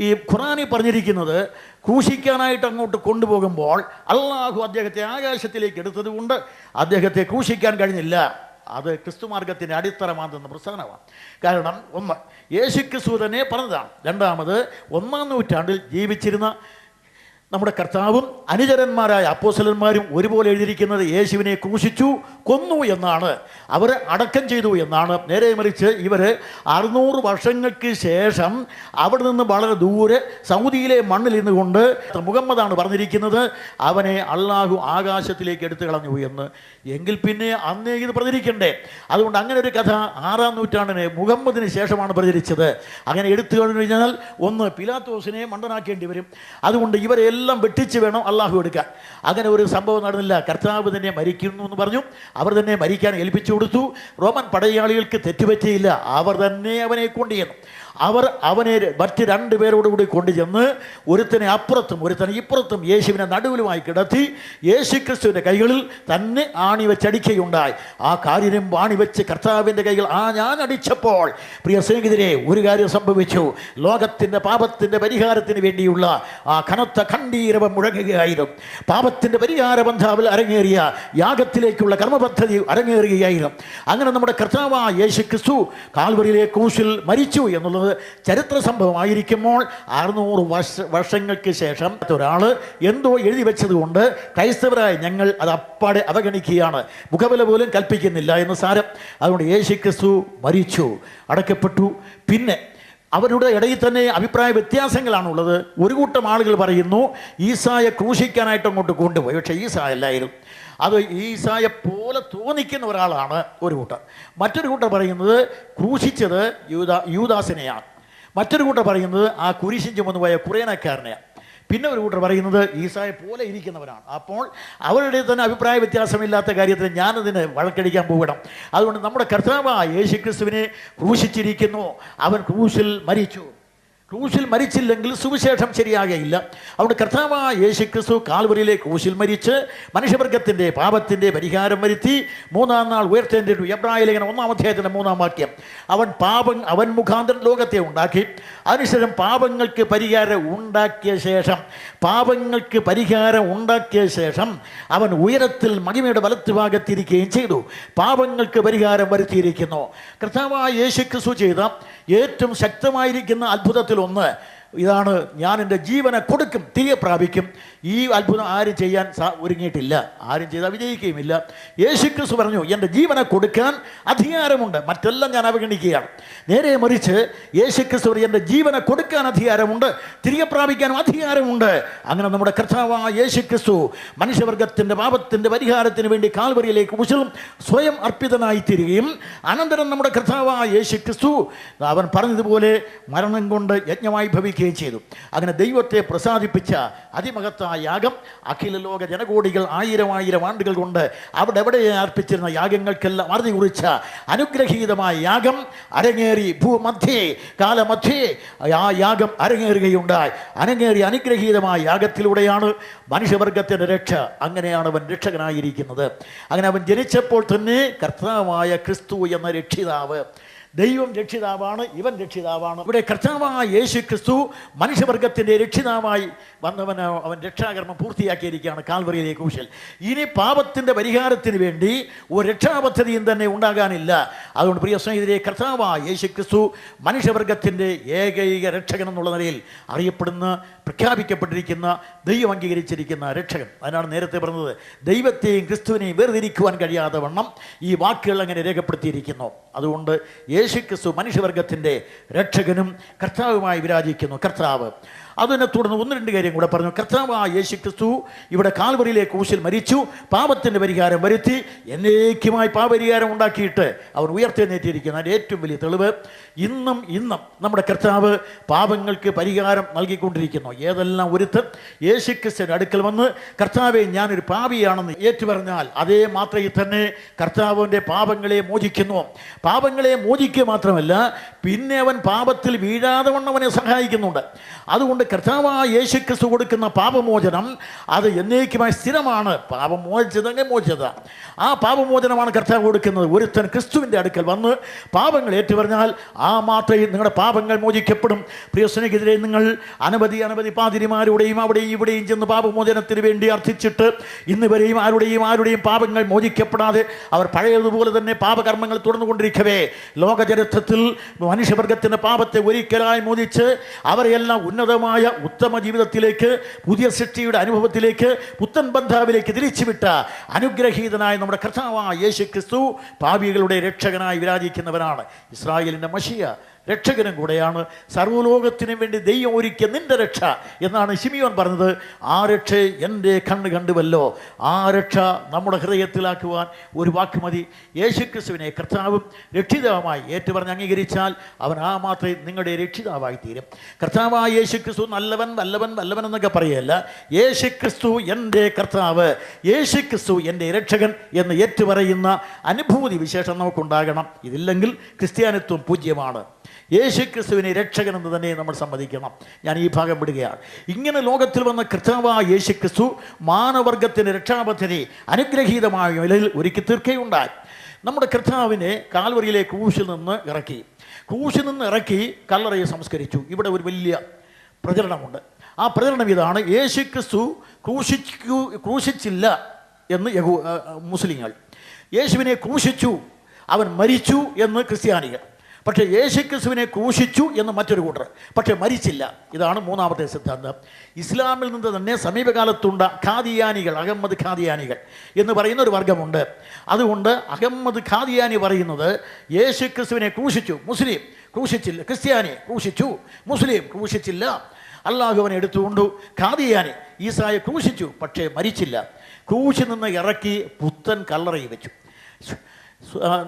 [SPEAKER 1] ഈ ഖുറാനിൽ പറഞ്ഞിരിക്കുന്നത് ക്രൂശിക്കാനായിട്ട് അങ്ങോട്ട് കൊണ്ടുപോകുമ്പോൾ അള്ളാഹു അദ്ദേഹത്തെ ആകാശത്തിലേക്ക് എടുത്തതുകൊണ്ട് അദ്ദേഹത്തെ ക്രൂശിക്കാൻ കഴിഞ്ഞില്ല. അത് ക്രിസ്തുമാർഗത്തിൻ്റെ അടിത്തറ മാറ്റുന്ന പ്രസ്ഥാനമാണ്. കാരണം ഒന്ന്, യേശുക്രിസ്തു തന്നെ പറഞ്ഞതാണ്. രണ്ടാമത്, 1-ാം നൂറ്റാണ്ടിൽ ജീവിച്ചിരുന്ന നമ്മുടെ കർത്താവും അനുചരന്മാരായ അപ്പോസ്തലന്മാരും ഒരുപോലെ എഴുതിയിരിക്കുന്നത് യേശുവിനെ ക്രൂശിച്ചു, കൊന്നു എന്നാണ്. അവർ അടക്കം ചെയ്തു എന്നാണ്. നേരെ മറിച്ച് ഇവർ 600 വർഷങ്ങൾക്ക് ശേഷം അവിടെ നിന്ന് വളരെ ദൂരെ സൗദിയിലെ മണ്ണിൽ നിന്നുകൊണ്ട് മുഹമ്മദാണ് പറഞ്ഞിരിക്കുന്നത് അവനെ അള്ളാഹു ആകാശത്തിലേക്ക് എടുത്തു കളഞ്ഞു എന്ന്. എങ്കിൽ പിന്നെ അന്നേ ഇത് പ്രചരിക്കണ്ടേ? അതുകൊണ്ട് അങ്ങനെ ഒരു കഥ 6-ാം നൂറ്റാണ്ടിന് മുഹമ്മദിന് ശേഷമാണ് പ്രചരിച്ചത്. അങ്ങനെ എടുത്തു കഴിഞ്ഞു കഴിഞ്ഞാൽ ഒന്ന്, പിലാത്തോസിനെ മണ്ടനാക്കേണ്ടി വരും. അതുകൊണ്ട് ഇവരെല്ലാം വെട്ടിച്ച് വേണം അള്ളാഹു എടുക്കാൻ. അങ്ങനെ ഒരു സംഭവം നടന്നില്ല. കർത്താവ് തന്നെ മരിക്കുന്നു എന്ന് പറഞ്ഞു. അവർ തന്നെ മരിക്കാൻ ഏൽപ്പിച്ചു കൊടുത്തു. റോമൻ പടയാളികൾക്ക് തെറ്റുപറ്റിയില്ല. അവർ തന്നെ അവനെ കൊണ്ടുചെന്നു. അവർ അവനെ മറ്റ് 2 പേരോടുകൂടി കൊണ്ടുചെന്ന് ഒരുത്തനെ അപ്പുറത്തും ഒരുത്തനെ ഇപ്പുറത്തും യേശുവിനെ നടുവിലുമായി കിടത്തി യേശുക്രിസ്തുവിൻ്റെ കൈകളിൽ തന്നെ ആണി വെച്ചടിക്കുകയുണ്ടായി. ആ കാര്യം ആണി വെച്ച് കർത്താവിൻ്റെ കൈകൾ ഞാൻ അടിച്ചപ്പോൾ പ്രിയ സ്നേഹിതരെ ഒരു കാര്യം സംഭവിച്ചു. ലോകത്തിൻ്റെ പാപത്തിൻ്റെ പരിഹാരത്തിന് വേണ്ടിയുള്ള ആ കനത്ത ഖണ്ഡീരവം മുഴങ്ങുകയായിരുന്നു. പാപത്തിൻ്റെ പരിഹാര ബന്ധാവിൽ അരങ്ങേറിയ യാഗത്തിലേക്കുള്ള കർമ്മപദ്ധതി അരങ്ങേറുകയായിരുന്നു. അങ്ങനെ നമ്മുടെ കർത്താവായ യേശുക്രിസ്തു കാൽവറിയിലെ ക്രൂശിൽ മരിച്ചു എന്നുള്ളത് ചരിത്ര സംഭവമായിരിക്കുമ്പോൾ 600 വർഷങ്ങൾക്ക് ശേഷം ഒരാൾ എന്തോ എഴുതി വെച്ചതുകൊണ്ട് ക്രൈസ്തവരായ ഞങ്ങൾ അത് അപ്പാടെ അവഗണിക്കുകയാണ്. മുഖവില പോലും കൽപ്പിക്കുന്നില്ല എന്ന് സാരം. അതുകൊണ്ട് യേശുക്രിസ്തു മരിച്ചു, അടക്കപ്പെട്ടു. പിന്നെ അവരുടെ ഇടയിൽ തന്നെ അഭിപ്രായ വ്യത്യാസങ്ങളാണുള്ളത്. ഒരു കൂട്ടം ആളുകൾ പറയുന്നു ഈസായെ ക്രൂശിക്കാനായിട്ട് അങ്ങോട്ട് കൊണ്ടുപോയി. പക്ഷേ ഈസായ അല്ലായിരുന്നു, അത് ഈസായെ പോലെ തോന്നിക്കുന്ന ഒരാളാണ് ഒരു കൂട്ടർ. മറ്റൊരു കൂട്ടർ പറയുന്നത് ക്രൂശിച്ചത് യൂദാസിനെയാണ്. മറ്റൊരു കൂട്ടർ പറയുന്നത് ആ കുരിശിൻ ചുമന്നു പോയ കുറേനക്കാരനെയാണ്. പിന്നെ ഒരു കൂട്ടർ പറയുന്നത് ഈസായെ പോലെ ഇരിക്കുന്നവരാണ്. അപ്പോൾ അവരുടെ തന്നെ അഭിപ്രായ വ്യത്യാസമില്ലാത്ത കാര്യത്തിൽ ഞാനതിന് വഴക്കടിക്കാൻ പോകണം. അതുകൊണ്ട് നമ്മുടെ കർത്താവായ യേശുക്രിസ്തുവിനെ ക്രൂശിച്ചിരിക്കുന്നു. അവൻ ക്രൂശിൽ മരിച്ചു. ക്രൂശിൽ മരിച്ചില്ലെങ്കിൽ സുവിശേഷം ശരിയാകയില്ല. അതുകൊണ്ട് കർത്താവായ യേശുക്രിസ്തു കാൽവരിയിലെ ക്രൂശിൽ മരിച്ച് മനുഷ്യവർഗത്തിൻ്റെ പാപത്തിൻ്റെ പരിഹാരം വരുത്തി 3-ാം നാൾ ഉയർത്തെഴുന്നേറ്റു. എബ്രായ ലേഖനം 1-ാം അധ്യായത്തിൻ്റെ 3-ാം വാക്യം. അവൻ മുഖാന്തരം ലോകത്തെ ഉണ്ടാക്കി. അതിനുശേഷം പാപങ്ങൾക്ക് പരിഹാരം ഉണ്ടാക്കിയ ശേഷം അവൻ ഉയരത്തിൽ മഹിമയുടെ വലത്തുഭാഗത്തിരിക്കുകയും ചെയ്തു. പാപങ്ങൾക്ക് പരിഹാരം വരുത്തിയിരിക്കുന്നു. കർത്താവായ യേശുക്രിസ്തു ചെയ്ത ഏറ്റവും ശക്തമായിരിക്കുന്ന അത്ഭുതത്തിലൊന്ന് ഇതാണ്, ഞാൻ എൻ്റെ ജീവനെ കൊടുക്കും, തിരികെ പ്രാപിക്കും. ഈ അത്ഭുതം ആരും ചെയ്യാൻ ഒരുങ്ങിയിട്ടില്ല, ആരും ചെയ്താൽ വിജയിക്കുകയുമില്ല. യേശുക്രിസ്തു പറഞ്ഞു എൻ്റെ ജീവനെ കൊടുക്കാൻ അധികാരമുണ്ട്, മറ്റെല്ലാം ഞാൻ അവഗണിക്കുകയാണ്. നേരെ മറിച്ച് യേശുക്രിസ്തു എൻ്റെ ജീവനെ കൊടുക്കാൻ അധികാരമുണ്ട്, തിരികെ പ്രാപിക്കാനും അധികാരമുണ്ട്. അങ്ങനെ നമ്മുടെ കർത്താവായ യേശുക്രിസ്തു മനുഷ്യവർഗത്തിൻ്റെ പാപത്തിൻ്റെ പരിഹാരത്തിന് വേണ്ടി കാൽവരിയിലേക്ക് ക്രൂശിലും സ്വയം അർപ്പിതനായിത്തീരുകയും അനന്തരം നമ്മുടെ കർത്താവായ യേശുക്രിസ്തു അവൻ പറഞ്ഞതുപോലെ മരണം കൊണ്ട് യജ്ഞമായി ഭവിക്കുകയും ചെയ്തു. അങ്ങനെ ദൈവത്തെ പ്രസാദിപ്പിച്ച അതിമഹത്തായ യാഗം അഖില ലോക ജനകോടികൾ 1000 ആണ്ടുകൾ കൊണ്ട് അവിടെ എവിടെ അർപ്പിച്ചിരുന്ന യാഗങ്ങൾക്കെല്ലാം അറുതി കുറിച്ച അനുഗ്രഹീതമായ യാഗം അരങ്ങേറി ഭൂമധ്യേ കാലമധ്യേ ആ യാഗം അരങ്ങേറുകയുണ്ടായി. അനുഗ്രഹീതമായ യാഗത്തിലൂടെയാണ് മനുഷ്യവർഗത്തിൻ്റെ രക്ഷ. അങ്ങനെയാണ് അവൻ രക്ഷകനായിരിക്കുന്നത്. അങ്ങനെ അവൻ ജനിച്ചപ്പോൾ തന്നെ കർത്താവായ ക്രിസ്തു എന്ന രക്ഷിതാവ്, ദൈവം രക്ഷിതാവാണ്, ഇവൻ രക്ഷിതാവാണ്. ഇവിടെ കർത്താവായ യേശു ക്രിസ്തു മനുഷ്യവർഗത്തിൻ്റെ രക്ഷിതാവായി വന്നവന് അവൻ രക്ഷാകർമ്മം പൂർത്തിയാക്കിയിരിക്കുകയാണ് കാൽവറിയിലെ ക്രൂശിൽ. ഇനി പാപത്തിൻ്റെ പരിഹാരത്തിന് വേണ്ടി ഒരു രക്ഷാപദ്ധതിയും തന്നെ ഉണ്ടാകാനില്ല. അതുകൊണ്ട് പ്രിയ സ്നേഹിതരെ, കർത്താവായ യേശു ക്രിസ്തു മനുഷ്യവർഗത്തിൻ്റെ ഏകൈക രക്ഷകൻ എന്നുള്ള നിലയിൽ അറിയപ്പെടുന്ന, പ്രഖ്യാപിക്കപ്പെട്ടിരിക്കുന്ന, ദൈവം അംഗീകരിച്ചിരിക്കുന്ന രക്ഷകൻ. അതിനാണ് നേരത്തെ പറഞ്ഞത് ദൈവത്തെയും ക്രിസ്തുവിനെയും വേർതിരിക്കുവാൻ കഴിയാതെ വണ്ണം ഈ വാക്കുകൾ അങ്ങനെ രേഖപ്പെടുത്തിയിരിക്കുന്നു. അതുകൊണ്ട് യേശുക്രിസ്തു മനുഷ്യവർഗത്തിൻ്റെ രക്ഷകനും കർത്താവുമായി വിരാജിക്കുന്നു. കർത്താവ് അതിനെ തുടർന്ന് 1-2 കാര്യം കൂടെ പറഞ്ഞു. കർത്താവായ യേശുക്രിസ്തു ഇവിടെ കാൽവറിയിലെ ക്രൂശിൽ മരിച്ചു, പാപത്തിൻ്റെ പരിഹാരം വരുത്തി, എന്നേക്കുമായി പാപപരിഹാരം ഉണ്ടാക്കിയിട്ട് അവൻ ഉയർത്തെഴുന്നേറ്റിരിക്കുന്ന അതിൻ്റെ ഏറ്റവും വലിയ തെളിവ് ഇന്നും നമ്മുടെ കർത്താവ് പാപങ്ങൾക്ക് പരിഹാരം നൽകിക്കൊണ്ടിരിക്കുന്നു. ഏതെല്ലാം ഒരുത്തൻ യേശുക്രിസ്തുവിൻ്റെ അടുക്കൽ വന്ന് കർത്താവെ ഞാനൊരു പാപിയാണെന്ന് ഏറ്റുപറഞ്ഞാൽ അതേ മാത്രയിൽ തന്നെ കർത്താവിൻ്റെ പാപങ്ങളെ മോചിക്കുന്നു. പാപങ്ങളെ മോചിക്കുക മാത്രമല്ല, പിന്നെ അവൻ പാപത്തിൽ വീഴാതെ വണ്ണം അവനെ സഹായിക്കുന്നുണ്ട്. അതുകൊണ്ട് അതുകൊണ്ട് കർത്താവായ യേശു ക്രിസ്തു കൊടുക്കുന്ന പാപമോചനം അത് എന്നേക്കുമായി സ്ഥിരമാണ്. പാപം മോചിച്ചതെങ്കിൽ മോചിച്ചത്, ആ പാപമോചനമാണ് കർത്താവ് കൊടുക്കുന്നത്. ഒരുത്തൻ ക്രിസ്തുവിൻ്റെ അടുക്കൽ വന്ന് പാപങ്ങൾ ഏറ്റുപറഞ്ഞാൽ ആ മാത്രമേ നിങ്ങളുടെ പാപങ്ങൾ മോചിക്കപ്പെടും. പ്രിയ സ്നേഹിതരെ, നിങ്ങൾ അനവധി പാതിരിമാരുടെയും അവിടെയും ഇവിടെയും ചെന്ന് പാപമോചനത്തിന് വേണ്ടി അർത്ഥിച്ചിട്ട് ഇന്ന് വരെയും ആരുടെയും പാപങ്ങൾ മോചിക്കപ്പെടാതെ അവർ പഴയതുപോലെ തന്നെ പാപകർമ്മങ്ങൾ തുടർന്നുകൊണ്ടിരിക്കവേ ലോകചരിത്രത്തിൽ മനുഷ്യവർഗത്തിൻ്റെ പാപത്തെ ഒരിക്കലായി മോചിച്ച് അവരെല്ലാം ഉന്നതമായ ഉത്തമ ജീവിതത്തിലേക്ക്, പുതിയ സൃഷ്ടിയുടെ അനുഭവത്തിലേക്ക്, പുത്തൻ ബന്ധാവിലേക്ക് തിരിച്ചുവിട്ട അനുഗ്രഹീതനായ നമ്മുടെ കർത്താവായ യേശു ക്രിസ്തു പാപികളുടെ രക്ഷകനായി വിരാജിക്കുന്നവനാണ്. ഇസ്രായേലിൻ്റെ മശിയ രക്ഷകനും കൂടെയാണ്. സർവ്വലോകത്തിനും വേണ്ടി ദൈവം ഒരുക്കിയ നിന്റെ രക്ഷ എന്നാണ് ശിമിയോൻ പറഞ്ഞത്. ആ രക്ഷ എൻ്റെ കണ്ണ് കണ്ടുവല്ലോ. ആ രക്ഷ നമ്മുടെ ഹൃദയത്തിലാക്കുവാൻ ഒരു വാക്ക് മതി. യേശുക്രിസ്തുവിനെ കർത്താവും രക്ഷിതാവുമായി ഏറ്റുപറഞ്ഞ് അംഗീകരിച്ചാൽ അവൻ ആ മാത്രമേ നിങ്ങളുടെ രക്ഷിതാവായി തീരും. കർത്താവായ യേശുക്രിസ്തു നല്ലവൻ എന്നൊക്കെ പറയല്ല. യേശുക്രിസ്തു എൻ്റെ കർത്താവ്, യേശുക്രിസ്തു എൻ്റെ രക്ഷകൻ എന്ന് ഏറ്റുപറയുന്ന അനുഭൂതി വിശേഷം നമുക്കുണ്ടാകണം. ഇതില്ലെങ്കിൽ ക്രിസ്ത്യാനിത്വം പൂജ്യമാണ്. യേശുക്രിസ്തുവിനെ രക്ഷകനെന്ന് തന്നെ നമ്മൾ സമ്മതിക്കണം. ഞാൻ ഈ ഭാഗം വിടുകയാണ്. ഇങ്ങനെ ലോകത്തിൽ വന്ന കർത്താവായ യേശുക്രിസ്തു മാനവർഗത്തിൻ്റെ രക്ഷാപദ്ധതി അനുഗ്രഹീതമായ നിലയിൽ ഒരുക്കി തീർക്കുകയുണ്ടായി. നമ്മുടെ കർത്താവിനെ കാൽവറിയിലെ ക്രൂശിൽ നിന്ന് ഇറക്കി കല്ലറയെ സംസ്കരിച്ചു. ഇവിടെ ഒരു വലിയ പ്രചരണമുണ്ട്. ആ പ്രചരണം ഇതാണ്: യേശുക്രിസ്തു ക്രൂശിച്ചില്ല എന്ന് മുസ്ലിങ്ങൾ, യേശുവിനെ ക്രൂശിച്ചു, അവൻ മരിച്ചു എന്ന് ക്രിസ്ത്യാനികൾ. പക്ഷേ യേശുക്രിസ്തുവിനെ ക്രൂശിച്ചു എന്ന് മറ്റൊരു കൂട്ടർ, പക്ഷേ മരിച്ചില്ല. ഇതാണ് മൂന്നാമത്തെ സിദ്ധാന്തം. ഇസ്ലാമിൽ നിന്ന് തന്നെ സമീപകാലത്തുണ്ട ഖാദിയാനികൾ, അഹമ്മദ് ഖാദിയാനികൾ എന്ന് പറയുന്ന ഒരു വർഗമുണ്ട്. അതുകൊണ്ട് അഹമ്മദ് ഖാദിയാനി പറയുന്നത് യേശുക്രിസ്തുവിനെ ക്രൂശിച്ചു, മുസ്ലിം ക്രൂശിച്ചില്ല. ക്രിസ്ത്യാനി ക്രൂശിച്ചു, മുസ്ലിം ക്രൂശിച്ചില്ല. അല്ലാഹുവിനെ എടുത്തുകൊണ്ടു. ഖാദിയാനി ഈസായെ ക്രൂശിച്ചു, പക്ഷേ മരിച്ചില്ല. ക്രൂശിൽ നിന്ന് ഇറക്കി പുത്തൻ കല്ലറയിൽ വെച്ചു.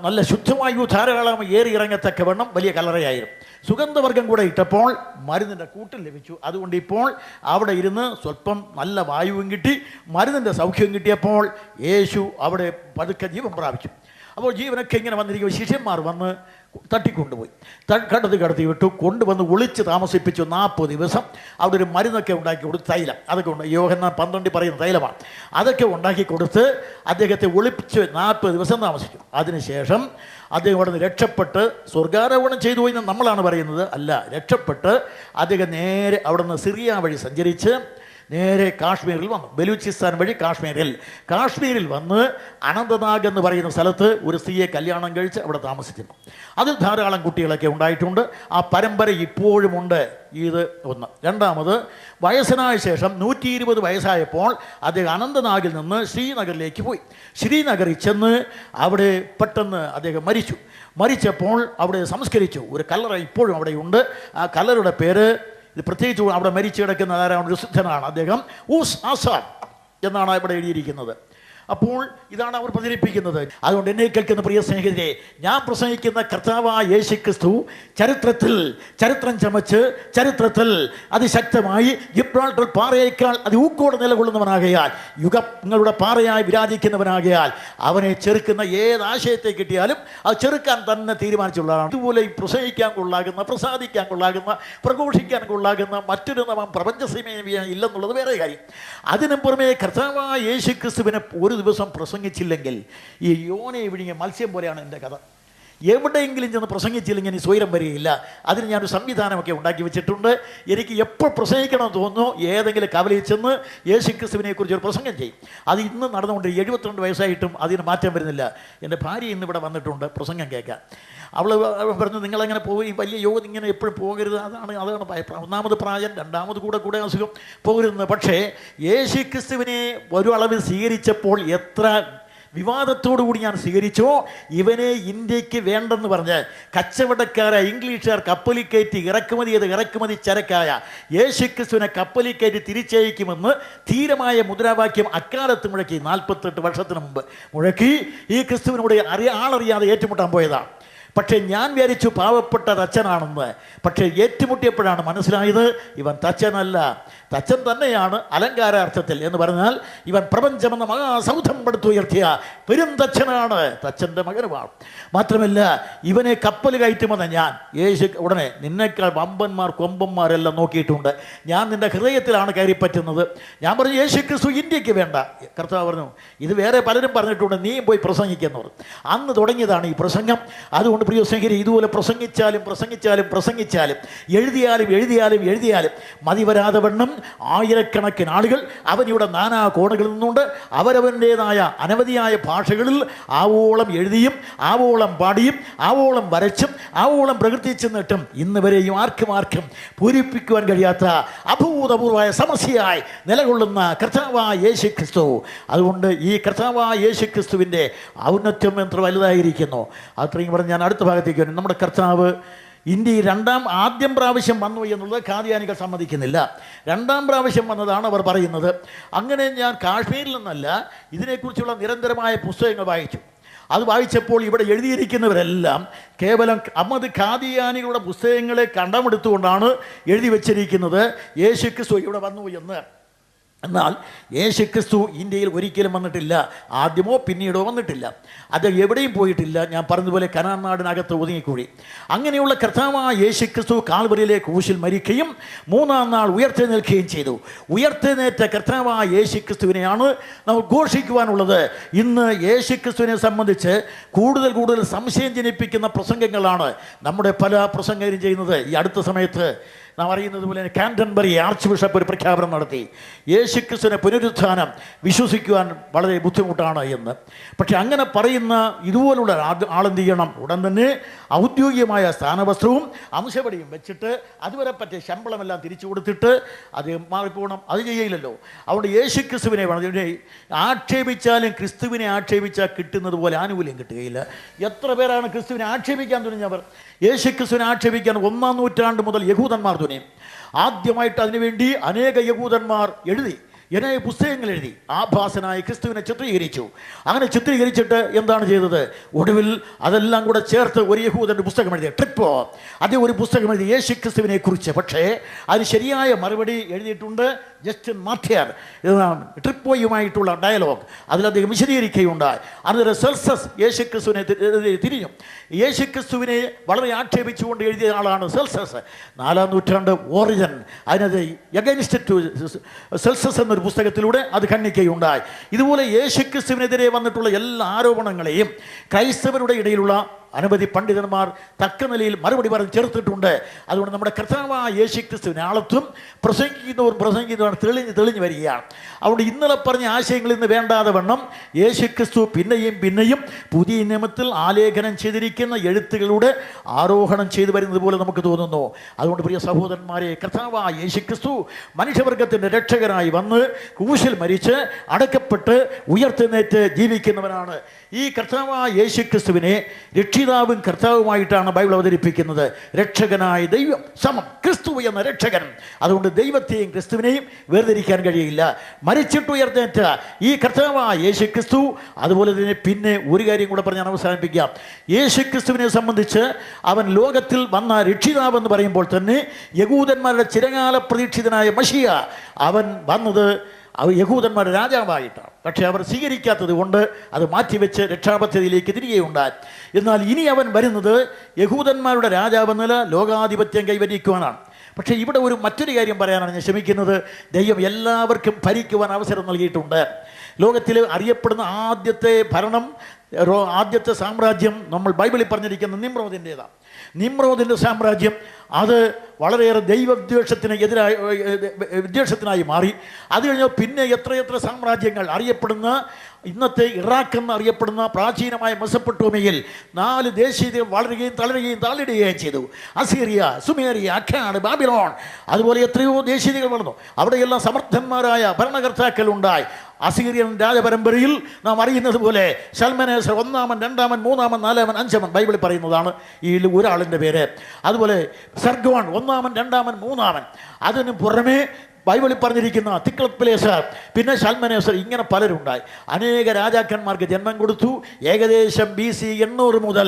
[SPEAKER 1] നല്ല ശുദ്ധവായു ധാരാളം ഏറി ഇറങ്ങത്തക്കവണ്ണം വലിയ കല്ലറയായിരുന്നു. സുഗന്ധവർഗം കൂടെ ഇട്ടപ്പോൾ മരുന്നിൻ്റെ കൂട്ടും ലഭിച്ചു. അതുകൊണ്ട് ഇപ്പോൾ അവിടെ ഇരുന്ന് സ്വല്പം നല്ല വായുവും കിട്ടി, മരുന്നിൻ്റെ സൗഖ്യവും കിട്ടിയപ്പോൾ യേശു അവിടെ പതുക്കെ ജീവൻ പ്രാപിച്ചു. അപ്പോൾ ജീവനൊക്കെ ഇങ്ങനെ വന്നിരിക്കും. ശിഷ്യന്മാർ വന്ന് തട്ടിക്കൊണ്ടുപോയി, കടത്തി വിട്ടു, കൊണ്ടുവന്ന് ഒളിച്ച് താമസിപ്പിച്ചു. 40 ദിവസം അവിടെ ഒരു മരുന്നൊക്കെ ഉണ്ടാക്കി കൊടുത്ത്, തൈലം അതൊക്കെ ഉണ്ട്, യോഹന്നാൻ 12 പറയുന്ന തൈലമാണ്, അതൊക്കെ ഉണ്ടാക്കി കൊടുത്ത് അദ്ദേഹത്തെ ഒളിപ്പിച്ച് 40 ദിവസം താമസിച്ചു. അതിനുശേഷം അദ്ദേഹം അവിടെ നിന്ന് രക്ഷപ്പെട്ട് സ്വർഗാരോഹണം ചെയ്തു പോയി നമ്മളാണ് പറയുന്നത്. അല്ല, രക്ഷപ്പെട്ട് അദ്ദേഹം നേരെ അവിടെ നിന്ന് സിറിയ വഴി സഞ്ചരിച്ച് നേരെ കാശ്മീരിൽ വന്നു. ബലൂചിസ്ഥാൻ വഴി കാശ്മീരിൽ വന്ന് അനന്തനാഗ് എന്ന് പറയുന്ന സ്ഥലത്ത് ഒരു സ്ത്രീയെ കല്യാണം കഴിച്ച് അവിടെ താമസിച്ചിരുന്നു. അതിൽ ധാരാളം കുട്ടികളൊക്കെ ഉണ്ടായിട്ടുണ്ട്. ആ പരമ്പര ഇപ്പോഴും ഉണ്ട്. ഇത് ഒന്ന്. രണ്ടാമത്, വയസ്സനായ ശേഷം 120 വയസ്സായപ്പോൾ അദ്ദേഹം അനന്തനാഗിൽ നിന്ന് ശ്രീനഗറിലേക്ക് പോയി. ശ്രീനഗറിൽ ചെന്ന് അവിടെ പെട്ടെന്ന് അദ്ദേഹം മരിച്ചപ്പോൾ അവിടെ സംസ്കരിച്ചു. ഒരു കല്ലറ ഇപ്പോഴും അവിടെയുണ്ട്. ആ കല്ലറയുടെ പേര്, ഇത് പ്രത്യേകിച്ച് അവിടെ മരിച്ചു കിടക്കുന്ന ആരാണ്, ഒരു സിദ്ധനാണ് അദ്ദേഹം, ഊസ് ആസാദ് എന്നാണ് ഇവിടെ എഴുതിയിരിക്കുന്നത്. അപ്പോൾ ഇതാണ് അവർ പ്രചരിപ്പിക്കുന്നത്. അതുകൊണ്ട് എന്നെ കേൾക്കുന്ന പ്രിയ സ്നേഹിതരെ, ഞാൻ പ്രസംഗിക്കുന്ന കർത്താവായ യേശുക്രിസ്തു ചരിത്രം ചമച്ച് ചരിത്രത്തിൽ അതിശക്തമായി ജിബ്രാൾട്ടർ പാറയേക്കാൾ ഊക്കോടെ നിലകൊള്ളുന്നവനാകയാൽ, യുഗങ്ങളുടെ പാറയായി വിരാജിക്കുന്നവനാകയാൽ, അവനെ ചെറുക്കുന്ന ഏത് ആശയത്തെ കിട്ടിയാലും അത് ചെറുക്കാൻ തന്നെ തീരുമാനിച്ചുള്ളതാണ്. അതുപോലെ പ്രസംഗിക്കാൻ കൊള്ളാകുന്ന, പ്രസാദിക്കാൻ കൊള്ളാകുന്ന, പ്രഘോഷിക്കാൻ കൊള്ളാകുന്ന മറ്റൊരു നാമം പ്രപഞ്ചസീമ ഇല്ലെന്നുള്ളത് വേറെ കാര്യം. അതിനും പുറമെ കർത്താവായ യേശുക്രിസ്തുവിനെ ഒരു ദിവസം പ്രസംഗിച്ചില്ലെങ്കിൽ ഈ യോനെ വിഴുങ്ങിയ മത്സ്യം പോലെയാണ് എൻ്റെ കഥ. എവിടെയെങ്കിലും ചെന്ന് പ്രസംഗിച്ചില്ലെങ്കിൽ ഇനി സ്വൈരം വരികയില്ല. അതിന് ഞാനൊരു സംവിധാനമൊക്കെ ഉണ്ടാക്കി വെച്ചിട്ടുണ്ട്. എനിക്ക് എപ്പോൾ പ്രസംഗിക്കണമെന്ന് തോന്നുന്നു ഏതെങ്കിലും കവലയിൽ ചെന്ന് യേശുക്രിസ്തുവിനെ കുറിച്ച് ഒരു പ്രസംഗം ചെയ്യും. അത് ഇന്ന് നടന്നുകൊണ്ട് 72 വയസ്സായിട്ടും അതിന് മാറ്റം വരുന്നില്ല. എൻ്റെ ഭാര്യ ഇന്നിവിടെ വന്നിട്ടുണ്ട് പ്രസംഗം കേൾക്കാൻ. അവൾ പറഞ്ഞു, നിങ്ങളങ്ങനെ പോയി വലിയ യോഗ ഇങ്ങനെ എപ്പോഴും പോകരുത്, അതാണ് ഒന്നാമത് പ്രായം, രണ്ടാമത് കൂടെ അസുഖം പോകരുതെന്ന്. പക്ഷേ യേശുക്രിസ്തുവിനെ ഒരു അളവിൽ സ്വീകരിച്ചപ്പോൾ എത്ര വിവാദത്തോടുകൂടി ഞാൻ സ്വീകരിച്ചോ, ഇവനെ ഇന്ത്യക്ക് വേണ്ടെന്ന് പറഞ്ഞ് കച്ചവടക്കാരായ ഇംഗ്ലീഷുകാർ കപ്പലിൽ കയറ്റി ഇറക്കുമതി ചരക്കായ യേശുക്രിസ്തുവിനെ കപ്പലിൽ കയറ്റി തിരിച്ചയക്കുമെന്ന് ധീരമായ മുദ്രാവാക്യം അക്കാലത്ത് മുഴക്കി. 48 വർഷത്തിന് മുമ്പ് മുഴക്കി ഈ ക്രിസ്തുവിനോട് ആളറിയാതെ ഏറ്റുമുട്ടാൻ പോയതാണ്. പക്ഷേ ഞാൻ വിചാരിച്ചു പാവപ്പെട്ട തച്ചനാണെന്ന്. പക്ഷേ ഏറ്റുമുട്ടിയപ്പോഴാണ് മനസ്സിലായത് ഇവൻ തച്ചനല്ല, തച്ചൻ തന്നെയാണ് അലങ്കാരാർത്ഥത്തിൽ. എന്ന് പറഞ്ഞാൽ ഇവൻ പ്രപഞ്ചമെന്ന മഹാസൗധം പടുത്തുയർത്തിയ പെരുന്തച്ചനാണ്, തച്ചൻ്റെ മകനുമാണ്. മാത്രമല്ല ഇവനെ കപ്പൽ കയറ്റുമെന്ന് ഞാൻ ഉടനെ നിന്നേക്കാൾ വമ്പന്മാർ കൊമ്പന്മാരെല്ലാം നോക്കിയിട്ടുണ്ട്, ഞാൻ നിൻ്റെ ഹൃദയത്തിലാണ് കയറി പറ്റുന്നത്. ഞാൻ പറഞ്ഞു യേശു ക്രിസ്തു ഇന്ത്യക്ക് വേണ്ട. കർത്താവ് പറഞ്ഞു ഇത് വേറെ പലരും പറഞ്ഞിട്ടുണ്ട്, നീയും പോയി പ്രസംഗിക്കുന്നവർ. അന്ന് തുടങ്ങിയതാണ് ഈ പ്രസംഗം. അതുകൊണ്ട് പ്രിയ സ്നേഹിതരെ, ഇതുപോലെ പ്രസംഗിച്ചാലും എഴുതിയാലും മതി വരാതെ വണ്ണം ആയിരക്കണക്കിന് ആളുകൾ അവനിവിടെ നാനാ കോണുകളിൽ നിന്നുകൊണ്ട് അവരവൻ്റേതായ അനവധിയായ ഭാഷകളിൽ ആവോളം എഴുതിയും ആവോളം പാടിയും ആവോളം വരച്ചും ആവോളം പ്രകൃതിച്ചു നിട്ടും ഇന്ന് വരെയും ആർക്കും പൂരിപ്പിക്കുവാൻ കഴിയാത്ത അഭൂതപൂർവമായ സമസ്യയായി നിലകൊള്ളുന്ന കർത്താവായ യേശു ക്രിസ്തു. അതുകൊണ്ട് ഈ കർത്താവായ യേശു ക്രിസ്തുവിൻ്റെ ഔന്നത്യം എത്ര വലുതായിരിക്കുന്നു. അത്രയും പറഞ്ഞ് ഞാൻ അടുത്ത ഭാഗത്തേക്ക് വരും. നമ്മുടെ കർത്താവ് ഇന്ത്യയിൽ ആദ്യം പ്രാവശ്യം വന്നു എന്നുള്ളത് ഖാദിയാനികൾ സമ്മതിക്കുന്നില്ല. രണ്ടാം പ്രാവശ്യം വന്നതാണ് അവർ പറയുന്നത്. അങ്ങനെ ഞാൻ കാശ്മീരിൽ നിന്നല്ല, ഇതിനെക്കുറിച്ചുള്ള നിരന്തരമായ പുസ്തകങ്ങൾ വായിച്ചു. അത് വായിച്ചപ്പോൾ ഇവിടെ എഴുതിയിരിക്കുന്നവരെല്ലാം കേവലം അഹമ്മദ് ഖാദിയാനികളുടെ പുസ്തകങ്ങളെ കണ്ടമെടുത്തുകൊണ്ടാണ് എഴുതി വച്ചിരിക്കുന്നത് യേശു ക്രിസ്തു ഇവിടെ വന്നു എന്ന്. എന്നാൽ യേശു ക്രിസ്തു ഇന്ത്യയിൽ ഒരിക്കലും വന്നിട്ടില്ല, ആദ്യമോ പിന്നീടോ വന്നിട്ടില്ല. അത് എവിടെയും പോയിട്ടില്ല. ഞാൻ പറഞ്ഞതുപോലെ കനാൻ നാടിനകത്ത് ഒതുങ്ങിക്കൂടി. അങ്ങനെയുള്ള കർത്താവായ യേശു ക്രിസ്തു കാൽവരിയിലെ ക്രൂശിൽ മരിക്കുകയും മൂന്നാം നാൾ ഉയർത്തെഴുന്നേൽക്കുകയും ചെയ്തു. ഉയർത്തെഴുന്നേറ്റ കർത്താവായ യേശു ക്രിസ്തുവിനെയാണ് നമുക്ക് ഘോഷിക്കുവാനുള്ളത്. ഇന്ന് യേശു ക്രിസ്തുവിനെ സംബന്ധിച്ച് കൂടുതൽ സംശയം ജനിപ്പിക്കുന്ന പ്രസംഗങ്ങളാണ് നമ്മുടെ പല പ്രസംഗരും ചെയ്യുന്നത്. ഈ അടുത്ത സമയത്ത് നാം അറിയുന്നത് പോലെ കാൻറ്റർബറി ആർച്ച് ബിഷപ്പ് ഒരു പ്രഖ്യാപനം നടത്തി, യേശുക്രിസ്തുവിനെ പുനരുത്ഥാനം വിശ്വസിക്കുവാൻ വളരെ ബുദ്ധിമുട്ടാണ് എന്ന്. പക്ഷെ അങ്ങനെ പറയുന്ന ഇതുപോലുള്ള ആളെന്ത് ചെയ്യണം? ഉടൻ തന്നെ ഔദ്യോഗികമായ സ്ഥാനവസ്ത്രവും അംശപടിയും വെച്ചിട്ട് അതുവരെ പറ്റിയ ശമ്പളമെല്ലാം തിരിച്ചു കൊടുത്തിട്ട് അത് മാറിപ്പോകണം. അത് ചെയ്യില്ലല്ലോ. അതുകൊണ്ട് യേശുക്രിസ്തുവിനെ ആക്ഷേപിച്ചാലും ക്രിസ്തുവിനെ ആക്ഷേപിച്ചാൽ കിട്ടുന്നത് പോലെ ആനുകൂല്യം കിട്ടുകയില്ല. എത്ര പേരാണ് ക്രിസ്തുവിനെ ആക്ഷേപിക്കാൻ തുനിഞ്ഞവർ? യേശുക്രിസ്തുവിനെ ആക്ഷേപിക്കാൻ 1-ാം നൂറ്റാണ്ട് മുതൽ യഹൂദന്മാർ തുനിയും. ആദ്യമായിട്ട് അതിനുവേണ്ടി അനേക യഹൂദന്മാർ എഴുതി, അനേക പുസ്തകങ്ങൾ എഴുതി ആഭാസനായ ക്രിസ്തുവിനെ ചിത്രീകരിച്ചു. അങ്ങനെ ചിത്രീകരിച്ചിട്ട് എന്താണ് ചെയ്തത്? ഒടുവിൽ അതെല്ലാം കൂടെ ചേർത്ത് ഒരു യഹൂദൻ്റെ പുസ്തകം എഴുതി, ട്രിപ്പോ. അതേ ഒരു പുസ്തകം എഴുതി യേശു ക്രിസ്തുവിനെ കുറിച്ച്. പക്ഷേ അതിന് ശരിയായ മറുപടി എഴുതിയിട്ടുണ്ട് ജസ്റ്റിൻ മാർട്ടിയർ. ട്രിപ്പോയുമായിട്ടുള്ള ഡയലോഗ് അതിൽ അദ്ദേഹം വിശദീകരിക്കുകയുണ്ടായി. അന്നേരം സെൽസസ് യേശു ക്രിസ്തുവിനെ തിരിഞ്ഞു. യേശു ക്രിസ്തുവിനെ വളരെ ആക്ഷേപിച്ചുകൊണ്ട് എഴുതിയ ആളാണ് സെൽസസ്. 4-ാം നൂറ്റാണ്ട് ഓറിജൻ അതിനത് എഗൈൻസ്റ്റ് ടു സെൽസസ് എന്നൊരു പുസ്തകത്തിലൂടെ അത് ഖണ്ഡിക്കുകയുണ്ടായി. ഇതുപോലെ യേശു ക്രിസ്തുവിനെതിരെ വന്നിട്ടുള്ള എല്ലാ ആരോപണങ്ങളെയും ക്രൈസ്തവരുടെ ഇടയിലുള്ള അനവധി പണ്ഡിതന്മാർ തക്ക നിലയിൽ മറുപടി പറഞ്ഞ് ചേർത്തിട്ടുണ്ട്. അതുകൊണ്ട് നമ്മുടെ കർത്താവായ യേശു ക്രിസ്തുവിനെ ആളത്തും പ്രസംഗിക്കുന്നവർ തെളിഞ്ഞു വരികയാണ്. അതുകൊണ്ട് ഇന്നലെ പറഞ്ഞ ആശയങ്ങൾ ഇന്ന് വേണ്ടാതെ വണ്ണം യേശു ക്രിസ്തു പിന്നെയും പുതിയ നിയമത്തിൽ ആലേഖനം ചെയ്തിരിക്കുന്ന എഴുത്തുകളുടെ ആരോഹണം ചെയ്തു വരുന്നത് പോലെ നമുക്ക് തോന്നുന്നു. അതുകൊണ്ട് പ്രിയ സഹോദരന്മാരെ, കർത്താവായ യേശു ക്രിസ്തു മനുഷ്യവർഗത്തിൻ്റെ രക്ഷകനായി വന്ന് ക്രൂശിൽ മരിച്ച് അടക്കപ്പെട്ട് ഉയർത്തെഴുന്നേറ്റ് ജീവിക്കുന്നവനാണ്. ഈ കർത്താവായ യേശു ക്രിസ്തുവിനെ രക്ഷിതാവും കർത്താവുമായിട്ടാണ് ബൈബിൾ അവതരിപ്പിക്കുന്നത്. രക്ഷകനായ ദൈവം സമം ക്രിസ്തു എന്ന രക്ഷകൻ. അതുകൊണ്ട് ദൈവത്തെയും ക്രിസ്തുവിനെയും വേർതിരിക്കാൻ കഴിയില്ല. മരിച്ചിട്ട് ഉയർന്നേറ്റ ഈ കർത്താവായ യേശു ക്രിസ്തു. അതുപോലെ തന്നെ പിന്നെ ഒരു കാര്യം കൂടെ പറഞ്ഞ് ഞാൻ അവസാനിപ്പിക്കാം. യേശു ക്രിസ്തുവിനെ സംബന്ധിച്ച് അവൻ ലോകത്തിൽ വന്ന രക്ഷിതാവെന്ന് പറയുമ്പോൾ തന്നെ യഹൂദന്മാരുടെ ചിരകാല പ്രതീക്ഷിതനായ മശിയ അവൻ വന്നത് യഹൂദന്മാരുടെ രാജാവായിട്ടാണ്. പക്ഷേ അവർ സ്വീകരിക്കാത്തത് കൊണ്ട് അത് മാറ്റിവെച്ച് രക്ഷാപദ്ധതിയിലേക്ക് തിരികെയുണ്ടായി. എന്നാൽ ഇനി അവൻ വരുന്നത് യഹൂദന്മാരുടെ രാജാവെന്നല്ല ലോകാധിപത്യം കൈവരിക്കുവാനാണ്. പക്ഷേ ഇവിടെ മറ്റൊരു കാര്യം പറയാനാണ് ഞാൻ ശ്രമിക്കുന്നത്. ദൈവം എല്ലാവർക്കും ഭരിക്കുവാൻ അവസരം നൽകിയിട്ടുണ്ട്. ലോകത്തിൽ അറിയപ്പെടുന്ന ആദ്യത്തെ സാമ്രാജ്യം നമ്മൾ ബൈബിളിൽ പറഞ്ഞിരിക്കുന്ന നിമ്രോദിൻ്റേതാണ്. നിമ്രോദിൻ്റെ സാമ്രാജ്യം അത് വളരെയേറെ വിദ്വേഷത്തിനായി മാറി. അത് കഴിഞ്ഞാൽ പിന്നെ എത്രയെത്ര സാമ്രാജ്യങ്ങൾ അറിയപ്പെടുന്ന ഇന്നത്തെ ഇറാഖ് എന്ന് അറിയപ്പെടുന്ന പ്രാചീനമായ മെസപ്പൊട്ടോമിയയിൽ 4 ദേശീയതകൾ വളരുകയും താളിടുകയും ചെയ്തു. അസീറിയ, സുമേറിയ, അഖാഡ്, ബാബിലോൺ, അതുപോലെ എത്രയോ ദേശീയതകൾ വളർന്നു. അവിടെയെല്ലാം സമർത്ഥന്മാരായ ഭരണകർത്താക്കൾ ഉണ്ടായി. അസീറിയൻ രാജപരമ്പരയിൽ നാം അറിയുന്നത് പോലെ ശൽമനേസർ 1-ാമൻ, 2-ാമൻ, 3-ാമൻ, 4-ാമൻ, 5-ാമൻ ബൈബിളിൽ പറയുന്നതാണ് ഈ ഒരാളിൻ്റെ പേര്. അതുപോലെ സർഗോൺ 1-ാമൻ, 2-ാമൻ, 3-ാമൻ. അതിന് പുറമെ ബൈബിളിൽ പറഞ്ഞിരിക്കുന്ന തിക്ലപ്പിലേസർ, പിന്നെ ശൽമനേസർ, ഇങ്ങനെ പലരുണ്ടായി. അനേക രാജാക്കന്മാർക്ക് ജന്മം കൊടുത്തു. ഏകദേശം BC 800 മുതൽ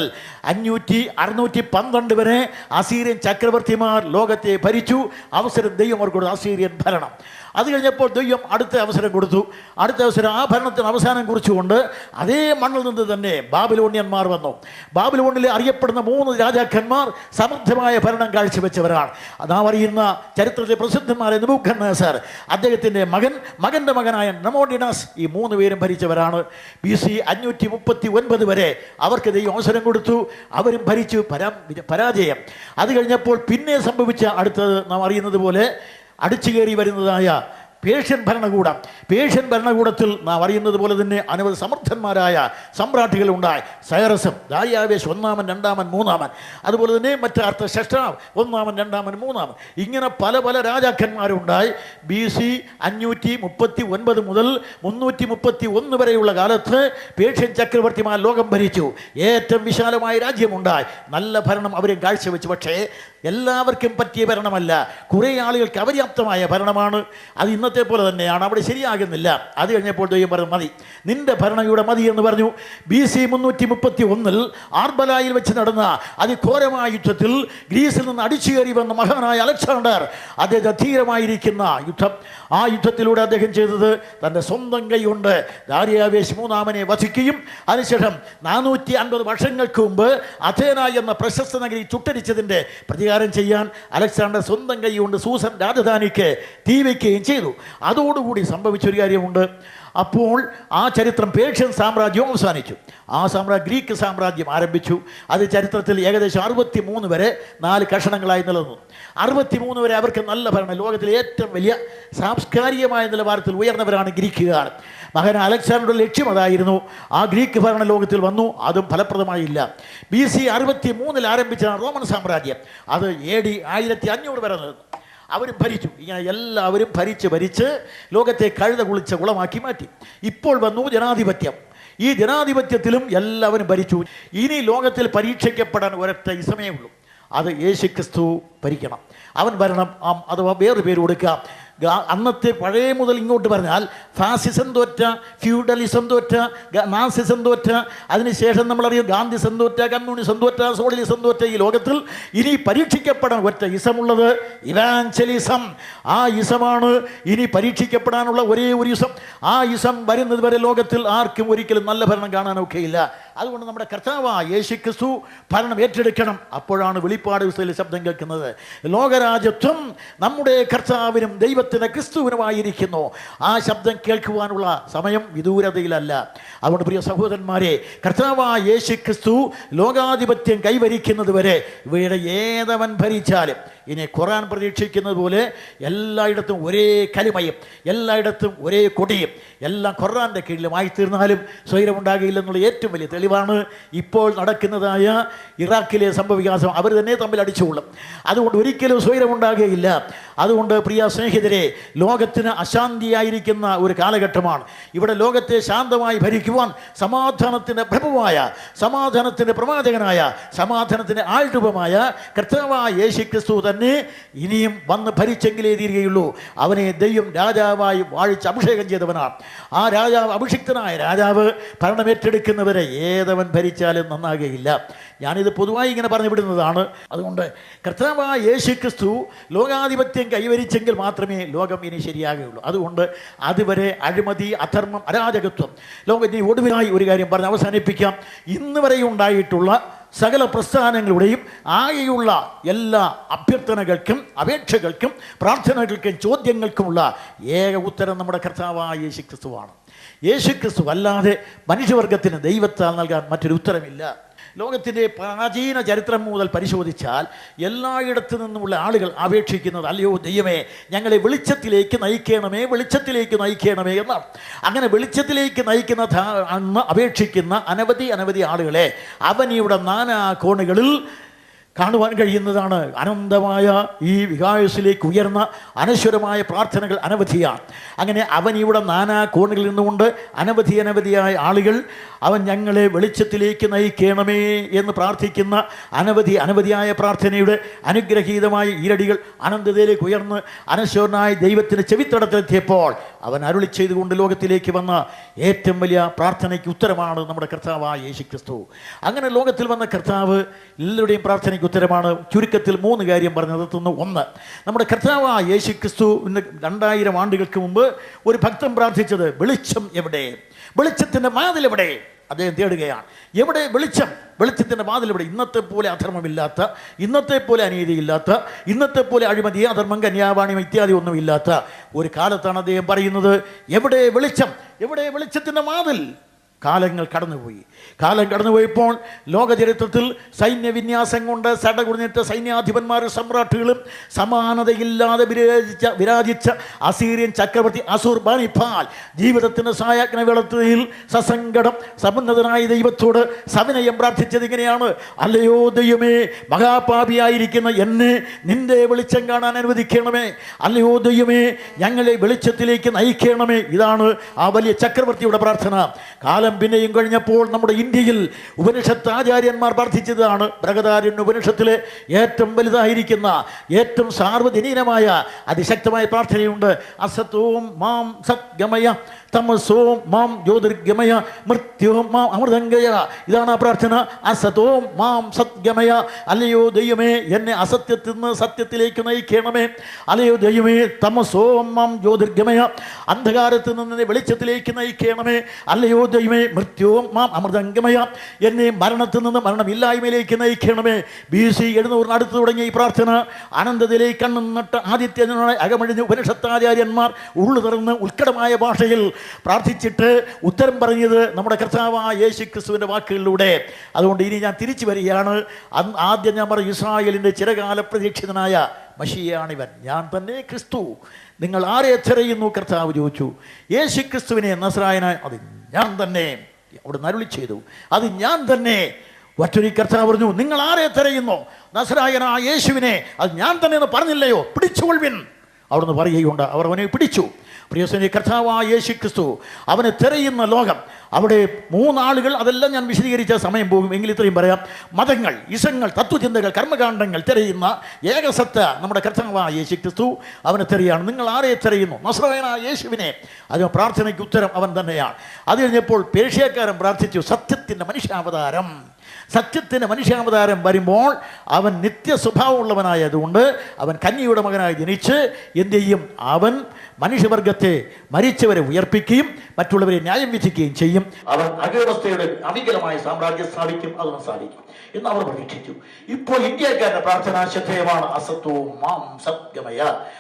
[SPEAKER 1] 612 വരെ അസീരിയൻ ചക്രവർത്തിമാർ ലോകത്തെ ഭരിച്ചു. അവസരം ദൈവം അവർക്ക് കൊടുത്തു, അസീരിയൻ ഭരണം. അത് കഴിഞ്ഞപ്പോൾ ദൈവം അടുത്ത അവസരം കൊടുത്തു. അടുത്ത അവസരം ആ ഭരണത്തിന് അവസാനം കുറിച്ചുകൊണ്ട് അതേ മണ്ണിൽ നിന്ന് തന്നെ ബാബിലോണിയന്മാർ വന്നു. ബാബിലോണിലെ അറിയപ്പെടുന്ന 3 രാജാക്കന്മാർ സമൃദ്ധമായ ഭരണം കാഴ്ചവെച്ചവരാണ്. നാം അറിയുന്ന ചരിത്രത്തിലെ പ്രസിദ്ധന്മാരെ നെബൂഖദ്നേസർ, അദ്ദേഹത്തിൻ്റെ മകൻ്റെ മകനായ നമോഡിനസ്, ഈ 3 പേരും ഭരിച്ചവരാണ്. BC 539 വരെ അവർക്ക് ദൈവം അവസരം കൊടുത്തു. അവരും ഭരിച്ചു, പരാജയം. അത് കഴിഞ്ഞപ്പോൾ പിന്നെ സംഭവിച്ച അടുത്തത് നാം അറിയുന്നത് പോലെ അടിച്ചു കയറി വരുന്നതായ പേർഷ്യൻ ഭരണകൂടത്തിൽ നാം അറിയുന്നത് പോലെ തന്നെ അനവധി സമർത്ഥന്മാരായ സമ്രാട്ടുകൾ ഉണ്ടായി. സൈറസും, ദാരിയാവേശ് 1-ാമൻ, 2-ാമൻ, 3-ാമൻ, അതുപോലെ തന്നെ മറ്റ് അർത്ഥശഷ്ടാവ് 1-ാമൻ, 2-ാമൻ, 3-ാമൻ, ഇങ്ങനെ പല രാജാക്കന്മാരുണ്ടായി. BC 539 മുതൽ 331 വരെയുള്ള കാലത്ത് പേർഷ്യൻ ചക്രവർത്തിമാർ ലോകം ഭരിച്ചു. ഏറ്റവും വിശാലമായ രാജ്യമുണ്ടായി. നല്ല ഭരണം അവരും കാഴ്ചവെച്ചു. പക്ഷേ എല്ലാവർക്കും പറ്റിയ ഭരണമല്ല. കുറേ ആളുകൾക്ക് അപര്യാപ്തമായ ഭരണമാണ്. അത് ഇന്നത്തെ പോലെ തന്നെയാണ്, അവിടെ ശരിയാകുന്നില്ല. അത് കഴിഞ്ഞപ്പോൾ ദൈവം പറഞ്ഞു, മതി, നിന്റെ ഭരണം ഇവിടെ മതി എന്ന് പറഞ്ഞു. BC 331 ആർബലായിൽ വെച്ച് നടന്ന അതിഘോരമായ യുദ്ധത്തിൽ ഗ്രീസിൽ നിന്ന് അടിച്ചു കയറി വന്ന മഹാനായ അലക്സാണ്ടർ, അദ്ദേഹം ധീരമായിരിക്കുന്ന യുദ്ധം, ആ യുദ്ധത്തിലൂടെ അദ്ദേഹം ചെയ്തത് തൻ്റെ സ്വന്തം കൈ കൊണ്ട് ദാരിയാവേശ് 3-ാമനെ വധിക്കുകയും അതിനുശേഷം 450 വർഷങ്ങൾക്ക് മുമ്പ് അഥേന എന്ന പ്രശസ്ത നഗരി ചുട്ടരിച്ചതിൻ്റെ പ്രതികാരം ചെയ്യാൻ അലക്സാണ്ടർ സ്വന്തം കൈ കൊണ്ട് സൂസൻ രാജധാനിക്ക് തീ വയ്ക്കുകയും ചെയ്തു. അതോടുകൂടി സംഭവിച്ചൊരു കാര്യമുണ്ട്. അപ്പോൾ ആ ചരിത്രം പേർഷ്യൻ സാമ്രാജ്യം അവസാനിച്ചു. ആ ഗ്രീക്ക് സാമ്രാജ്യം ആരംഭിച്ചു. അത് ചരിത്രത്തിൽ ഏകദേശം 63 വരെ 4 കഷണങ്ങളായി നിലനിന്നു. 63 വരെ അവർക്ക് നല്ല ഭരണം. ലോകത്തിലെ ഏറ്റവും വലിയ സാംസ്കാരികമായ നിലവാരത്തിൽ ഉയർന്നവരാണ് ഗ്രീക്കുകാർ. മകൻ അലക്സാണ്ടറുടെ ലക്ഷ്യം അതായിരുന്നു. ആ ഗ്രീക്ക് ഭരണ ലോകത്തിൽ വന്നു, അതും ഫലപ്രദമായില്ല. BC 63 ആരംഭിച്ച റോമൻ സാമ്രാജ്യം അത് AD 1500 വരെ നിന്നു. അവരും ഭരിച്ചു. ഇങ്ങനെ എല്ലാവരും ഭരിച്ച് ലോകത്തെ കഴുത കുളിച്ച കുളമാക്കി മാറ്റി. ഇപ്പോൾ വന്നു ജനാധിപത്യം. ഈ ജനാധിപത്യത്തിലും എല്ലാവരും ഭരിച്ചു. ഇനി ലോകത്തിൽ പരീക്ഷിക്കപ്പെടാൻ ഒരൊറ്റ സമയമേ ഉള്ളൂ, അത് യേശുക്രിസ്തു ഭരിക്കണം. അവൻ ഭരണം, അഥവാ വേറൊരു പേര് കൊടുക്കുക. അന്നത്തെ പഴയ മുതൽ ഇങ്ങോട്ട് പറഞ്ഞാൽ ഫാസിസം തോറ്റ, ഫ്യൂഡലിസം തോറ്റ, നാസിസം തോറ്റ, അതിനുശേഷം നമ്മളറിയാം ഗാന്ധിസം തോറ്റ, കമ്മ്യൂണിസം തോറ്റ, സോഷ്യലിസം തോറ്റ ഈ ലോകത്തിൽ ഇനി പരീക്ഷിക്കപ്പെടാൻ ഒറ്റ ഇസമുള്ളത് ഇവാഞ്ചലിസം. ആ ഇസമാണ് ഇനി പരീക്ഷിക്കപ്പെടാനുള്ള ഒരേ ഒരു ഇസം. ആ ഇസം വരുന്നത് വരെ ലോകത്തിൽ ആർക്കും ഒരിക്കലും നല്ല ഭരണം കാണാനൊക്കെയില്ല. അതുകൊണ്ട് നമ്മുടെ കർത്താവായ യേശുക്രിസ്തു ഭരണം ഏറ്റെടുക്കണം. അപ്പോഴാണ് വെളിപ്പാട് പുസ്തകത്തിൽ ശബ്ദം കേൾക്കുന്നത്, ലോകരാജ്യത്വം നമ്മുടെ കർത്താവിനും ദൈവത്തിൻ്റെ ക്രിസ്തുവിനുമായിരിക്കുന്നു. ആ ശബ്ദം കേൾക്കുവാനുള്ള സമയം വിദൂരതയിലല്ല. അതുകൊണ്ട് പ്രിയ സഹോദരന്മാരെ, കർത്താവായ യേശുക്രിസ്തു ലോകാധിപത്യം കൈവരിക്കുന്നത് വരെ ഇവയുടെ ഏതവൻ ഭരിച്ചാലും ഇനി ഖുർആൻ പ്രതീക്ഷിക്കുന്നത് പോലെ എല്ലായിടത്തും ഒരേ കലിമയും എല്ലായിടത്തും ഒരേ കൊടിയും എല്ലാം ഖുർആൻ്റെ കീഴിലുമായി തീർന്നാലും സ്വൈരമുണ്ടാകില്ലെന്നുള്ള ഏറ്റവും വലിയ തെളിവാണ് ഇപ്പോൾ നടക്കുന്നതായ ഇറാഖിലെ സംഭവവികാസം. അവർ തന്നെ തമ്മിൽ അടിച്ചുകൊള്ളും. അതുകൊണ്ട് ഒരിക്കലും സ്വൈരമുണ്ടാകുകയില്ല. അതുകൊണ്ട് പ്രിയ സ്നേഹിതരെ, ലോകത്തിന് അശാന്തിയായിരിക്കുന്ന ഒരു കാലഘട്ടമാണ്. ഇവിടെ ലോകത്തെ ശാന്തമായി ഭരിക്കുവാൻ സമാധാനത്തിൻ്റെ പ്രഭുവായ, സമാധാനത്തിൻ്റെ പ്രവാചകനായ, സമാധാനത്തിൻ്റെ ആൾരൂപമായ കർത്താവായ യേശുക്രിസ്തു തന്നെ ഇനിയും വന്ന് ഭരിച്ചെങ്കിലേ തീരുകയുള്ളൂ. അവനെ ദൈവം രാജാവായി വാഴിച്ച് അഭിഷേകം ചെയ്തവനാണ്. ആ രാജാവ്, അഭിഷിക്തനായ രാജാവ് ഭരണം ഏറ്റെടുക്കുന്നവരെ ഏതവൻ ഭരിച്ചാലും നന്നാകുകയില്ല. ഞാനിത് പൊതുവായി ഇങ്ങനെ പറഞ്ഞു വിടുന്നതാണ്. അതുകൊണ്ട് കർത്താവായ യേശുക്രിസ്തു ലോകാധിപത്യം കൈവരിച്ചെങ്കിൽ മാത്രമേ ലോകം ഇനി ശരിയാകുകയുള്ളൂ. അതുകൊണ്ട് അതുവരെ അഴിമതി, അധർമ്മം, അരാജകത്വം ലോകത്തിന് ഒടുവിലായി ഒരു കാര്യം പറഞ്ഞ് അവസാനിപ്പിക്കാം. ഇന്ന് വരെ ഉണ്ടായിട്ടുള്ള സകല പ്രസ്ഥാനങ്ങളുടെയും ആകെയുള്ള എല്ലാ അഭ്യർത്ഥനകൾക്കും, അപേക്ഷകൾക്കും, പ്രാർത്ഥനകൾക്കും, ചോദ്യങ്ങൾക്കുമുള്ള ഏക ഉത്തരം നമ്മുടെ കർത്താവായ യേശുക്രിസ്തുവാണ്. യേശുക്രിസ്തു അല്ലാതെ മനുഷ്യവർഗത്തിന് ദൈവത്താൽ നൽകാൻ മറ്റൊരു ഉത്തരമില്ല. ലോകത്തിൻ്റെ പ്രാചീന ചരിത്രം മുതൽ പരിശോധിച്ചാൽ എല്ലായിടത്തു നിന്നുമുള്ള ആളുകൾ അപേക്ഷിക്കുന്നത്, അല്ലയോ ദൈവമേ, ഞങ്ങളെ വെളിച്ചത്തിലേക്ക് നയിക്കണമേ, വെളിച്ചത്തിലേക്ക് നയിക്കണമേ എന്നാണ്. അങ്ങനെ വെളിച്ചത്തിലേക്ക് നയിക്കുന്ന അപേക്ഷിക്കുന്ന അനവധി ആളുകളെ അവനിയുടെ നാനാ കോണുകളിൽ കാണുവാൻ കഴിയുന്നതാണ്. അനന്തമായ ഈ വികായസിലേക്ക് ഉയർന്ന അനശ്വരമായ പ്രാർത്ഥനകൾ അനവധിയാണ്. അങ്ങനെ അവൻ ഇവിടെ നാനാ കോണുകളിൽ നിന്നുകൊണ്ട് അനവധിയായ ആളുകൾ അവൻ ഞങ്ങളെ വെളിച്ചത്തിലേക്ക് നയിക്കണമേ എന്ന് പ്രാർത്ഥിക്കുന്ന അനവധിയായ പ്രാർത്ഥനയുടെ അനുഗ്രഹീതമായ ഈരടികൾ അനന്തതയിലേക്ക് ഉയർന്ന് അനശ്വരനായ ദൈവത്തിന് ചെവിത്തടത്തിലെത്തിയപ്പോൾ അവൻ അരുളി ചെയ്തുകൊണ്ട് ലോകത്തിലേക്ക് വന്ന ഏറ്റവും വലിയ പ്രാർത്ഥനയ്ക്ക് ഉത്തരമാണ് നമ്മുടെ കർത്താവായ യേശു ക്രിസ്തു. അങ്ങനെ ലോകത്തിൽ വന്ന കർത്താവ് എല്ലാവരുടെയും പ്രാർത്ഥനയ്ക്ക് ഉത്തരമാണ്. ചുരുക്കത്തിൽ 3 കാര്യം പറഞ്ഞു നിർത്തുന്നു. 1, നമ്മുടെ കർത്താവായ യേശു ക്രിസ്തു 2000 ആണ്ടുകൾക്ക് മുമ്പ് ഒരു ഭക്തൻ പ്രാർത്ഥിച്ചത്, വെളിച്ചം എവിടെ, വെളിച്ചത്തിൻ്റെ വാതിൽ എവിടെ? അദ്ദേഹം തേടുകയാണ്. എവിടെ വെളിച്ചം? വെളിച്ചത്തിൻ്റെ വാതിൽ എവിടെ? ഇന്നത്തെ പോലെ അധർമ്മമില്ലാത്ത, ഇന്നത്തെ പോലെ അനീതിയില്ലാത്ത, ഇന്നത്തെ പോലെ അഴിമതി, അധർമ്മം, കന്യാവാണിയം ഇത്യാദി ഒന്നുമില്ലാത്ത ഒരു കാലത്താണ് അദ്ദേഹം പറയുന്നത്, എവിടെ വെളിച്ചം, എവിടെ വെളിച്ചത്തിൻ്റെ വാതിൽ? കാലങ്ങൾ കടന്നുപോയപ്പോൾ ലോകചരിത്രത്തിൽ സൈന്യവിന്യാസം കൊണ്ട് സടകുടഞ്ഞിട്ട സൈന്യാധിപന്മാരും സമ്രാട്ടുകളും സമാനതയില്ലാതെ വിരാജിച്ച അസീറിയൻ ചക്രവർത്തി അസുർബാനിപ്പാൽ ജീവിതത്തിൻ്റെ സായാജ്ഞ വേളത്തിൽ സസങ്കടം സമുന്നതനായ ദൈവത്തോട് സവിനയം പ്രാർത്ഥിച്ചത് ഇങ്ങനെയാണ്, അല്ലയോ ദൈവമേ, മഹാപാപിയായിരിക്കുന്ന എന്നെ നിന്റെ വെളിച്ചം കാണാൻ അനുവദിക്കണമേ. അല്ലയോ ദൈവമേ, ഞങ്ങളെ വെളിച്ചത്തിലേക്ക് നയിക്കണമേ. ഇതാണ് ആ വലിയ ചക്രവർത്തിയുടെ പ്രാർത്ഥന. കാലം പിന്നെയും കഴിഞ്ഞപ്പോൾ നമ്മുടെ ഇന്ത്യയിൽ ഉപനിഷത്ത് ആചാര്യന്മാർ പ്രാർത്ഥിച്ചതാണ്. ബൃഹദാരണ്യ ഉപനിഷത്തിലെ ഏറ്റവും വലുതായിരിക്കുന്ന ഏറ്റവും സാർവജനീനമായ അതിശക്തമായ പ്രാർത്ഥനയുണ്ട്. അസത്തോം മാം സദ്ഗമയ തമസോം മാം ജ്യോതിർഗമയ മൃത്യോം മാം അമൃതംഗയ. ഇതാണ് ആ പ്രാർത്ഥന. അസത്തോം മാം സദ്ഗമയ, അല്ലയോ ദൈവമേ, എന്നെ അസത്യത്തിൽ നിന്ന് സത്യത്തിലേക്ക് നയിക്കണമേ. അല്ലയോ ദൈവമേ, തമസോം മാം ജ്യോതിർഗമയ, അന്ധകാരത്തിൽ നിന്ന് വെളിച്ചത്തിലേക്ക് നയിക്കണമേ. അല്ലയോ ദൈവമേ, മൃത്യോം മാം അമൃതംഗമയ, എന്നെ മരണത്തിൽ നിന്ന് മരണമില്ലായ്മയിലേക്ക് നയിക്കണമേ. BC 700 അടുത്ത് തുടങ്ങിയ ഈ പ്രാർത്ഥന അനന്തതയിലേക്ക് കണ്ണുനട്ട ആദിത്യനായ അകമഴിഞ്ഞ് ഉപനിഷത്താചാര്യന്മാർ ഉള്ളു തുറന്ന് ഉത്കടമായ ഭാഷയിൽ പ്രാർത്ഥിച്ചിട്ട് ഉത്തരം പറഞ്ഞത് നമ്മുടെ കർത്താവായ യേശു ക്രിസ്തുവിൻ്റെ വാക്കുകളിലൂടെ. അതുകൊണ്ട് ഇനി ഞാൻ തിരിച്ചു വരികയാണ്. ആദ്യം ഞാൻ പറഞ്ഞു, ഇസ്രായേലിൻ്റെ ചിരകാല പ്രതീക്ഷിതനായ മശിയാണിവൻ, ഞാൻ തന്നെ ക്രിസ്തു. നിങ്ങൾ ആരെ തിരയുന്നു? കർത്താവ് ചോദിച്ചു. യേശു ക്രിസ്തുവിനെ നസ്രായനായ, അത് ഞാൻ തന്നെ. അവിടെ അരുളി ചെയ്തു, അത് ഞാൻ തന്നെ. മറ്റൊരു കർത്താവ് പറഞ്ഞു, നിങ്ങൾ ആരെ തിരയുന്നു? നസ്രായനായ യേശുവിനെ, അത് ഞാൻ തന്നെ എന്ന് പറഞ്ഞില്ലയോ? പിടിച്ചുകൊള്ളുവിൻ. അവിടുന്ന് പറയുകയുണ്ട്, അവർ അവനെ പിടിച്ചു. പ്രിയസേന, കർത്താവായ യേശു ക്രിസ്തു, അവനെ തിരയുന്ന ലോകം. അവിടെ 3 ആളുകൾ, അതെല്ലാം ഞാൻ വിശദീകരിച്ച സമയം പോകും, എങ്കിൽ ഇത്രയും പറയാം. മതങ്ങൾ, ഇസങ്ങൾ, തത്വചിന്തകൾ, കർമ്മകാണ്ഡങ്ങൾ തിരയുന്ന ഏകസത്ത നമ്മുടെ കർത്താവായ യേശു ക്രിസ്തു അവനെ തിരയാണ്. നിങ്ങൾ ആരെ തിരയുന്നു? നസ്രായനായ യേശുവിനെ. അത് പ്രാർത്ഥനയ്ക്ക് ഉത്തരം അവൻ തന്നെയാണ്. അത് കഴിഞ്ഞപ്പോൾ പേർഷ്യക്കാരൻ പ്രാർത്ഥിച്ചു, സത്യത്തിൻ്റെ മനുഷ്യാവതാരം. സത്യത്തിൻ്റെ മനുഷ്യാവതാരം വരുമ്പോൾ അവൻ നിത്യ സ്വഭാവമുള്ളവനായതുകൊണ്ട് അവൻ കന്യയുടെ മകനായി ജനിച്ച് എന്ത് ചെയ്യും? അവൻ മനുഷ്യവർഗത്തെ, മരിച്ചവരെ ഉയർപ്പിക്കുകയും മറ്റുള്ളവരെ ന്യായം വിധിക്കുകയും ചെയ്യും. അവൻ അഗവസ്ഥയുടെ അവികലമായ സാമ്രാജ്യം സ്ഥാപിക്കും. അതൊന്നും സാധിക്കും എന്ന് അവർ പ്രതീക്ഷിച്ചു. ഇപ്പോൾ ഇന്ത്യക്കാരുടെ പ്രാർത്ഥനാ ശ്രദ്ധേയമാണ്, അസത്വവും മാം സത്യമയ,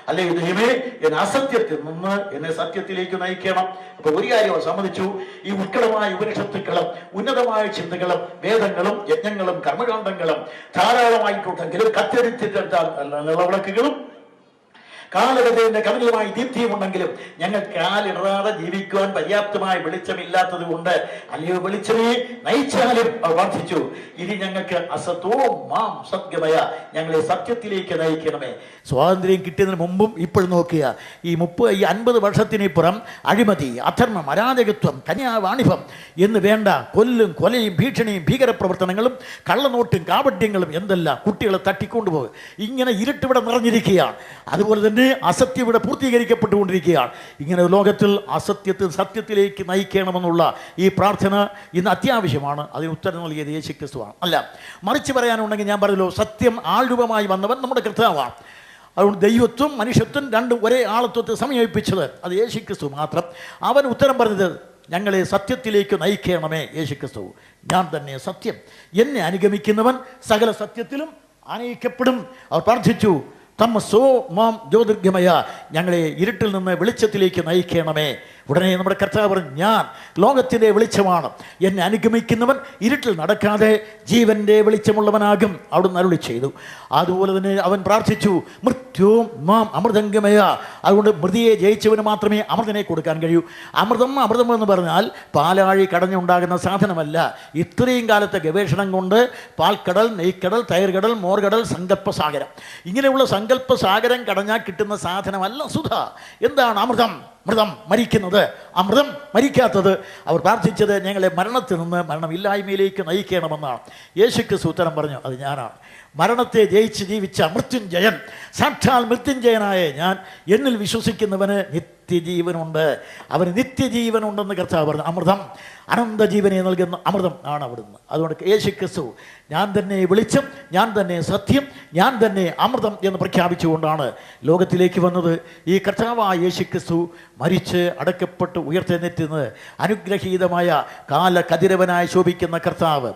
[SPEAKER 1] അല്ലെ ദൈവമേ, എന്നെ അസത്യത്തിൽ നിന്ന് എന്നെ സത്യത്തിലേക്ക് നയിക്കണം. അപ്പൊ ഒരു കാര്യം അവർ സമ്മതിച്ചു, ഈ ഉത്കടമായ ഉപനിഷത്തുക്കളും ഉന്നതമായ ചിന്തകളും വേദങ്ങളും യജ്ഞങ്ങളും കർമ്മകാണ്ഡങ്ങളും ധാരാളമായിട്ടുണ്ടെങ്കിലും കത്തെടുത്തിട്ടെടുത്ത നിലവിളക്കുകളും കാലഗതയുടെ കവിതയുമായി ദീപ്തിയുമുണ്ടെങ്കിലും ഞങ്ങൾ കാലിടാതെ ജീവിക്കുവാൻ പര്യാപ്തമായ വെളിച്ചമില്ലാത്തത് കൊണ്ട്, അല്ലയോ വെളിച്ചമേ, നയിച്ചാലും വർദ്ധിച്ചു. ഇനി ഞങ്ങൾക്ക് അസത്വവും മാം സദ്ഗമയ, ഞങ്ങളെ സത്യത്തിലേക്ക് നയിക്കണമേ. സ്വാതന്ത്ര്യം കിട്ടിയതിന് മുമ്പും ഇപ്പോഴും നോക്കുക, ഈ 50 വർഷത്തിനിപ്പുറം അഴിമതി, അധർമ്മം, അരാജകത്വം, കന്യാവാണിഭം എന്ന് വേണ്ട കൊല്ലും കൊലയും ഭീഷണിയും ഭീകരപ്രവർത്തനങ്ങളും കള്ളനോട്ടും കാപട്യങ്ങളും എന്തെല്ലാം, കുട്ടികളെ തട്ടിക്കൊണ്ടുപോകുക, ഇങ്ങനെ ഇരുട്ടിവിടെ നിറഞ്ഞിരിക്കുകയാണ്. അതുപോലെ തന്നെ അസത്യം ഇവിടെ പൂർത്തീകരിക്കപ്പെട്ടുകൊണ്ടിരിക്കുകയാണ്. ഇങ്ങനെ ലോകത്തിൽ അസത്യത്തിൽ സത്യത്തിലേക്ക് നയിക്കണമെന്നുള്ള ഈ പ്രാർത്ഥന ഇന്ന് അത്യാവശ്യമാണ്. അതിന് ഉത്തരം നൽകിയത് യേശു ക്രിസ്തുവാണ്. അല്ല, മറിച്ച് പറയാനുണ്ടെങ്കിൽ ഞാൻ പറഞ്ഞല്ലോ, സത്യം ആൾരൂപമായി വന്നവൻ നമ്മുടെ കർത്താവാണ്. അതുകൊണ്ട് ദൈവത്വം മനുഷ്യത്വം രണ്ടും ഒരേ ആളത്വത്തെ സമന്വയിപ്പിച്ചത് അത് യേശു ക്രിസ്തു മാത്രം. അവൻ ഉത്തരം പറഞ്ഞത്, ഞങ്ങളെ സത്യത്തിലേക്ക് നയിക്കണമേ. യേശു ക്രിസ്തു, ഞാൻ തന്നെ സത്യം, എന്നെ അനുഗമിക്കുന്നവൻ സകല സത്യത്തിലും അനയിക്കപ്പെടും. അവർ പ്രാർത്ഥിച്ചു, തമസോ മാം ജ്യോതിർഗമയ, ഞങ്ങളെ ഇരുട്ടിൽ നിന്ന് വെളിച്ചത്തിലേക്ക് നയിക്കണമേ. ഉടനെ നമ്മുടെ കർത്താവ് പറഞ്ഞു, ഞാൻ ലോകത്തിൻ്റെ വെളിച്ചമാണ്, എന്നെ അനുഗമിക്കുന്നവൻ ഇരുട്ടിൽ നടക്കാതെ ജീവൻ്റെ വെളിച്ചമുള്ളവനാകും അവിടുന്ന് അരുളി ചെയ്തു. അതുപോലെ തന്നെ അവൻ പ്രാർത്ഥിച്ചു, മൃത്യുവും മാം അമൃതംഗമയ. അതുകൊണ്ട് മൃതിയെ ജയിച്ചവന് മാത്രമേ അമൃതനെ കൊടുക്കാൻ കഴിയൂ. അമൃതം എന്ന് പറഞ്ഞാൽ പാലാഴി കടഞ്ഞുണ്ടാകുന്ന സാധനമല്ല. ഇത്രയും കാലത്തെ ഗവേഷണം കൊണ്ട് പാൽക്കടൽ, നെയ്ക്കടൽ, തൈർകടൽ, മോർകടൽ, സങ്കല്പസാഗരം, ഇങ്ങനെയുള്ള സങ്കല്പസാഗരം കടഞ്ഞാൽ കിട്ടുന്ന സാധനമല്ല സുധ. എന്താണ് അമൃതം? മൃതം, മരിക്കുന്നത്, അമൃതം മരിക്കാത്തത്. അവർ പ്രാർത്ഥിച്ചത് ഞങ്ങളെ മരണത്തിൽ നിന്ന് മരണമില്ലായ്മയിലേക്ക് നയിക്കണമെന്നാണ്. യേശുക്രിസ്തു ഉത്തരം പറഞ്ഞു, അത് ഞാനാണ്. മരണത്തെ ജയിച്ച് ജീവിച്ച മൃത്യുഞ്ജയൻ, സാക്ഷാൽ മൃത്യുഞ്ജയനായ ഞാൻ, എന്നിൽ വിശ്വസിക്കുന്നവന് നിത്യജീവനുണ്ട്. അവന് നിത്യജീവനുണ്ടെന്ന് കർത്താവ് പറഞ്ഞു. അമൃതം, അനന്തജീവനെ നൽകുന്ന അമൃതം ആണ് അവിടുന്ന്. അതുകൊണ്ട് യേശുക്രിസ്തു ഞാൻ തന്നെ വെളിച്ചം, ഞാൻ തന്നെ സത്യം, ഞാൻ തന്നെ അമൃതം എന്ന് പ്രഖ്യാപിച്ചുകൊണ്ടാണ് ലോകത്തിലേക്ക് വന്നത്. ഈ കർത്താവായ യേശുക്രിസ്തു മരിച്ച് അടക്കപ്പെട്ട് ഉയർത്തെഴുന്നേറ്റുന്നത് അനുഗ്രഹീതമായ കാലകതിരവനായി ശോഭിക്കുന്ന കർത്താവ്.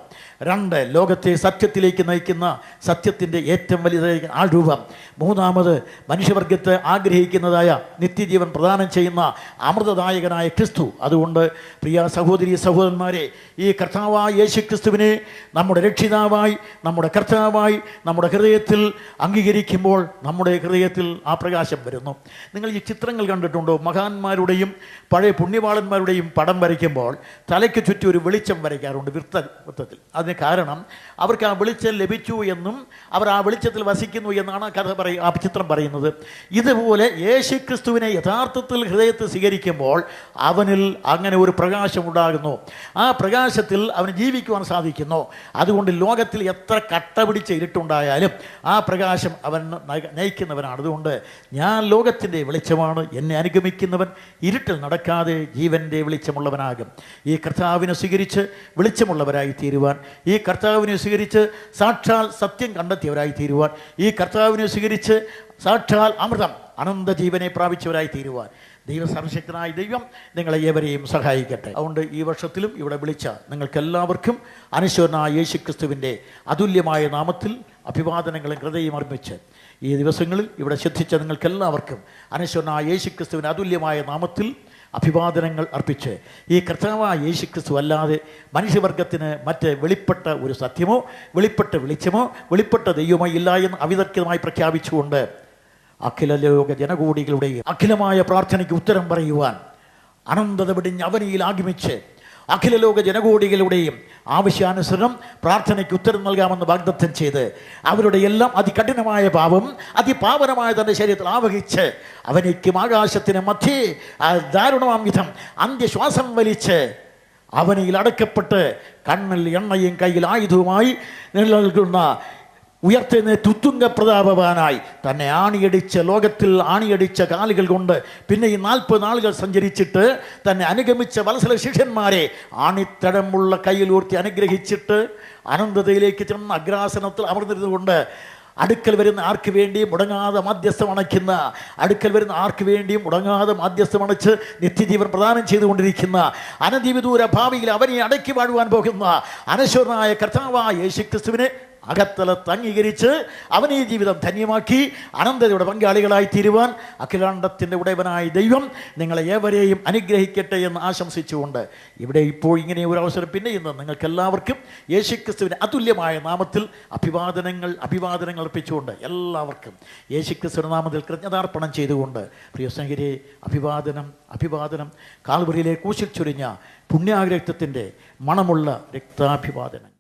[SPEAKER 1] 2, ലോകത്തെ സത്യത്തിലേക്ക് നയിക്കുന്ന സത്യത്തിൻ്റെ ഏറ്റവും വലിയ ആൾരൂപം. 3, മനുഷ്യവർഗത്തെ ആഗ്രഹിക്കുന്നതായ നിത്യജീവൻ പ്രദാനം ചെയ്യുന്ന അമൃതദായകനായ ക്രിസ്തു. അതുകൊണ്ട് പ്രിയ സഹോദരി സഹോദരന്മാരെ, ഈ കർത്താവായ യേശുക്രിസ്തുവിനെ നമ്മുടെ രക്ഷിതാവായി, നമ്മുടെ കർത്താവായി നമ്മുടെ ഹൃദയത്തിൽ അംഗീകരിക്കുമ്പോൾ നമ്മുടെ ഹൃദയത്തിൽ ആ പ്രകാശം വരുന്നു. നിങ്ങൾ ഈ ചിത്രങ്ങൾ കണ്ടിട്ടുണ്ടോ? മഹാന്മാരുടെയും പഴയ പുണ്യവാളന്മാരുടെയും പടം വരയ്ക്കുമ്പോൾ തലയ്ക്ക് ചുറ്റും ഒരു വെളിച്ചം വരയ്ക്കാറുണ്ട് വൃത്തത്തിൽ. അതിന് കാരണം അവർക്ക് ആ വെളിച്ചം ലഭിച്ചു എന്നും അവർ ആ വെളിച്ചത്തിൽ വസിക്കുന്നു എന്നാണ് ആ ചിത്രം പറയുന്നത്. ഇതുപോലെ യേശുക്രിസ്തുവിനെ യഥാർത്ഥത്തിൽ ഹൃദയത്തിൽ സ്വീകരിക്കുമ്പോൾ അവനിൽ അങ്ങനെ ഒരു പ്രകാശം ഉണ്ടാകുന്നു. ആ പ്രകാശത്തിൽ അവന് ജീവിക്കുവാൻ സാധിക്കുന്നു. അതുകൊണ്ട് ലോകത്തിൽ എത്ര കട്ട പിടിച്ച ഇരുട്ടുണ്ടായാലും ആ പ്രകാശം അവൻ നയിക്കുന്നവനാണ്. അതുകൊണ്ട് ഞാൻ ലോകത്തിൻ്റെ വെളിച്ചമാണ്, എന്നെ അനുഗമിക്കുന്നവൻ ഇരുട്ടിൽ നടക്കാതെ ജീവൻ്റെ വെളിച്ചമുള്ളവനാകും. ഈ കർത്താവിനെ സ്വീകരിച്ച് വെളിച്ചമുള്ളവരായി തീരുവാൻ, ഈ കർത്താവിനെ സ്വീകരിച്ച് സാക്ഷാൽ സത്യം കണ്ടെത്തിയവരായി തീരുവാൻ, ഈ കർത്താവിനെ സ്വീകരിച്ച് സാക്ഷാൽ അമൃതം അനന്തജീവനെ പ്രാപിച്ചവരായി തീരുവാൻ സർവശക്തനായ ദൈവം നിങ്ങളെ ഏവരെയും സഹായിക്കട്ടെ. അതുകൊണ്ട് ഈ വർഷത്തിലും ഇവിടെ വിളിച്ച നിങ്ങൾക്കെല്ലാവർക്കും അനശ്വരനായ യേശുക്രിസ്തുവിൻ്റെ അതുല്യമായ നാമത്തിൽ അഭിവാദനങ്ങളും ഹൃദയം അർപ്പിച്ച് ഈ ദിവസങ്ങളിൽ ഇവിടെ ശ്രദ്ധിച്ച നിങ്ങൾക്കെല്ലാവർക്കും അനശ്വരനായ യേശുക്രിസ്തുവിൻ്റെ അതുല്യമായ നാമത്തിൽ അഭിവാദനങ്ങൾ അർപ്പിച്ച്, ഈ കർത്താവായ യേശുക്രിസ്തു അല്ലാതെ മനുഷ്യവർഗത്തിന് മറ്റ് വെളിപ്പെട്ട ഒരു സത്യമോ വെളിപ്പെട്ട വെളിച്ചമോ വെളിപ്പെട്ട ദൈവമോ ഇല്ല എന്ന് അവിതർക്കിതമായി പ്രഖ്യാപിച്ചുകൊണ്ട് അഖില ലോക ജനകോടികളുടെയും അഖിലമായ പ്രാർത്ഥനയ്ക്ക് ഉത്തരം പറയുവാൻ അനന്തത വെടിഞ്ഞ് അവനിയിൽ ആഗമിച്ച് അഖില ലോക ജനകോടികളുടെയും ആവശ്യാനുസരണം പ്രാർത്ഥനയ്ക്ക് ഉത്തരം നൽകാമെന്ന് വാഗ്ദത്തം ചെയ്ത് അവരുടെ എല്ലാം അതികഠിനമായ പാപം അതിപാവനമായ തൻ്റെ ശരീരത്തിൽ ആവഹിച്ച് അവനിക്കും ആകാശത്തിന് മധ്യേ ദാരുണമാം വിധം അന്ത്യശ്വാസം വലിച്ച് അവനിൽ അടക്കപ്പെട്ട് കണ്ണിൽ എണ്ണയും കയ്യിൽ ആയുധവുമായി നിലനിൽക്കുന്ന ഉയർത്തെഴുന്നേറ്റ് ഉത്തുംഗ പ്രതാപവാനായി തന്നെ ആണിയടിച്ച ലോകത്തിൽ ആണിയടിച്ച കാലുകൾ കൊണ്ട് പിന്നെ ഈ 40 നാളുകൾ സഞ്ചരിച്ചിട്ട് തന്നെ അനുഗമിച്ച വത്സല ശിഷ്യന്മാരെ ആണിത്തടമുള്ള കയ്യിലൂർത്തി അനുഗ്രഹിച്ചിട്ട് അനന്തതയിലേക്ക് ചെന്ന അഗ്രാസനത്തിൽ അമർന്നിരുന്നുകൊണ്ട് അടുക്കൽ വരുന്ന ആർക്ക് വേണ്ടിയും മുടങ്ങാതെ മാധ്യസ്ഥം അണയ്ക്കുന്ന, അടുക്കൽ വരുന്ന ആർക്ക് വേണ്ടിയും മുടങ്ങാതെ മാധ്യസ്ഥം അണച്ച് നിത്യജീവൻ പ്രദാനം ചെയ്തുകൊണ്ടിരിക്കുന്ന അനധിവിദൂര ഭാവിയിൽ അവനെ അടക്കി വാഴുവാൻ പോകുന്ന അനശ്വരനായ കർത്താവായ യേശുക്രിസ്തുവിനെ അകത്തലത്ത് അംഗീകരിച്ച് അവനെ ജീവിതം ധന്യമാക്കി അനന്തതയുടെ പങ്കാളികളായി തീരുവാൻ അഖിലാണ്ടത്തിൻ്റെ ഉടയവനായ ദൈവം നിങ്ങളെ ഏവരെയും അനുഗ്രഹിക്കട്ടെ എന്ന് ആശംസിച്ചുകൊണ്ട് ഇവിടെ ഇപ്പോൾ ഇങ്ങനെ ഒരു അവസരം പിന്നെ ഇന്ന് നിങ്ങൾക്കെല്ലാവർക്കും യേശുക്രിസ്തുവിൻ്റെ അതുല്യമായ നാമത്തിൽ അഭിവാദനങ്ങൾ അർപ്പിച്ചുകൊണ്ട് എല്ലാവർക്കും യേശുക്രിസ്തുവിൻ്റെ നാമത്തിൽ കൃതജ്ഞതാർപ്പണം ചെയ്തുകൊണ്ട് പ്രിയ സ്നേഹിതരെ, അഭിവാദനം കാൽവരിയിലെ കൂശിൽ ചൊരിഞ്ഞ പുണ്യാരക്തത്തിൻ്റെ മണമുള്ള രക്താഭിവാദനം.